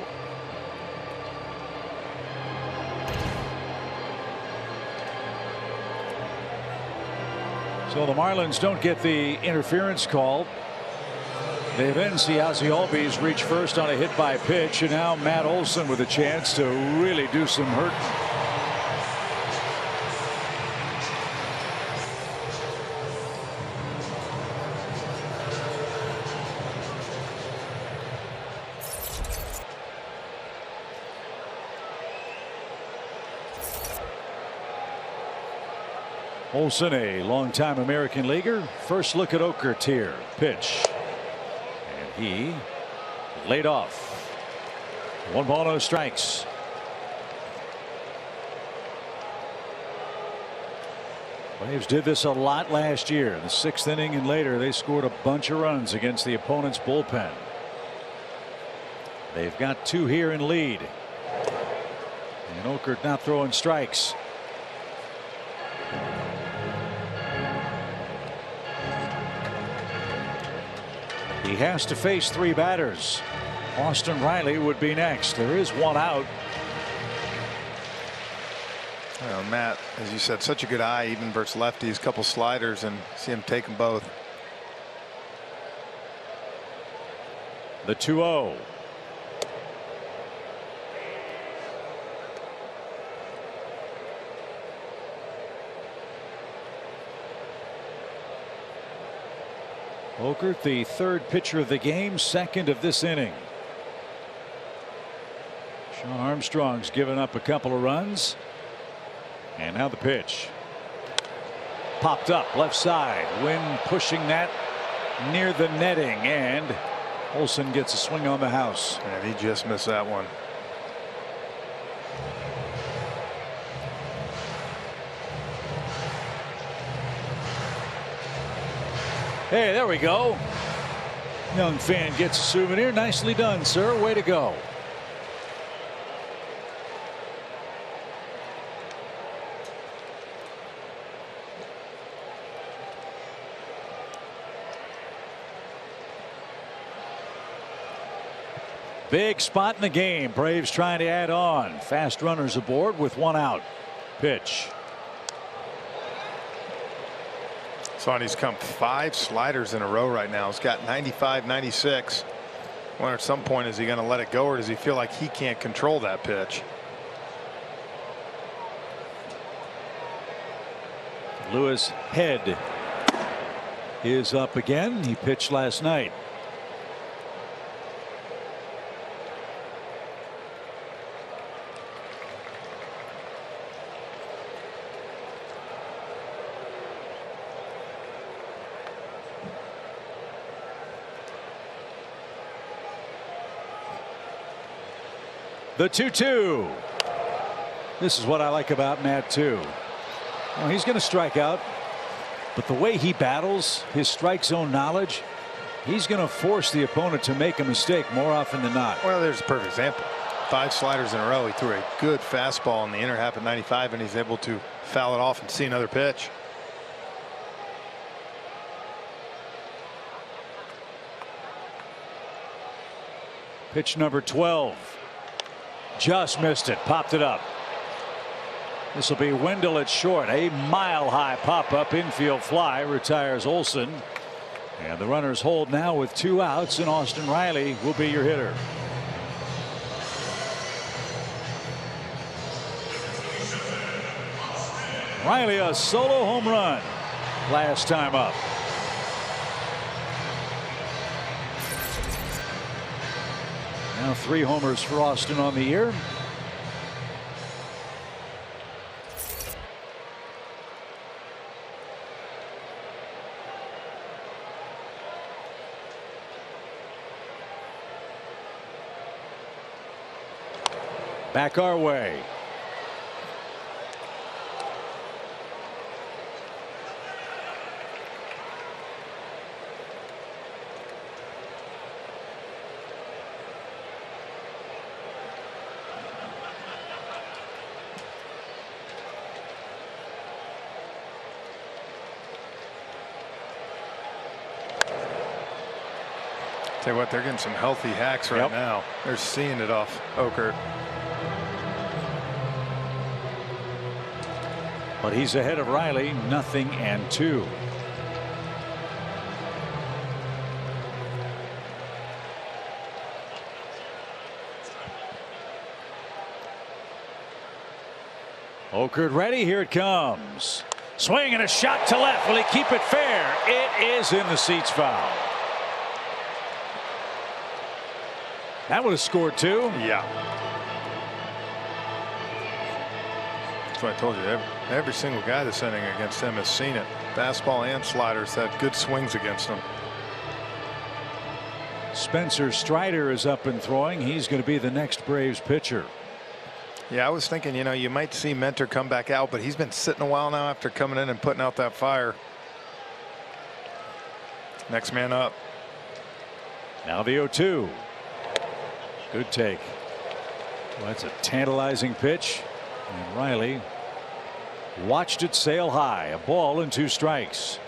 So the Marlins don't get the interference call. They then see Ozzie Albies reach first on a hit by pitch, and now Matt Olson with a chance to really do some hurt. Olson, a longtime American leaguer. First look at Okert here. Pitch. And he laid off. 1 ball, no strikes. Braves did this a lot last year. The 6th inning and later, they scored a bunch of runs against the opponent's bullpen. They've got 2 here in lead. And Okert not throwing strikes. He has to face 3 batters. Austin Riley would be next. There is 1 out. Well, Matt, as you said, such a good eye, even versus lefties, couple sliders, and see him take them both. The 2-0. Okert, the 3rd pitcher of the game, 2nd of this inning. Sean Armstrong's given up a couple of runs. And now the pitch. Popped up left side. Wind pushing that near the netting, and Olson gets a swing on the house. And he just missed that one. Hey, there we go. Young fan gets a souvenir. Nicely done, sir. Way to go. Big spot in the game. Braves trying to add on. Fast runners aboard with 1 out. Pitch. Sonny's come 5 sliders in a row right now. He's got 95, 96. I wonder at some point, is he going to let it go, or does he feel like he can't control that pitch? Lewis' head is up again. He pitched last night. The 2-2. This is what I like about Matt too. Well, he's going to strike out, but the way he battles, his strike zone knowledge, he's going to force the opponent to make a mistake more often than not. Well, there's a perfect example. 5 sliders in a row. He threw a good fastball in the inner half at 95, and he's able to foul it off and see another pitch. Pitch number 12. Just missed it. Popped it up. This will be Wendell at short. A mile-high pop-up infield fly retires Olson. And the runners hold now with 2 outs, and Austin Riley will be your hitter. Riley, a solo home run last time up. Now 3 homers for Austin on the year. Back our way. Tell you what, they're getting some healthy hacks right now. They're seeing it off Oker. But he's ahead of Riley, 0-2. Oker ready. Here it comes. Swing and a shot to left. Will he keep it fair? It is in the seats foul. That would have scored 2. Yeah. That's what I told you. Every single guy that's inning against him has seen it. Fastball and sliders had good swings against him. Spencer Strider is up and throwing. He's going to be the next Braves pitcher. Yeah, I was thinking, you know, you might see Mentor come back out, but he's been sitting a while now after coming in and putting out that fire. Next man up. Now the 0-2. Good take. Well, that's a tantalizing pitch. And Riley watched it sail high. A ball and 2 strikes.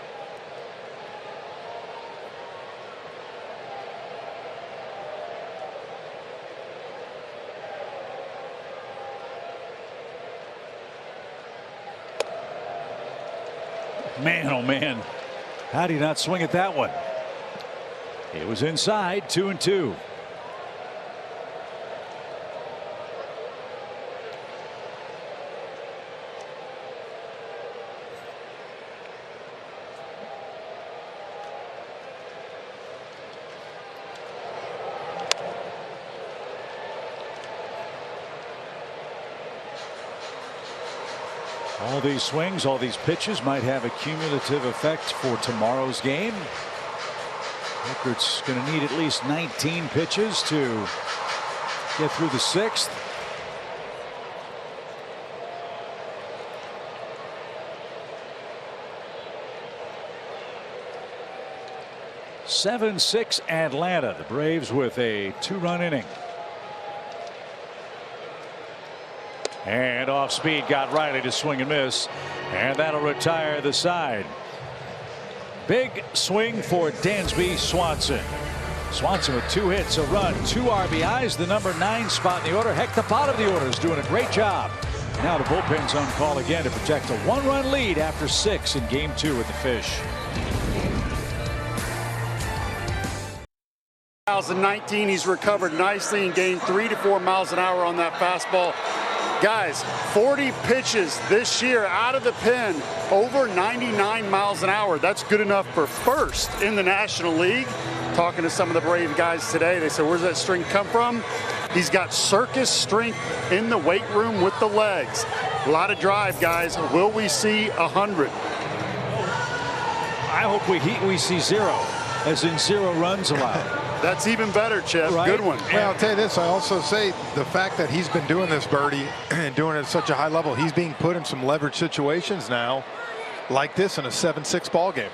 Man, oh man. How did he not swing at that one? It was inside. 2-2. All these swings, all these pitches might have a cumulative effect for tomorrow's game. Eckhart's going to need at least 19 pitches to get through the 6th. (7-6) Atlanta. The Braves with a 2-run inning. And off speed got Riley to swing and miss, and that'll retire the side. Big swing for Dansby Swanson. Swanson with 2 hits, a run, 2 RBIs, the number 9 spot in the order. Heck, the bottom of the order is doing a great job. Now the bullpen's on call again to protect a 1-run lead after 6 in game 2 with the Fish. 2019, he's recovered nicely and gained 3 to 4 miles an hour on that fastball. Guys, 40 pitches this year out of the pen, over 99 miles an hour. That's good enough for first in the National League. Talking to some of the Brave guys today, they said, where's that strength come from? He's got circus strength in the weight room with the legs. A lot of drive, guys. Will we see 100? I hope we see 0, as in 0 runs allowed. That's even better, Chip. Right? Good one. Well, I'll tell you this. I also say the fact that he's been doing this, Birdie, and doing it at such a high level, he's being put in some leverage situations now like this in a 7-6 ball game.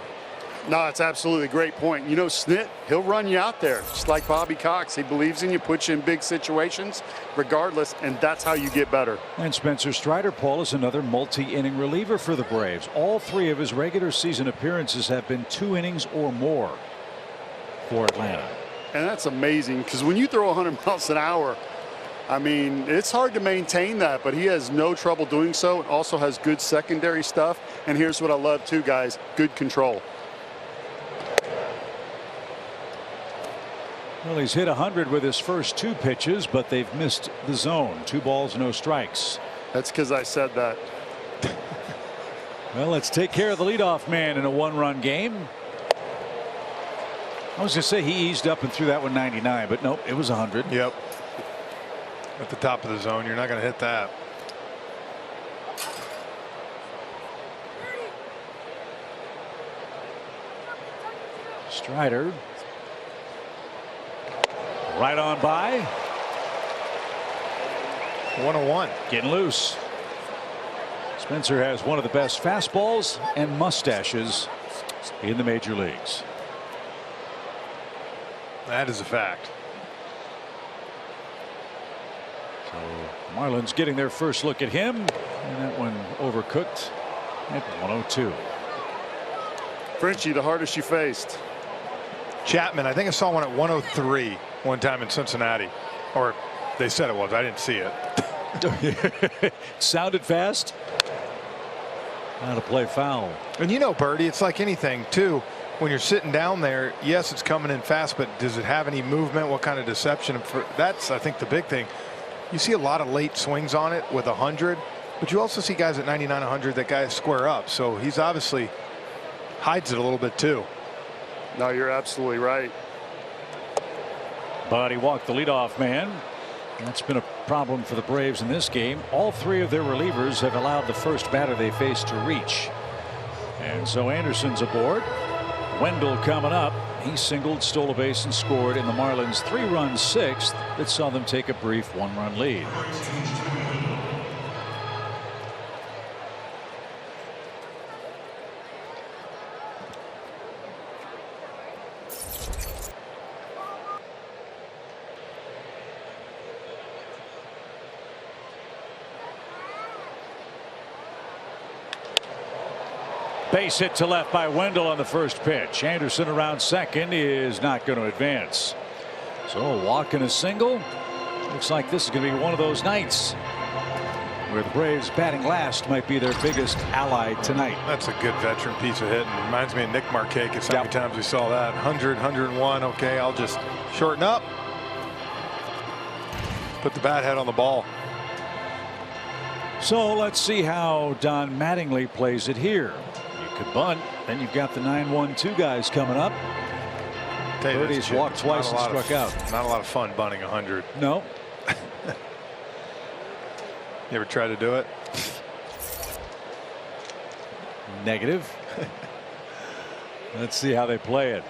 No, it's absolutely a great point. You know, Snit, he'll run you out there just like Bobby Cox. He believes in you, puts you in big situations regardless, and that's how you get better. And Spencer Strider, Paul, is another multi-inning reliever for the Braves. All 3 of his regular season appearances have been 2 innings or more for Atlanta. And that's amazing, because when you throw 100 miles an hour, I mean, it's hard to maintain that, but he has no trouble doing so. And also has good secondary stuff. And here's what I love too, guys, good control. Well, he's hit 100 with his first 2 pitches, but they've missed the zone. 2 balls, no strikes. That's because I said that. Well, let's take care of the leadoff man in a one-run game. I was going to say he eased up and threw that one 99, but nope, it was 100. Yep. At the top of the zone, you're not going to hit that. Strider. Right on by. 101. Getting loose. Spencer has one of the best fastballs and mustaches in the major leagues. That is a fact. So Marlins getting their first look at him, and that one overcooked at 102. Frenchie, the hardest you faced. Chapman, I think I saw one at 103 one time in Cincinnati, or they said it was. I didn't see it. Sounded fast. How to play foul. And you know, Birdie, it's like anything too. When you're sitting down there, yes, it's coming in fast, but does it have any movement? What kind of deception? That's, I think, the big thing. You see a lot of late swings on it with 100, but you also see guys at 99, 100 that guys square up. So he's obviously hides it a little bit too. No, you're absolutely right. But he walked the leadoff man. That's been a problem for the Braves in this game. All three of their relievers have allowed the first batter they faced to reach. And so Anderson's aboard. Wendell coming up. He singled, stole a base, and scored in the Marlins' 3-run sixth that saw them take a brief 1-run lead. Base hit to left by Wendell on the first pitch. Anderson around second is not going to advance. So a walk and a single. Looks like this is going to be one of those nights where the Braves batting last might be their biggest ally tonight. That's a good veteran piece of hitting. Reminds me of Nick Markakis. How many times we saw that? 100, 101. Okay, I'll just shorten up. Put the bat head on the ball. So let's see how Don Mattingly plays it here. You could bunt, then you've got the 9-1-2 guys coming up. Birdie's walked twice and struck out. Not a lot of fun bunting 100. No. You ever try to do it? Negative. Let's see how they play it.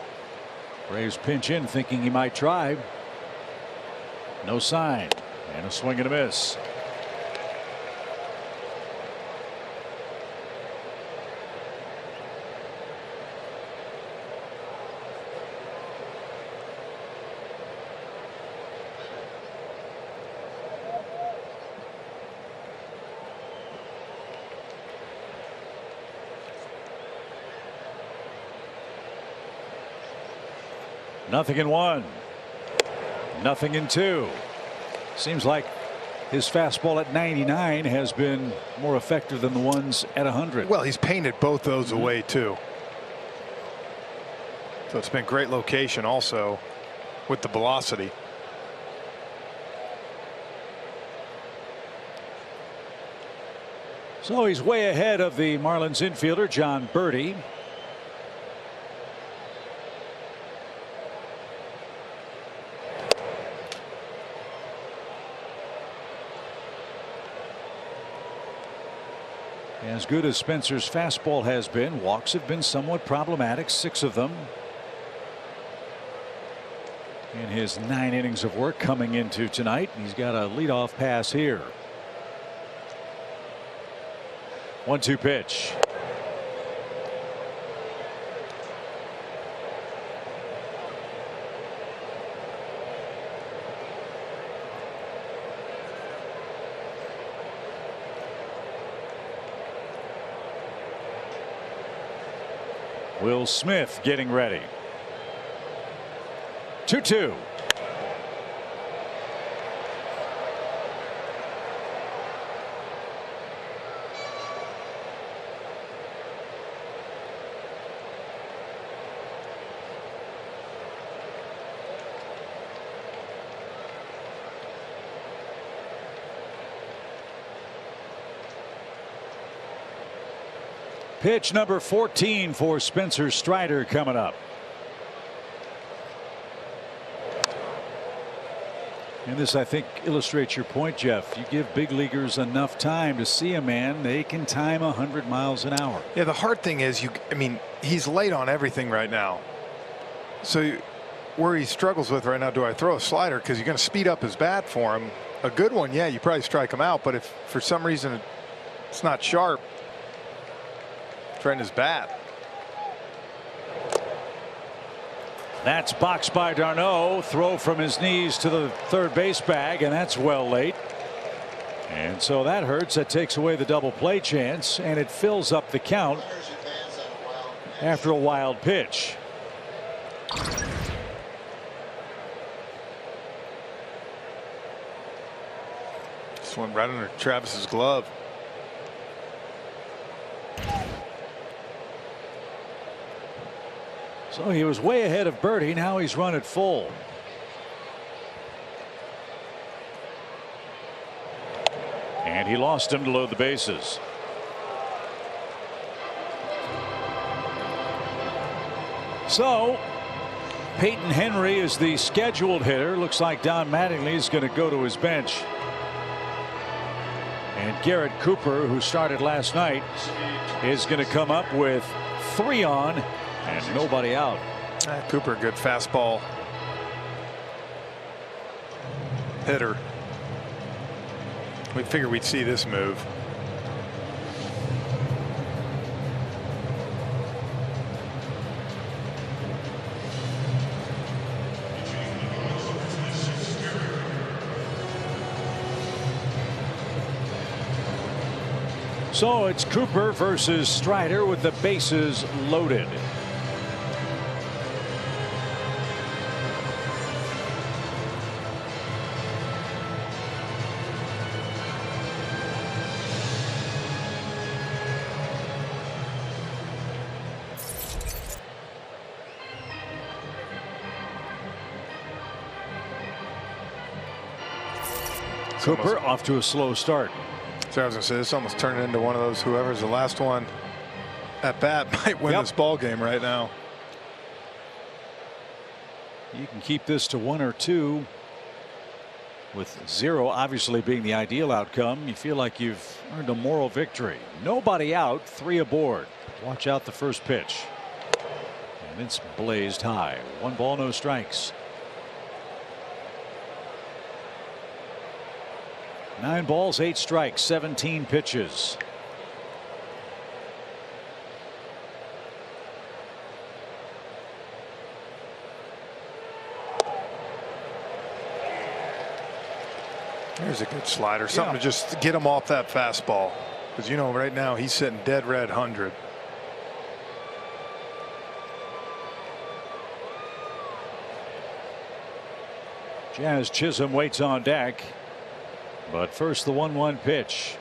Braves pinch in thinking he might try. No sign. And a swing and a miss. Nothing in one. Nothing in two. Seems like his fastball at 99 has been more effective than the ones at 100. Well, he's painted both those away too. So it's been great location also with the velocity. So he's way ahead of the Marlins infielder John Birdie. As good as Spencer's fastball has been, walks have been somewhat problematic, 6 of them in his 9 innings of work coming into tonight. He's got a leadoff pass here. 1-2 pitch. Will Smith getting ready. 2-2. Pitch number 14 for Spencer Strider coming up. And this, I think, illustrates your point, Jeff. You give big leaguers enough time to see a man, they can time 100 miles an hour. Yeah, the hard thing is, I mean, he's late on everything right now. So where he struggles with right now, do I throw a slider? Because you're going to speed up his bat for him. A good one, yeah, you probably strike him out. But if for some reason it's not sharp, trying his bat. That's boxed by d'Arnaud. Throw from his knees to the third base bag, and that's well late. And so that hurts. That takes away the double play chance, and it fills up the count after a wild pitch. This one right under Travis's glove. So he was way ahead of Birdie. Now he's run it full. And he lost him to load the bases. So Peyton Henry is the scheduled hitter. Looks like Don Mattingly is going to go to his bench. And Garrett Cooper, who started last night, is going to come up with 3 on and nobody out. Cooper, good fastball hitter. We figured we'd see this move. So it's Cooper versus Strider with the bases loaded. Cooper off to a slow start. So I was going to say, this almost turned into one of those, whoever's the last one at bat might win this ball game right now. You can keep this to 1 or 2 with 0 obviously being the ideal outcome. You feel like you've earned a moral victory. Nobody out, 3 aboard. Watch out the first pitch. And it's blazed high. 1 ball, no strikes. 9 balls, 8 strikes, 17 pitches. There's a good slider, something to just get him off that fastball, because you know right now he's sitting dead red 100. Jazz Chisholm waits on deck. But first, the 1-1 pitch.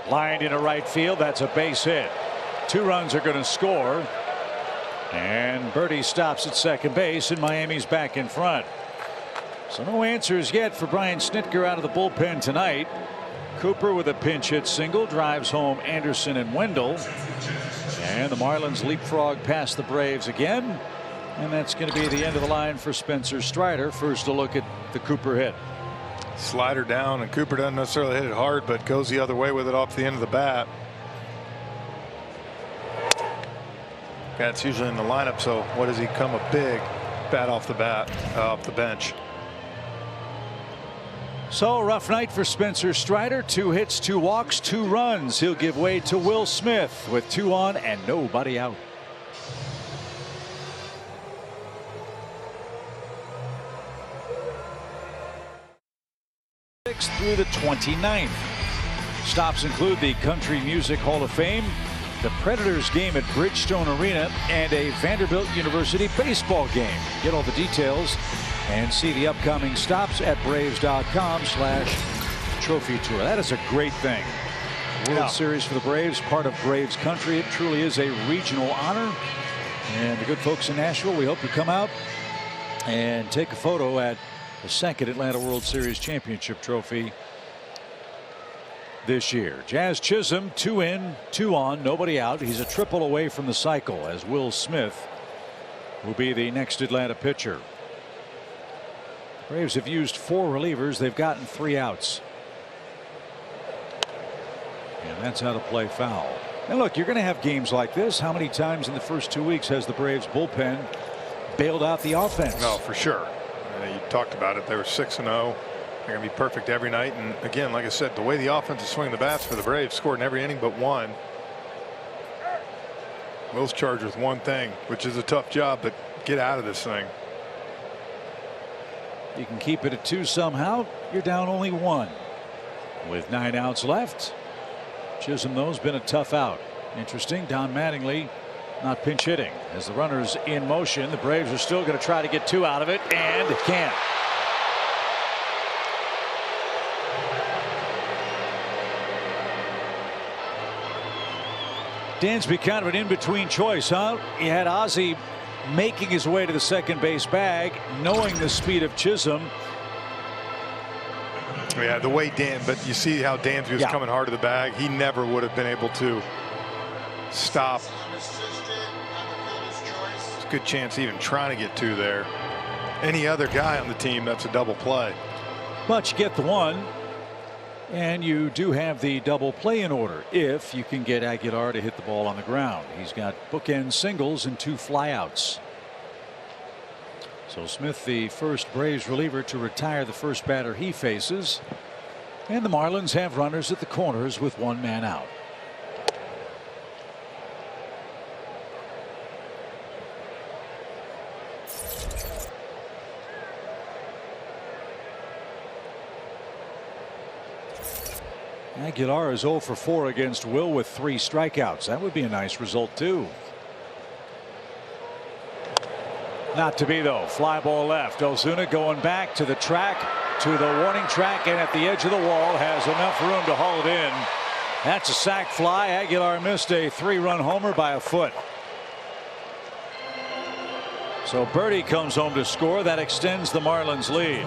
Lined into right field. That's a base hit. 2 runs are going to score. And Birdie stops at second base, and Miami's back in front. So no answers yet for Brian Snitker out of the bullpen tonight. Cooper with a pinch hit single drives home Anderson and Wendell. And the Marlins leapfrog past the Braves again. And that's going to be the end of the line for Spencer Strider. First a look at the Cooper hit. Slider down, and Cooper doesn't necessarily hit it hard, but goes the other way with it off the end of the bat. That's usually in the lineup, so what does he come a big bat off the off the bench. So rough night for Spencer Strider. 2 hits, 2 walks, 2 runs. He'll give way to Will Smith with 2 on and nobody out. Through the 29th. Stops include the Country Music Hall of Fame, the Predators game at Bridgestone Arena, and a Vanderbilt University baseball game. Get all the details and see the upcoming stops at Braves.com/trophy tour. That is a great thing. World Series for the Braves, part of Braves country. It truly is a regional honor. And the good folks in Nashville, we hope you come out and take a photo at the 2nd Atlanta World Series championship trophy. this year. Jazz Chisholm, 2 in, 2 on, nobody out. He's a triple away from the cycle, as Will Smith will be the next Atlanta pitcher. Braves have used 4 relievers. They've gotten 3 outs. And that's how to play foul. And look, you're going to have games like this. How many times in the first 2 weeks has the Braves bullpen bailed out the offense? No, for sure. You talked about it. They were 6-0. They're going to be perfect every night. And again, like I said, the way the offense is swinging the bats for the Braves, scored in every inning but one. Will's charged with one thing, which is a tough job, but get out of this thing. You can keep it at 2 somehow. You're down only 1 with 9 outs left. Chisholm, though, has been a tough out. Interesting. Don Mattingly not pinch hitting as the runners in motion. The Braves are still going to try to get 2 out of it and can't. Dansby kind of an in-between choice, huh? He had Ozzie making his way to the second base bag, knowing the speed of Chisholm. Yeah, the way but you see how Dansby was coming hard to the bag. He never would have been able to stop. It's a good chance even trying to get 2 there. Any other guy on the team, that's a double play. But you get the 1. And you do have the double play in order if you can get Aguilar to hit the ball on the ground. He's got bookend singles and 2 flyouts. So Smith, the first Braves reliever to retire the first batter he faces. And the Marlins have runners at the corners with 1 man out. Aguilar is 0 for 4 against Will with 3 strikeouts. That would be a nice result, too. Not to be, though. Fly ball left. Ozuna going back to the track, to the warning track, and at the edge of the wall has enough room to haul it in. That's a sac fly. Aguilar missed a 3-run homer by a foot. So Birdie comes home to score. That extends the Marlins lead.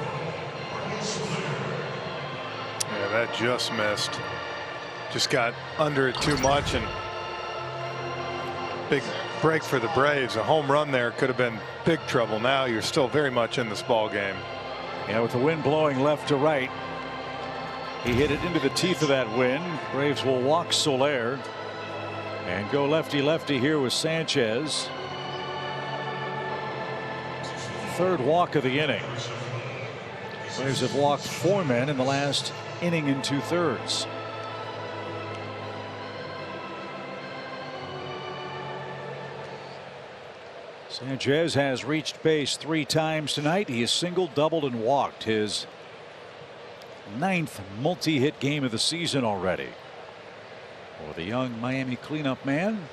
Yeah, that just missed. Just got under it too much, and big break for the Braves. A home run there could have been big trouble. Now you're still very much in this ball game. Yeah, with the wind blowing left to right, he hit it into the teeth of that wind. Braves will walk Soler and go lefty-lefty here with Sanchez. 3rd walk of the inning. Braves have walked 4 men in the last inning and 2/3. Sanchez has reached base 3 times tonight. He has singled, doubled, and walked. His 9th multi-hit game of the season already for the young Miami cleanup man.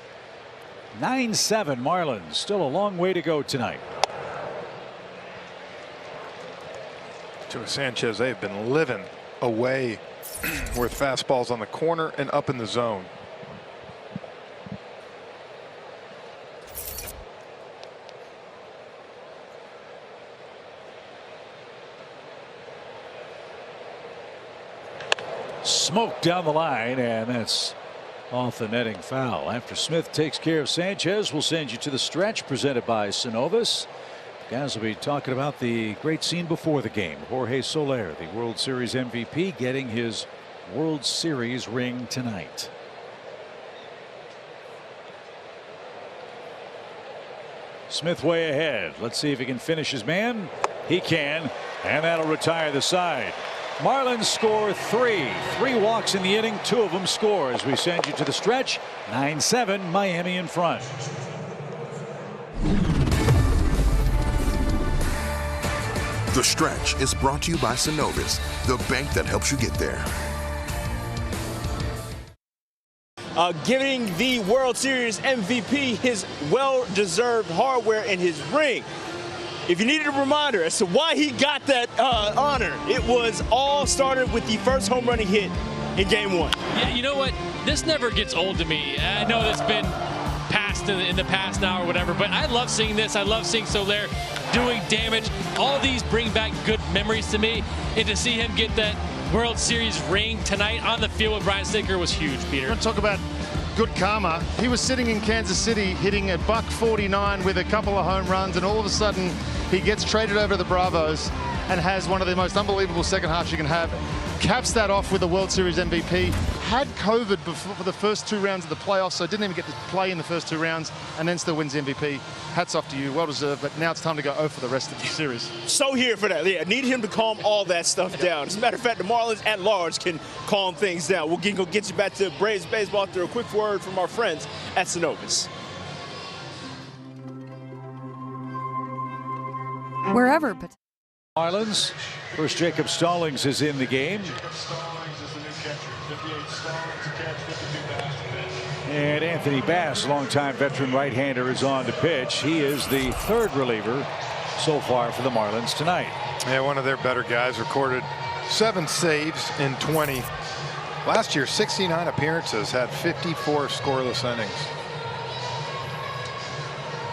9-7 Marlins. Still a long way to go tonight. To Sanchez, they've been living away with fastballs on the corner and up in the zone. Smoke down the line, and that's off the netting foul. After Smith takes care of Sanchez, we'll send you to the stretch presented by Synovus. Guys will be talking about the great scene before the game. Jorge Soler, the World Series MVP, getting his World Series ring tonight. Smith way ahead. Let's see if he can finish his man. He can, and that'll retire the side. Marlins score 3 walks in the inning. 2 of them score as we send you to the stretch. 9-7 Miami in front. The Stretch is brought to you by Synovus, the bank that helps you get there. Giving the World Series MVP his well-deserved hardware and his ring. If you needed a reminder as to why he got that honor, it was all started with the first home run he hit in Game 1. Yeah, you know what? This never gets old to me. I know that's been past lost in the past now or whatever. But I love seeing this. I love seeing Soler doing damage. All these bring back good memories to me. And to see him get that World Series ring tonight on the field with Brian Snitker was huge, Peter. Let's talk about good karma. He was sitting in Kansas City hitting a $149 with a couple of home runs, and all of a sudden he gets traded over to the Bravos and has one of the most unbelievable second halves you can have. Caps that off with the World Series MVP. Had COVID for the first 2 rounds of the playoffs, so didn't even get to play in the first 2 rounds, and then still wins MVP. Hats off to you, well deserved, but now it's time to go 0 for the rest of the series. So here for that. Yeah, need him to calm all that stuff down. As a matter of fact, the Marlins at large can calm things down. We'll get you back to Braves baseball after a quick word from our friends at Synovus. Wherever. Marlins. First, Jacob Stallings is in the game. And Anthony Bass, longtime veteran right-hander, is on to pitch. He is the 3rd reliever so far for the Marlins tonight. Yeah, one of their better guys, recorded 7 saves in 20. Last year, 69 appearances, had 54 scoreless innings.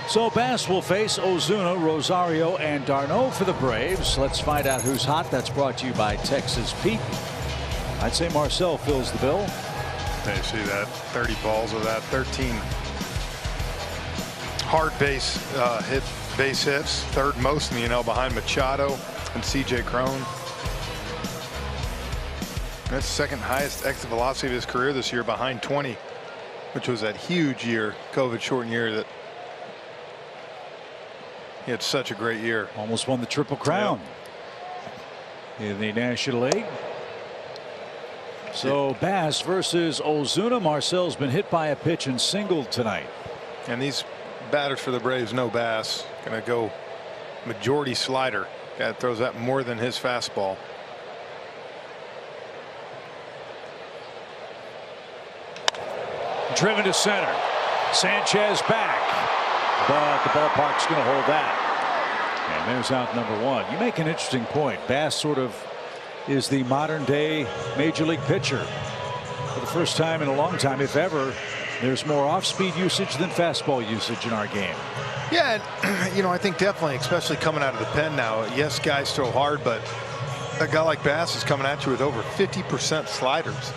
So Bass will face Ozuna, Rosario, and d'Arnaud for the Braves. Let's find out who's hot. That's brought to you by Texas Pete. I'd say Marcel fills the bill. Yeah, you see that 30 balls of that, 13 hard base hits, 3rd most in the NL behind Machado and C.J. Cron. That's 2nd highest exit velocity of his career this year, behind 20, which was that huge year, COVID-shortened year that he had such a great year. Almost won the Triple Crown in the National League. So Bass versus Ozuna. Marcel's been hit by a pitch and singled tonight. And these batters for the Braves know Bass going to go majority slider. Guy that throws that more than his fastball. Driven to center. Sanchez back. But the ballpark's going to hold that. And there's out number 1. You make an interesting point. Bass sort of is the modern day major league pitcher. For the first time in a long time, if ever, there's more off-speed usage than fastball usage in our game. Yeah, you know, I think definitely, especially coming out of the pen now. Yes, guys throw hard, but a guy like Bass is coming at you with over 50% sliders.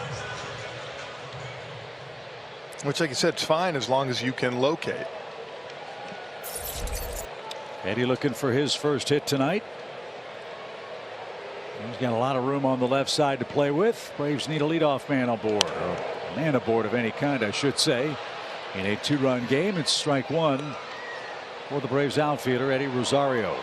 Which, like you said, it's fine as long as you can locate. Eddie looking for his first hit tonight. He's got a lot of room on the left side to play with. Braves need a leadoff man aboard, or a man aboard of any kind, I should say. In a 2-run game, it's strike 1 for the Braves outfielder, Eddie Rosario.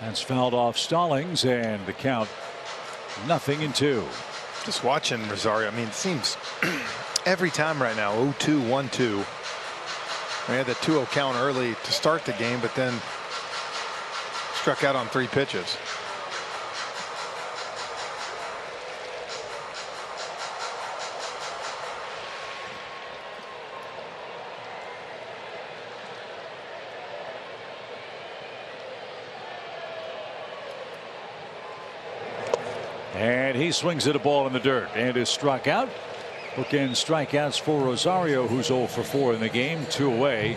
That's fouled off Stallings, and the count 0-2. Just watching Rosario, I mean, it seems every time right now, 0-2, 1-2. We had the 2-0 count early to start the game, but then struck out on 3 pitches. And he swings at a ball in the dirt and is struck out. Bookend strikeouts for Rosario, who's 0 for 4 in the game. 2 away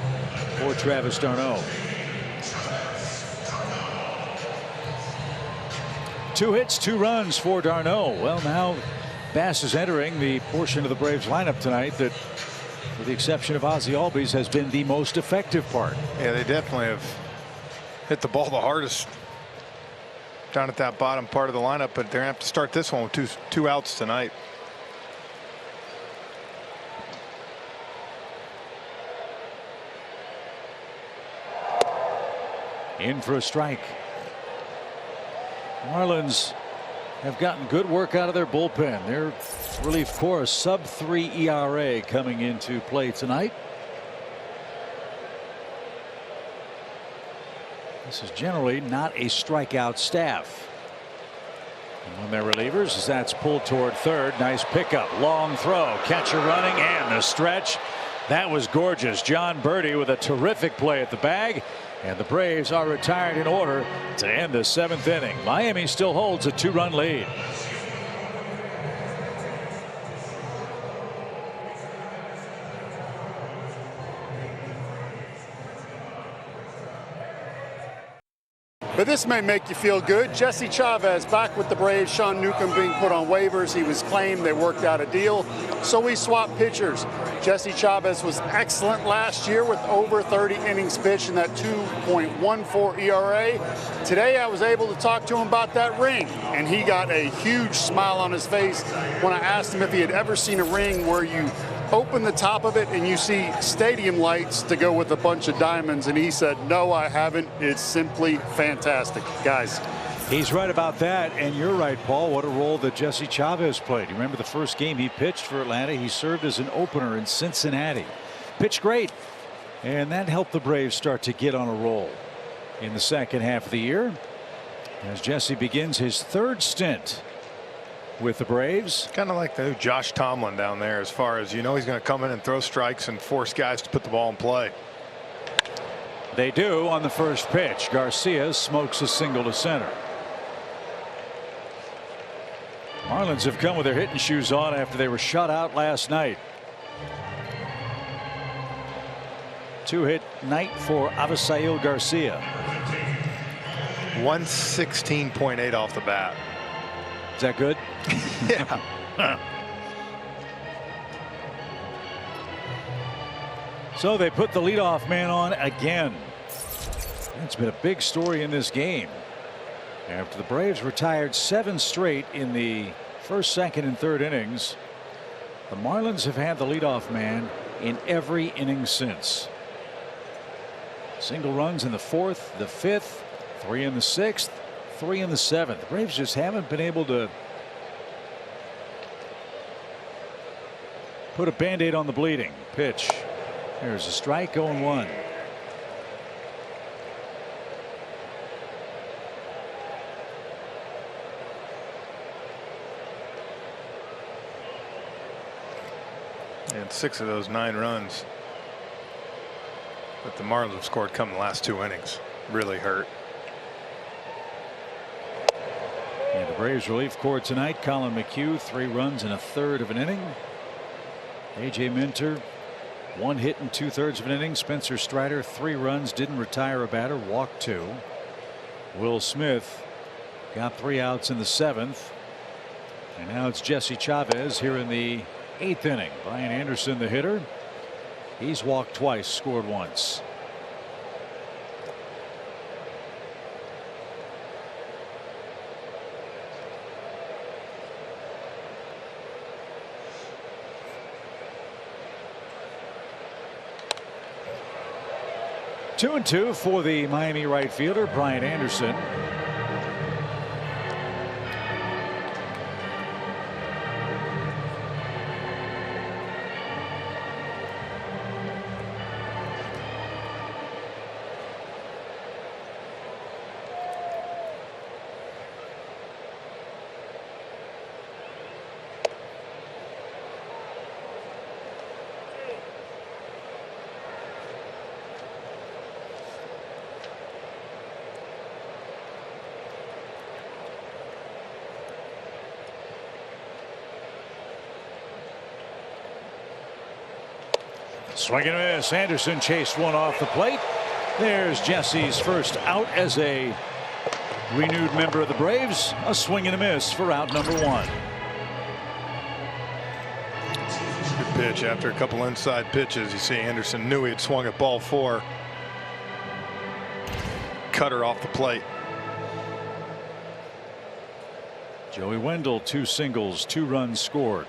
for Travis d'Arnaud. 2 hits, 2 runs for d'Arnaud. Well, now Bass is entering the portion of the Braves lineup tonight that, with the exception of Ozzie Albies, has been the most effective part. Yeah, they definitely have hit the ball the hardest down at that bottom part of the lineup, but they're going to have to start this one with two outs tonight. In for a strike. Marlins have gotten good work out of their bullpen. Their relief corps, sub-3 ERA coming into play tonight. This is generally not a strikeout staff. And one of their relievers as that's pulled toward third. Nice pickup. Long throw. Catcher running and the stretch. That was gorgeous. John Birdie with a terrific play at the bag. And the Braves are retired in order to end the 7th inning. Miami still holds a 2-run lead. But this may make you feel good. Jesse Chavez back with the Braves. Sean Newcomb being put on waivers. He was claimed. They worked out a deal. So we swapped pitchers. Jesse Chavez was excellent last year with over 30 innings pitched and that 2.14 ERA. Today I was able to talk to him about that ring, and he got a huge smile on his face when I asked him if he had ever seen a ring where you open the top of it and you see stadium lights to go with a bunch of diamonds, and he said, no, I haven't. It's simply fantastic, guys. He's right about that, and you're right, Paul. What a role that Jesse Chavez played. You remember the first game he pitched for Atlanta? He served as an opener in Cincinnati. Pitched great, and that helped the Braves start to get on a roll in the second half of the year as Jesse begins his 3rd stint with the Braves. Kind of like the new Josh Tomlin down there, as far as, you know, he's going to come in and throw strikes and force guys to put the ball in play. They do on the first pitch. Garcia smokes a single to center. Marlins have come with their hitting shoes on after they were shut out last night. 2-hit night for Avisail Garcia. 116.8 off the bat. Is that good? Yeah. So they put the leadoff man on again. It's been a big story in this game. After the Braves retired 7 straight in the first, 2nd, and 3rd innings, the Marlins have had the leadoff man in every inning since. Single runs in the 4th, the 5th, 3 in the 6th, 3 in the 7th. The Braves just haven't been able to put a Band-Aid on the bleeding. Pitch. There's a strike, 0-1. And 6 of those 9 runs that the Marlins have scored come in the last 2 innings. Really hurt. And the Braves relief corps tonight. Colin McHugh, 3 runs in a 1/3 of an inning. A.J. Minter, 1 hit in 2/3 of an inning. Spencer Strider, 3 runs, didn't retire a batter, walked 2. Will Smith got 3 outs in the 7th. And now it's Jesse Chavez here in the 8th inning. Brian Anderson, the hitter. He's walked twice, scored once. Two and 2 for the Miami right fielder, Brian Anderson. Swing and a miss. Anderson chased one off the plate. There's Jesse's first out as a renewed member of the Braves. A swing and a miss for out number 1. Good pitch. After a couple inside pitches, you see Anderson knew he had swung at ball 4. Cutter off the plate. Joey Wendell, 2 singles, 2 runs scored.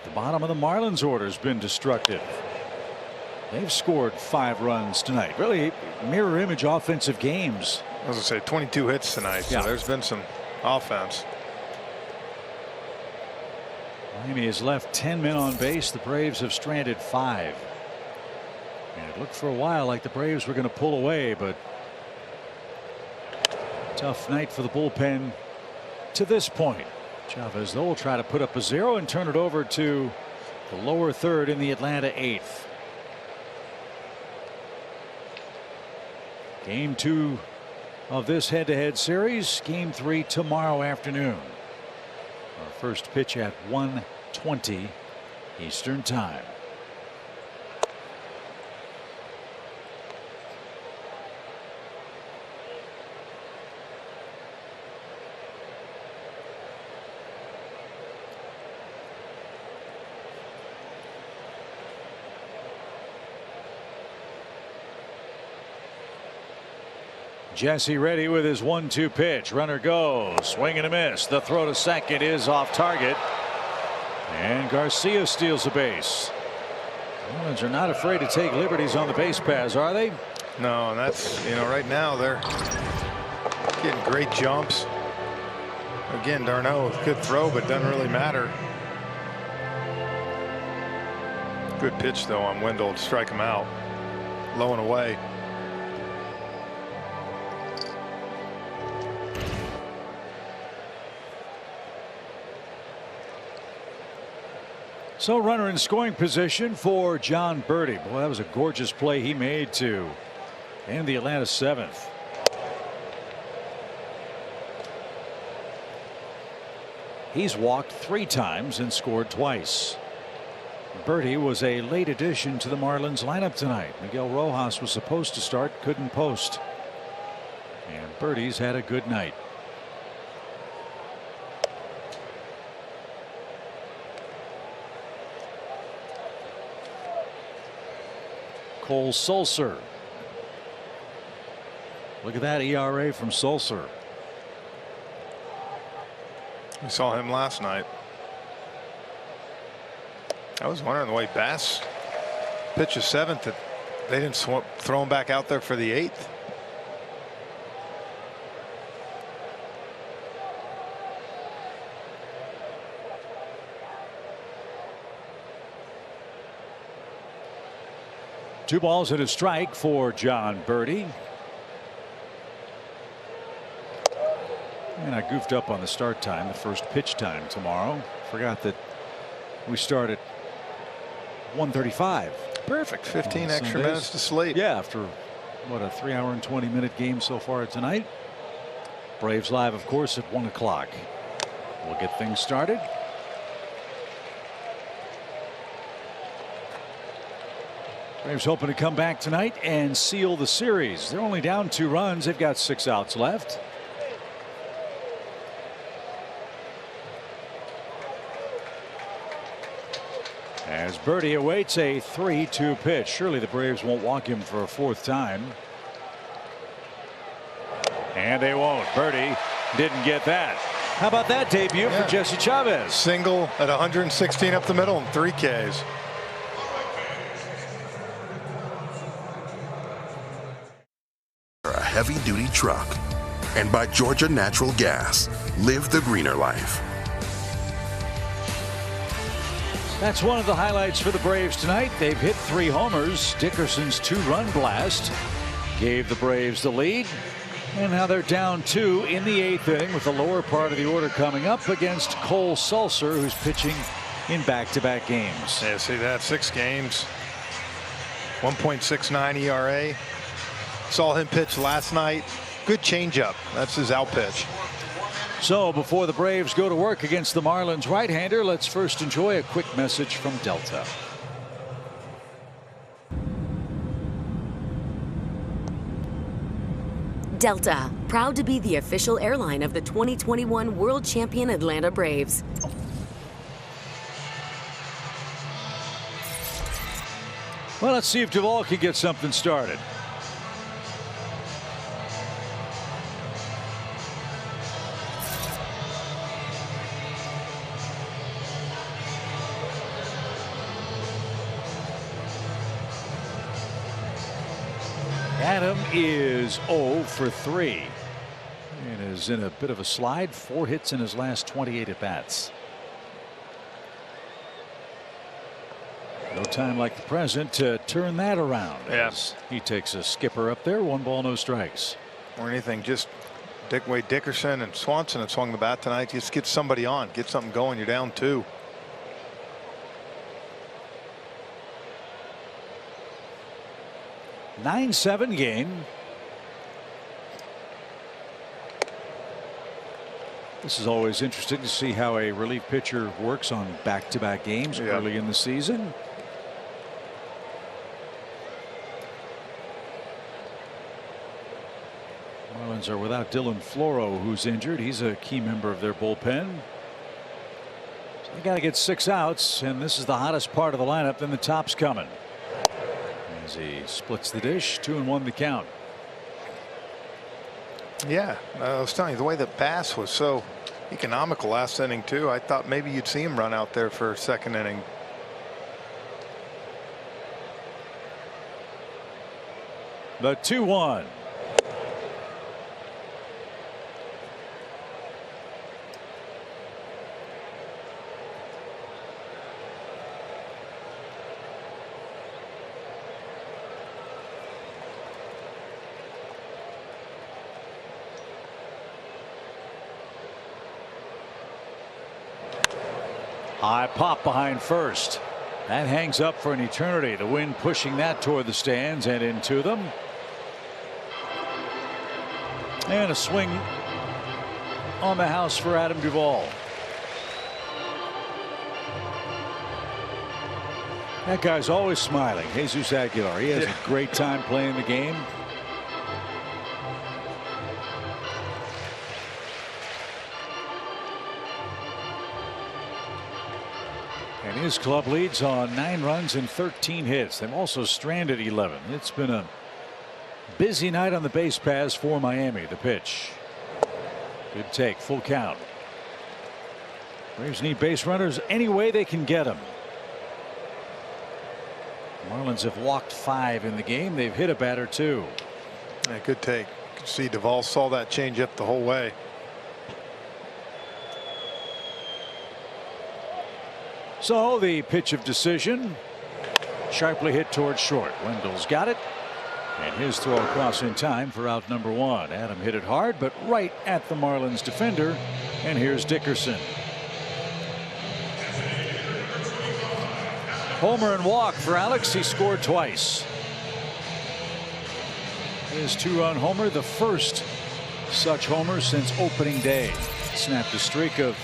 The bottom of the Marlins order has been destructive. They've scored 5 runs tonight. Really mirror image offensive games. I was going to say 22 hits tonight. So there's been some offense. Miami has left 10 men on base. The Braves have stranded 5. And it looked for a while like the Braves were going to pull away, but tough night for the bullpen to this point. Chavez, though, will try to put up a 0 and turn it over to the lower third in the Atlanta 8th. Game 2 of this head-to-head series. Game 3 tomorrow afternoon. Our first pitch at 1:20 Eastern Time. Jesse ready with his 1-2 pitch. Runner goes. Swing and a miss. The throw to second is off target. And Garcia steals a base. Marlins are not afraid to take liberties on the base paths, are they? No, and that's, right now they're getting great jumps. Again, d'Arnaud, good throw, but doesn't really matter. Good pitch, though, on Wendell to strike him out. Low and away. So runner in scoring position for John Birdie. Boy, that was a gorgeous play he made to end the Atlanta 7th. He's walked 3 times and scored twice. Birdie was a late addition to the Marlins lineup tonight. Miguel Rojas was supposed to start, couldn't post. And Birdie's had a good night. Cole Sulser. Look at that ERA from Sulser. We saw him last night. I was wondering the way Bass pitched his 7th that they didn't throw him back out there for the 8th. Two balls and a strike for John Birdie. And I goofed up on the start time, the first pitch time tomorrow. Forgot that we start at 1:35. Perfect. 15 extra minutes to sleep. Yeah, after what, a 3-hour and 20-minute game so far tonight. Braves live, of course, at 1 o'clock. We'll get things started. Braves hoping to come back tonight and seal the series. They're only down 2 runs. They've got 6 outs left. As Birdie awaits a 3-2 pitch. Surely the Braves won't walk him for a 4th time. And they won't. Birdie didn't get that. How about that debut for Jesse Chavez? Single at 116 up the middle and 3 Ks. A heavy-duty truck. And by Georgia Natural Gas. Live the greener life. That's one of the highlights for the Braves tonight. They've hit 3 homers. Dickerson's 2-run blast gave the Braves the lead. And now they're down 2 in the 8th inning with the lower part of the order coming up against Cole Sulser, who's pitching in back-to-back games. Yeah, see that, 6 games. 1.69 ERA. Saw him pitch last night. Good changeup. That's his out pitch. So before the Braves go to work against the Marlins right-hander, let's first enjoy a quick message from Delta. Delta, proud to be the official airline of the 2021 World Champion Atlanta Braves. Well, let's see if Duvall can get something started. Adam is 0 for 3 and is in a bit of a slide. 4 hits in his last 28 at bats. No time like the present to turn that around. Yes. He takes a skipper up there. 1 ball, no strikes. Or anything, just Wade Dickerson and Swanson have swung the bat tonight. Just get somebody on, get something going. You're down 2. A 9-7 game. This is always interesting to see how a relief pitcher works on back-to-back games early in the season. Marlins are without Dylan Floro, who's injured. He's a key member of their bullpen. So they got to get 6 outs, and this is the hottest part of the lineup. Then the top's coming as he splits the dish. 2-1 the count. Yeah, I was telling you, the way that Bass was so economical last inning too, I thought maybe you'd see him run out there for 2nd inning. The 2-1. High pop behind first. That hangs up for an eternity. The wind pushing that toward the stands and into them. And a swing on the house for Adam Duvall. That guy's always smiling. Jesus Aguilar. He has a great time playing the game. And his club leads on 9 runs and 13 hits. They've also stranded 11. It's been a busy night on the base paths for Miami. The pitch. Good take. Full count. Braves need base runners any way they can get them. Marlins have walked 5 in the game. They've hit a batter 2. Yeah, good take. You can see Duvall saw that change up the whole way. So the pitch of decision, sharply hit towards short. Wendell's got it, and his throw across in time for out number 1. Adam hit it hard, but right at the Marlins defender. And here's Dickerson. Homer and walk for Alex. He scored twice. His 2-run homer, the first such homer since opening day. Snapped a streak of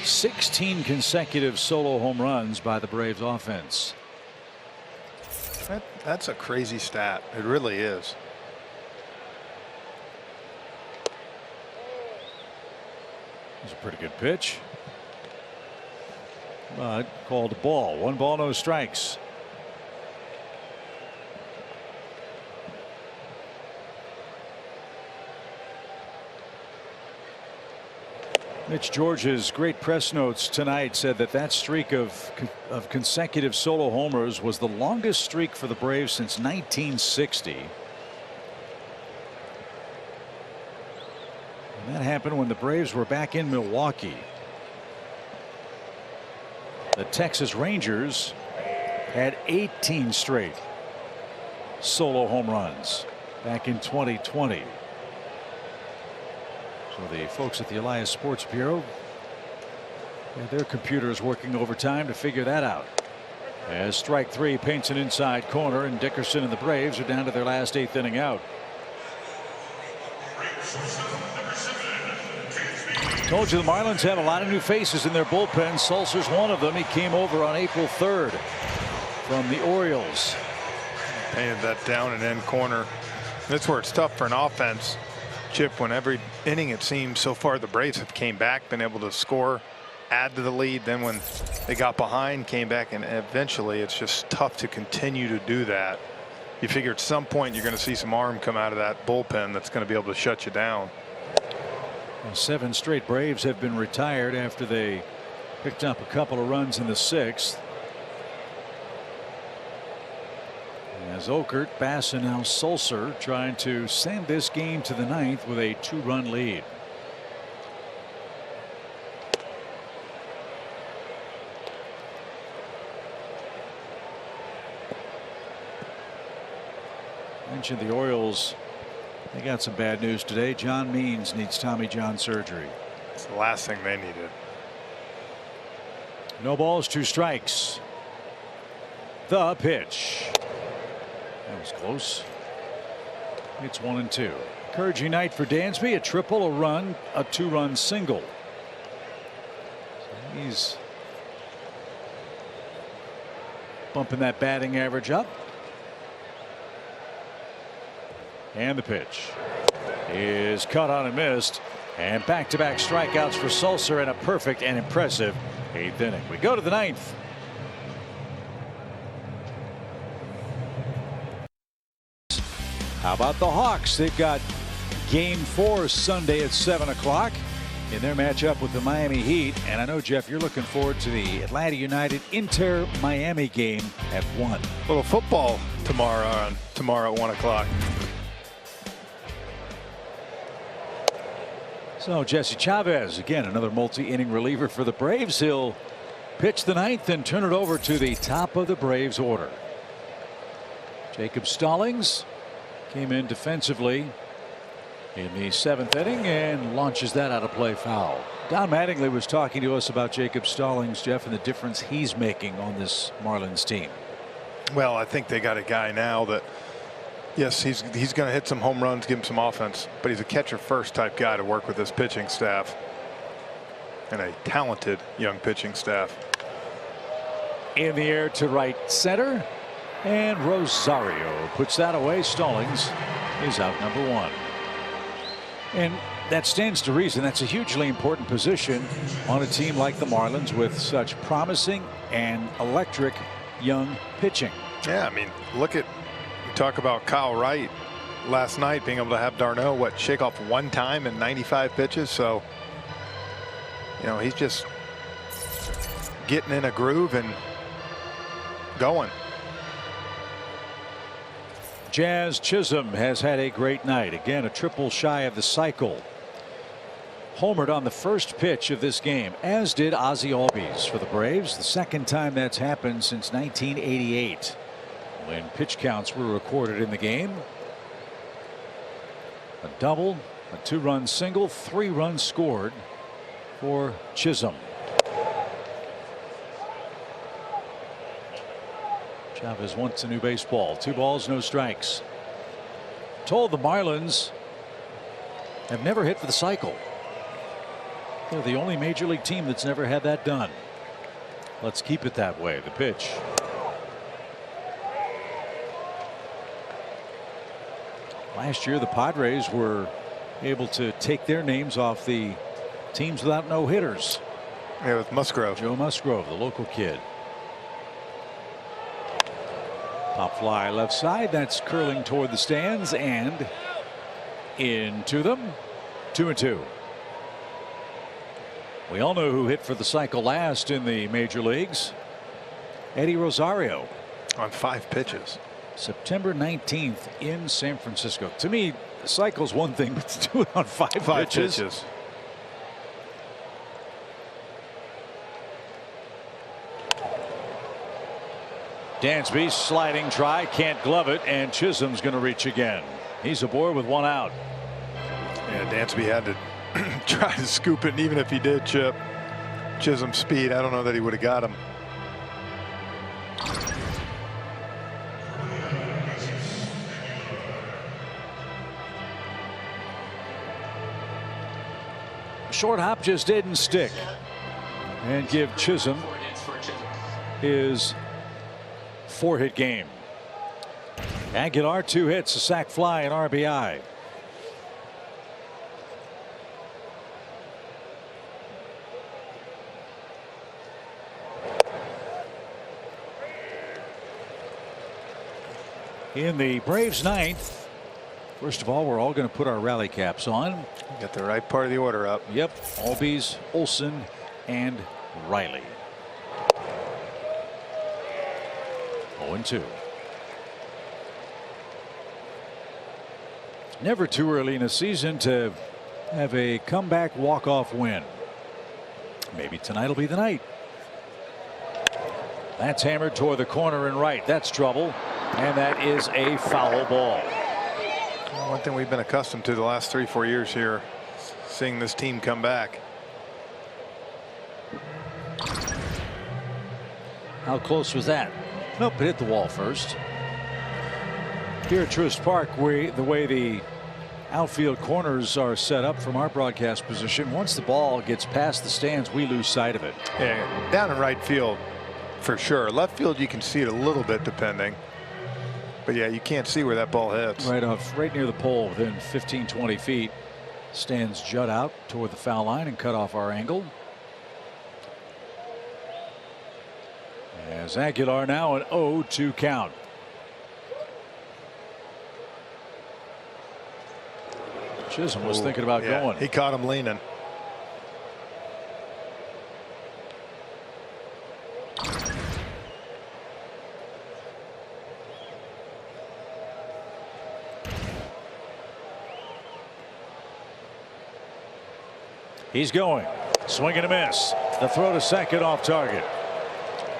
16 consecutive solo home runs by the Braves offense. That's a crazy stat. It really is. It's a pretty good pitch, but called a ball. 1 ball, no strikes. Mitch George's great press notes tonight said that streak of consecutive solo homers was the longest streak for the Braves since 1960. And that happened when the Braves were back in Milwaukee. The Texas Rangers had 18 straight solo home runs back in 2020. So the folks at the Elias Sports Bureau had their computers working overtime to figure that out. As strike 3 paints an inside corner, and Dickerson and the Braves are down to their last 8th inning out. Told you the Marlins have a lot of new faces in their bullpen. Sulser's one of them. He came over on April 3rd from the Orioles. Painted that down and end corner. That's where it's tough for an offense, Chip, when every inning it seems so far the Braves have came back, been able to score, add to the lead. Then when they got behind, came back, and eventually it's just tough to continue to do that. You figure at some point you're going to see some arm come out of that bullpen that's going to be able to shut you down. 7 straight Braves have been retired after they picked up a couple of runs in the 6th. As Okert, Bass, and now Sulser trying to send this game to the 9th with a 2-run lead. Mentioned the Orioles They got some bad news today. John Means needs Tommy John surgery. It's the last thing they needed. No balls, 2 strikes. The pitch. That was close. It's 1-2. Encouraging night for Dansby. A triple, a run, a 2-run single. So he's bumping that batting average up. And the pitch is cut on and missed. And back-to-back strikeouts for Sulser in a perfect and impressive 8th inning. We go to the 9th. How about the Hawks? They've got Game 4 Sunday at 7 o'clock in their matchup with the Miami Heat. And I know, Jeff, you're looking forward to the Atlanta United Inter Miami game at 1. A little football tomorrow at 1 o'clock. So Jesse Chavez, again, another multi-inning reliever for the Braves. He'll pitch the 9th and turn it over to the top of the Braves order. Jacob Stallings came in defensively in the 7th inning and launches that out of play foul. Don Mattingly was talking to us about Jacob Stallings, Jeff, and the difference he's making on this Marlins team. Well, I think they got a guy now that, yes, he's going to hit some home runs, give him some offense, but he's a catcher first type guy to work with this pitching staff and a talented young pitching staff. In the air to right center, and Rosario puts that away. Stallings is out number 1. And that stands to reason. That's a hugely important position on a team like the Marlins with such promising and electric young pitching. Yeah, I mean, look at, you talk about Kyle Wright last night being able to have Darno, shake off 1 time in 95 pitches. So, you know, he's just getting in a groove and going. Jazz Chisholm has had a great night. Again, a triple shy of the cycle. Homered on the first pitch of this game, as did Ozzie Albies for the Braves. The second time that's happened since 1988, when pitch counts were recorded in the game. A double, a 2-run single, 3 runs scored for Chisholm. Chavez wants a new baseball. 2 balls, no strikes. Told the Marlins have never hit for the cycle. They're the only major league team that's never had that done. Let's keep it that way. The pitch. Last year, the Padres were able to take their names off the teams without no hitters. Yeah, with Musgrove. Joe Musgrove, the local kid. Pop fly left side. That's curling toward the stands and into them. 2-2. We all know who hit for the cycle last in the major leagues. Eddie Rosario. On 5 pitches. September 19th in San Francisco. To me, the cycle's one thing, but to do it on 5 pitches. Dansby sliding try, can't glove it, and Chisholm's going to reach again. He's aboard with 1 out. Yeah, Dansby had to try to scoop it, and even if he did chip Chisholm's speed, I don't know that he would have got him. Short hop just didn't stick, and give Chisholm his 4-hit game. Aguilar 2 hits, a sac fly, and RBI. In the Braves 9th. First of all, we're all going to put our rally caps on. Get the right part of the order up. Yep. Albies, Olson, and Riley. 0-2. Never too early in a season to have a comeback walk-off win. Maybe tonight will be the night. That's hammered toward the corner and right. That's trouble. And that is a foul ball. One thing we've been accustomed to the last 3-4 years here, seeing this team come back. How close was that? Nope, it hit the wall first. Here at Truist Park, the way the outfield corners are set up from our broadcast position, once the ball gets past the stands, we lose sight of it. Yeah, down in right field for sure. Left field, you can see it a little bit depending. But yeah, you can't see where that ball hits. Right near the pole, within 15-20 feet. Stands jut out toward the foul line and cut off our angle. As Aguilar now an 0-2 count. Chisholm was thinking about going. He caught him leaning. He's going. Swing and a miss. The throw to second off target.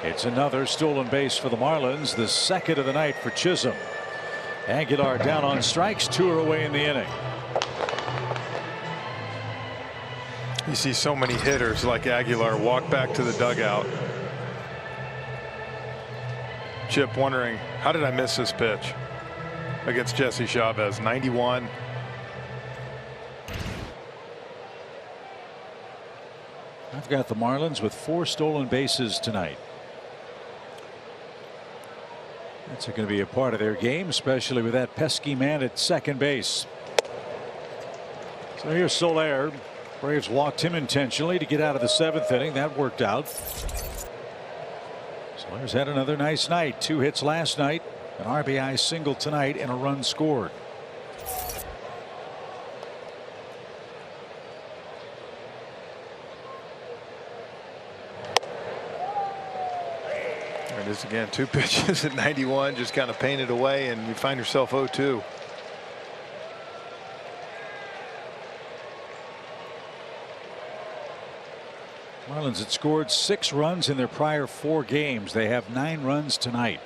It's another stolen base for the Marlins, the second of the night for Chisholm. Aguilar down on strikes, 2 are away in the inning. You see so many hitters like Aguilar walk back to the dugout. Chip wondering, how did I miss this pitch against Jesse Chavez? 91. I've got the Marlins with 4 stolen bases tonight. That's going to be a part of their game, especially with that pesky man at second base. So here's Soler. Braves walked him intentionally to get out of the 7th inning. That worked out. Soler's had another nice night. 2 hits last night, an RBI single tonight, and a run scored. There it is again. 2 pitches at 91, just kind of painted away, and you find yourself 0-2. Marlins had scored 6 runs in their prior 4 games. They have 9 runs tonight.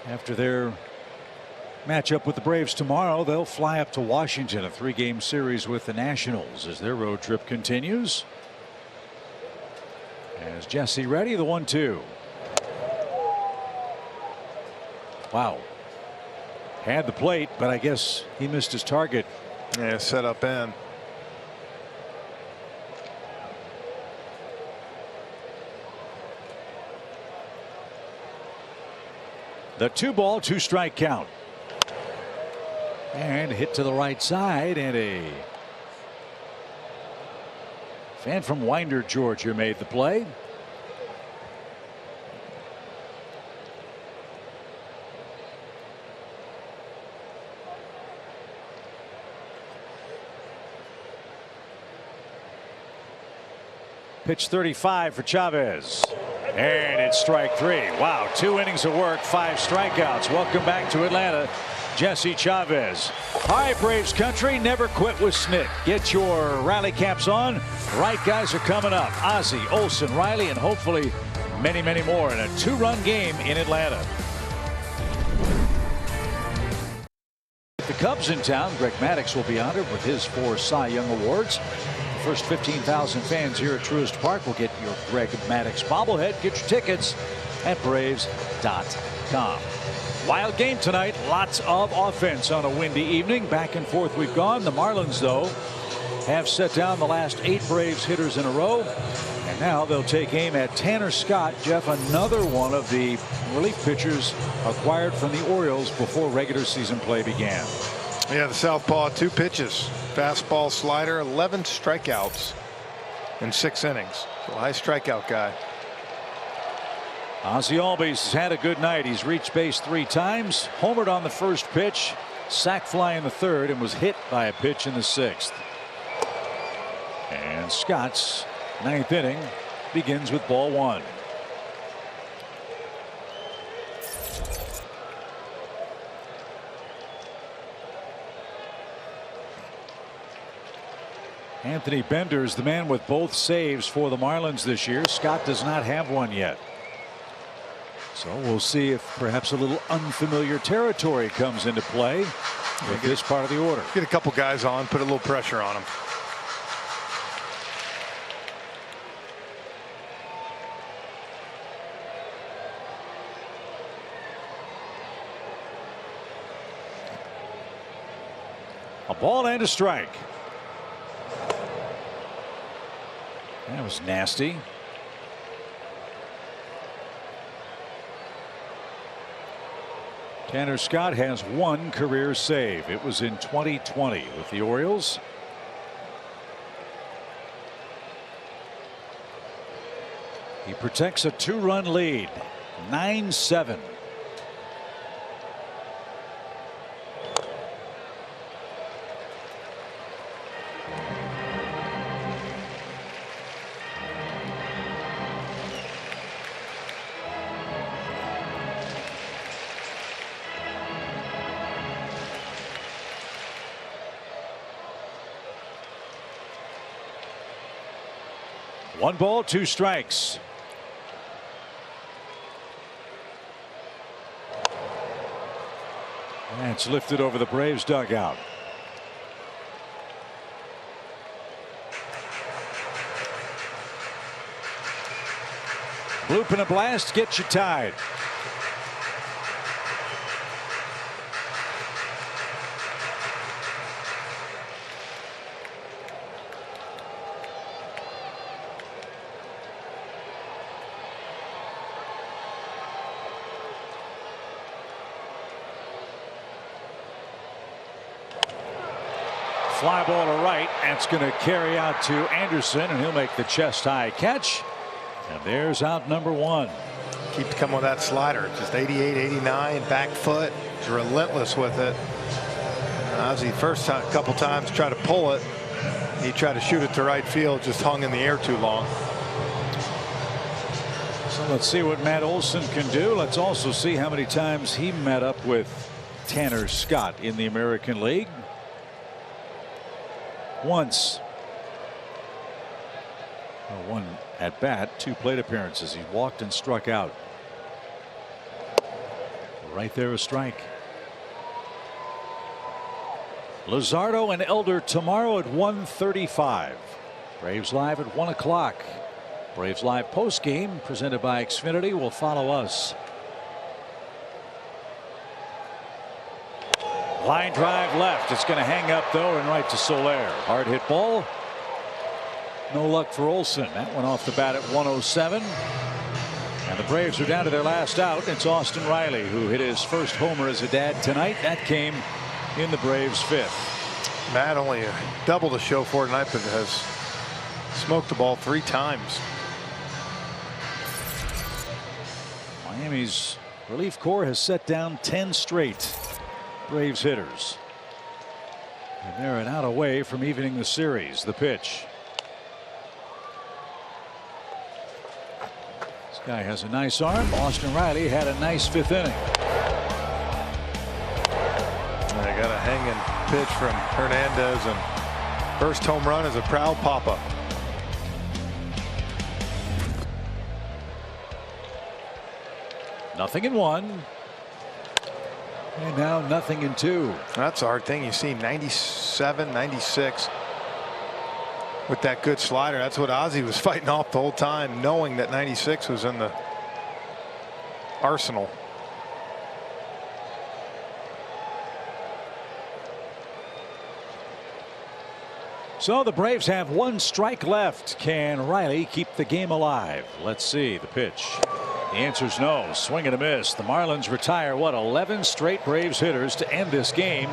After their matchup with the Braves tomorrow, they'll fly up to Washington, a 3-game series with the Nationals as their road trip continues. As Jesse ready, the 1-2. Wow. Had the plate, but I guess he missed his target. Yeah, set up in. The 2-ball, 2-strike count. And hit to the right side, and a fan from Winder, Georgia, made the play. Pitch 35 for Chavez. And it's strike 3. Wow, 2 innings of work, 5 strikeouts. Welcome back to Atlanta, Jesse Chavez. All right, Braves country, never quit with SNCC. Get your rally caps on. Right guys are coming up. Ozzie, Olsen, Riley, and hopefully many, many more in a 2-run game in Atlanta. The Cubs in town. Greg Maddux will be honored with his 4 Cy Young Awards. The first 15,000 fans here at Truist Park will get your Greg Maddux bobblehead. Get your tickets at Braves.com. Wild game tonight. Lots of offense on a windy evening. Back and forth we've gone. The Marlins, though, have set down the last 8 Braves hitters in a row. And now they'll take aim at Tanner Scott. Jeff, another one of the relief pitchers acquired from the Orioles before regular season play began. Yeah, the southpaw, 2 pitches. Fastball, slider, 11 strikeouts in 6 innings. So high strikeout guy. Ozzie Albies has had a good night. He's reached base 3 times, homered on the first pitch, sac fly in the 3rd, and was hit by a pitch in the 6th. And Scott's 9th inning begins with ball 1. Anthony Bender's the man with both saves for the Marlins this year. Scott does not have one yet. So we'll see if perhaps a little unfamiliar territory comes into play with this part of the order. Get a couple guys on, put a little pressure on them. A ball and a strike. That was nasty. Tanner Scott has one career save. It was in 2020 with the Orioles. He protects a 2-run lead. 9-7. One ball, two strikes. And it's lifted over the Braves dugout. Bloop and a blast gets you tied. Fly ball to right. That's going to carry out to Anderson, and he'll make the chest high catch. And there's out number one. Keeps coming with that slider. Just 88, 89, back foot. He's relentless with it. Ozzie first couple times tried to pull it. He tried to shoot it to right field, just hung in the air too long. So let's see what Matt Olson can do. Let's also see how many times he met up with Tanner Scott in the American League. Once. One at bat, 2 plate appearances. He walked and struck out. Right there, a strike. Luzardo and Elder tomorrow at 1:35. Braves Live at 1 o'clock. Braves Live post game presented by Xfinity will follow us. Line drive left. It's going to hang up though and right to Soler. Hard hit ball. No luck for Olson. That went off the bat at 107. And the Braves are down to their last out. It's Austin Riley who hit his first homer as a dad tonight. That came in the Braves' 5th. Matt only a double to show for tonight, but has smoked the ball 3 times. Miami's relief corps has set down 10 straight Braves hitters. And they're an out away from evening the series. The pitch. This guy has a nice arm. Austin Riley had a nice 5th inning. I got a hanging pitch from Hernandez, and first home run is a proud papa. Nothing in 1. And now nothing in 2. That's a hard thing. You see 97, 96 with that good slider. That's what Ozzie was fighting off the whole time, knowing that 96 was in the arsenal. So the Braves have 1 strike left. Can Riley keep the game alive? Let's see the pitch. The answer's no. Swing and a miss. The Marlins retire 11 straight Braves hitters to end this game.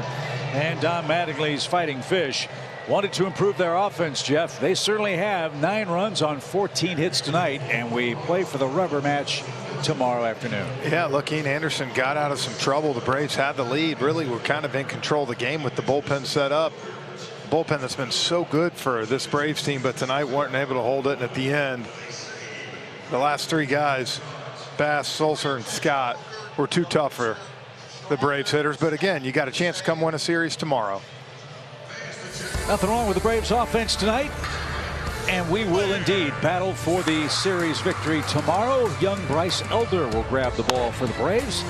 And Don Mattingly's Fighting Fish wanted to improve their offense, Jeff. They certainly have. 9 runs on 14 hits tonight, and we play for the rubber match tomorrow afternoon. Yeah, look, Ian Anderson got out of some trouble. The Braves had the lead. Really were kind of in control of the game with the bullpen set up. Bullpen that's been so good for this Braves team, but tonight weren't able to hold it. And at the end, the last 3 guys, Bass, Sulser, and Scott, were too tough for the Braves hitters. But again, you got a chance to come win a series tomorrow. Nothing wrong with the Braves offense tonight. And we will indeed battle for the series victory tomorrow. Young Bryce Elder will grab the ball for the Braves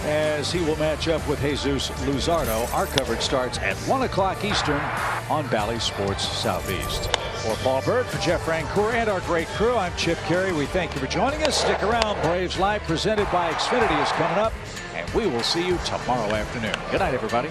as he will match up with Jesus Luzardo. Our coverage starts at 1 o'clock Eastern on Bally Sports Southeast. For Paul Bird, for Jeff Rancourt, and our great crew, I'm Chip Carey. We thank you for joining us. Stick around. Braves Live presented by Xfinity is coming up, and we will see you tomorrow afternoon. Good night, everybody.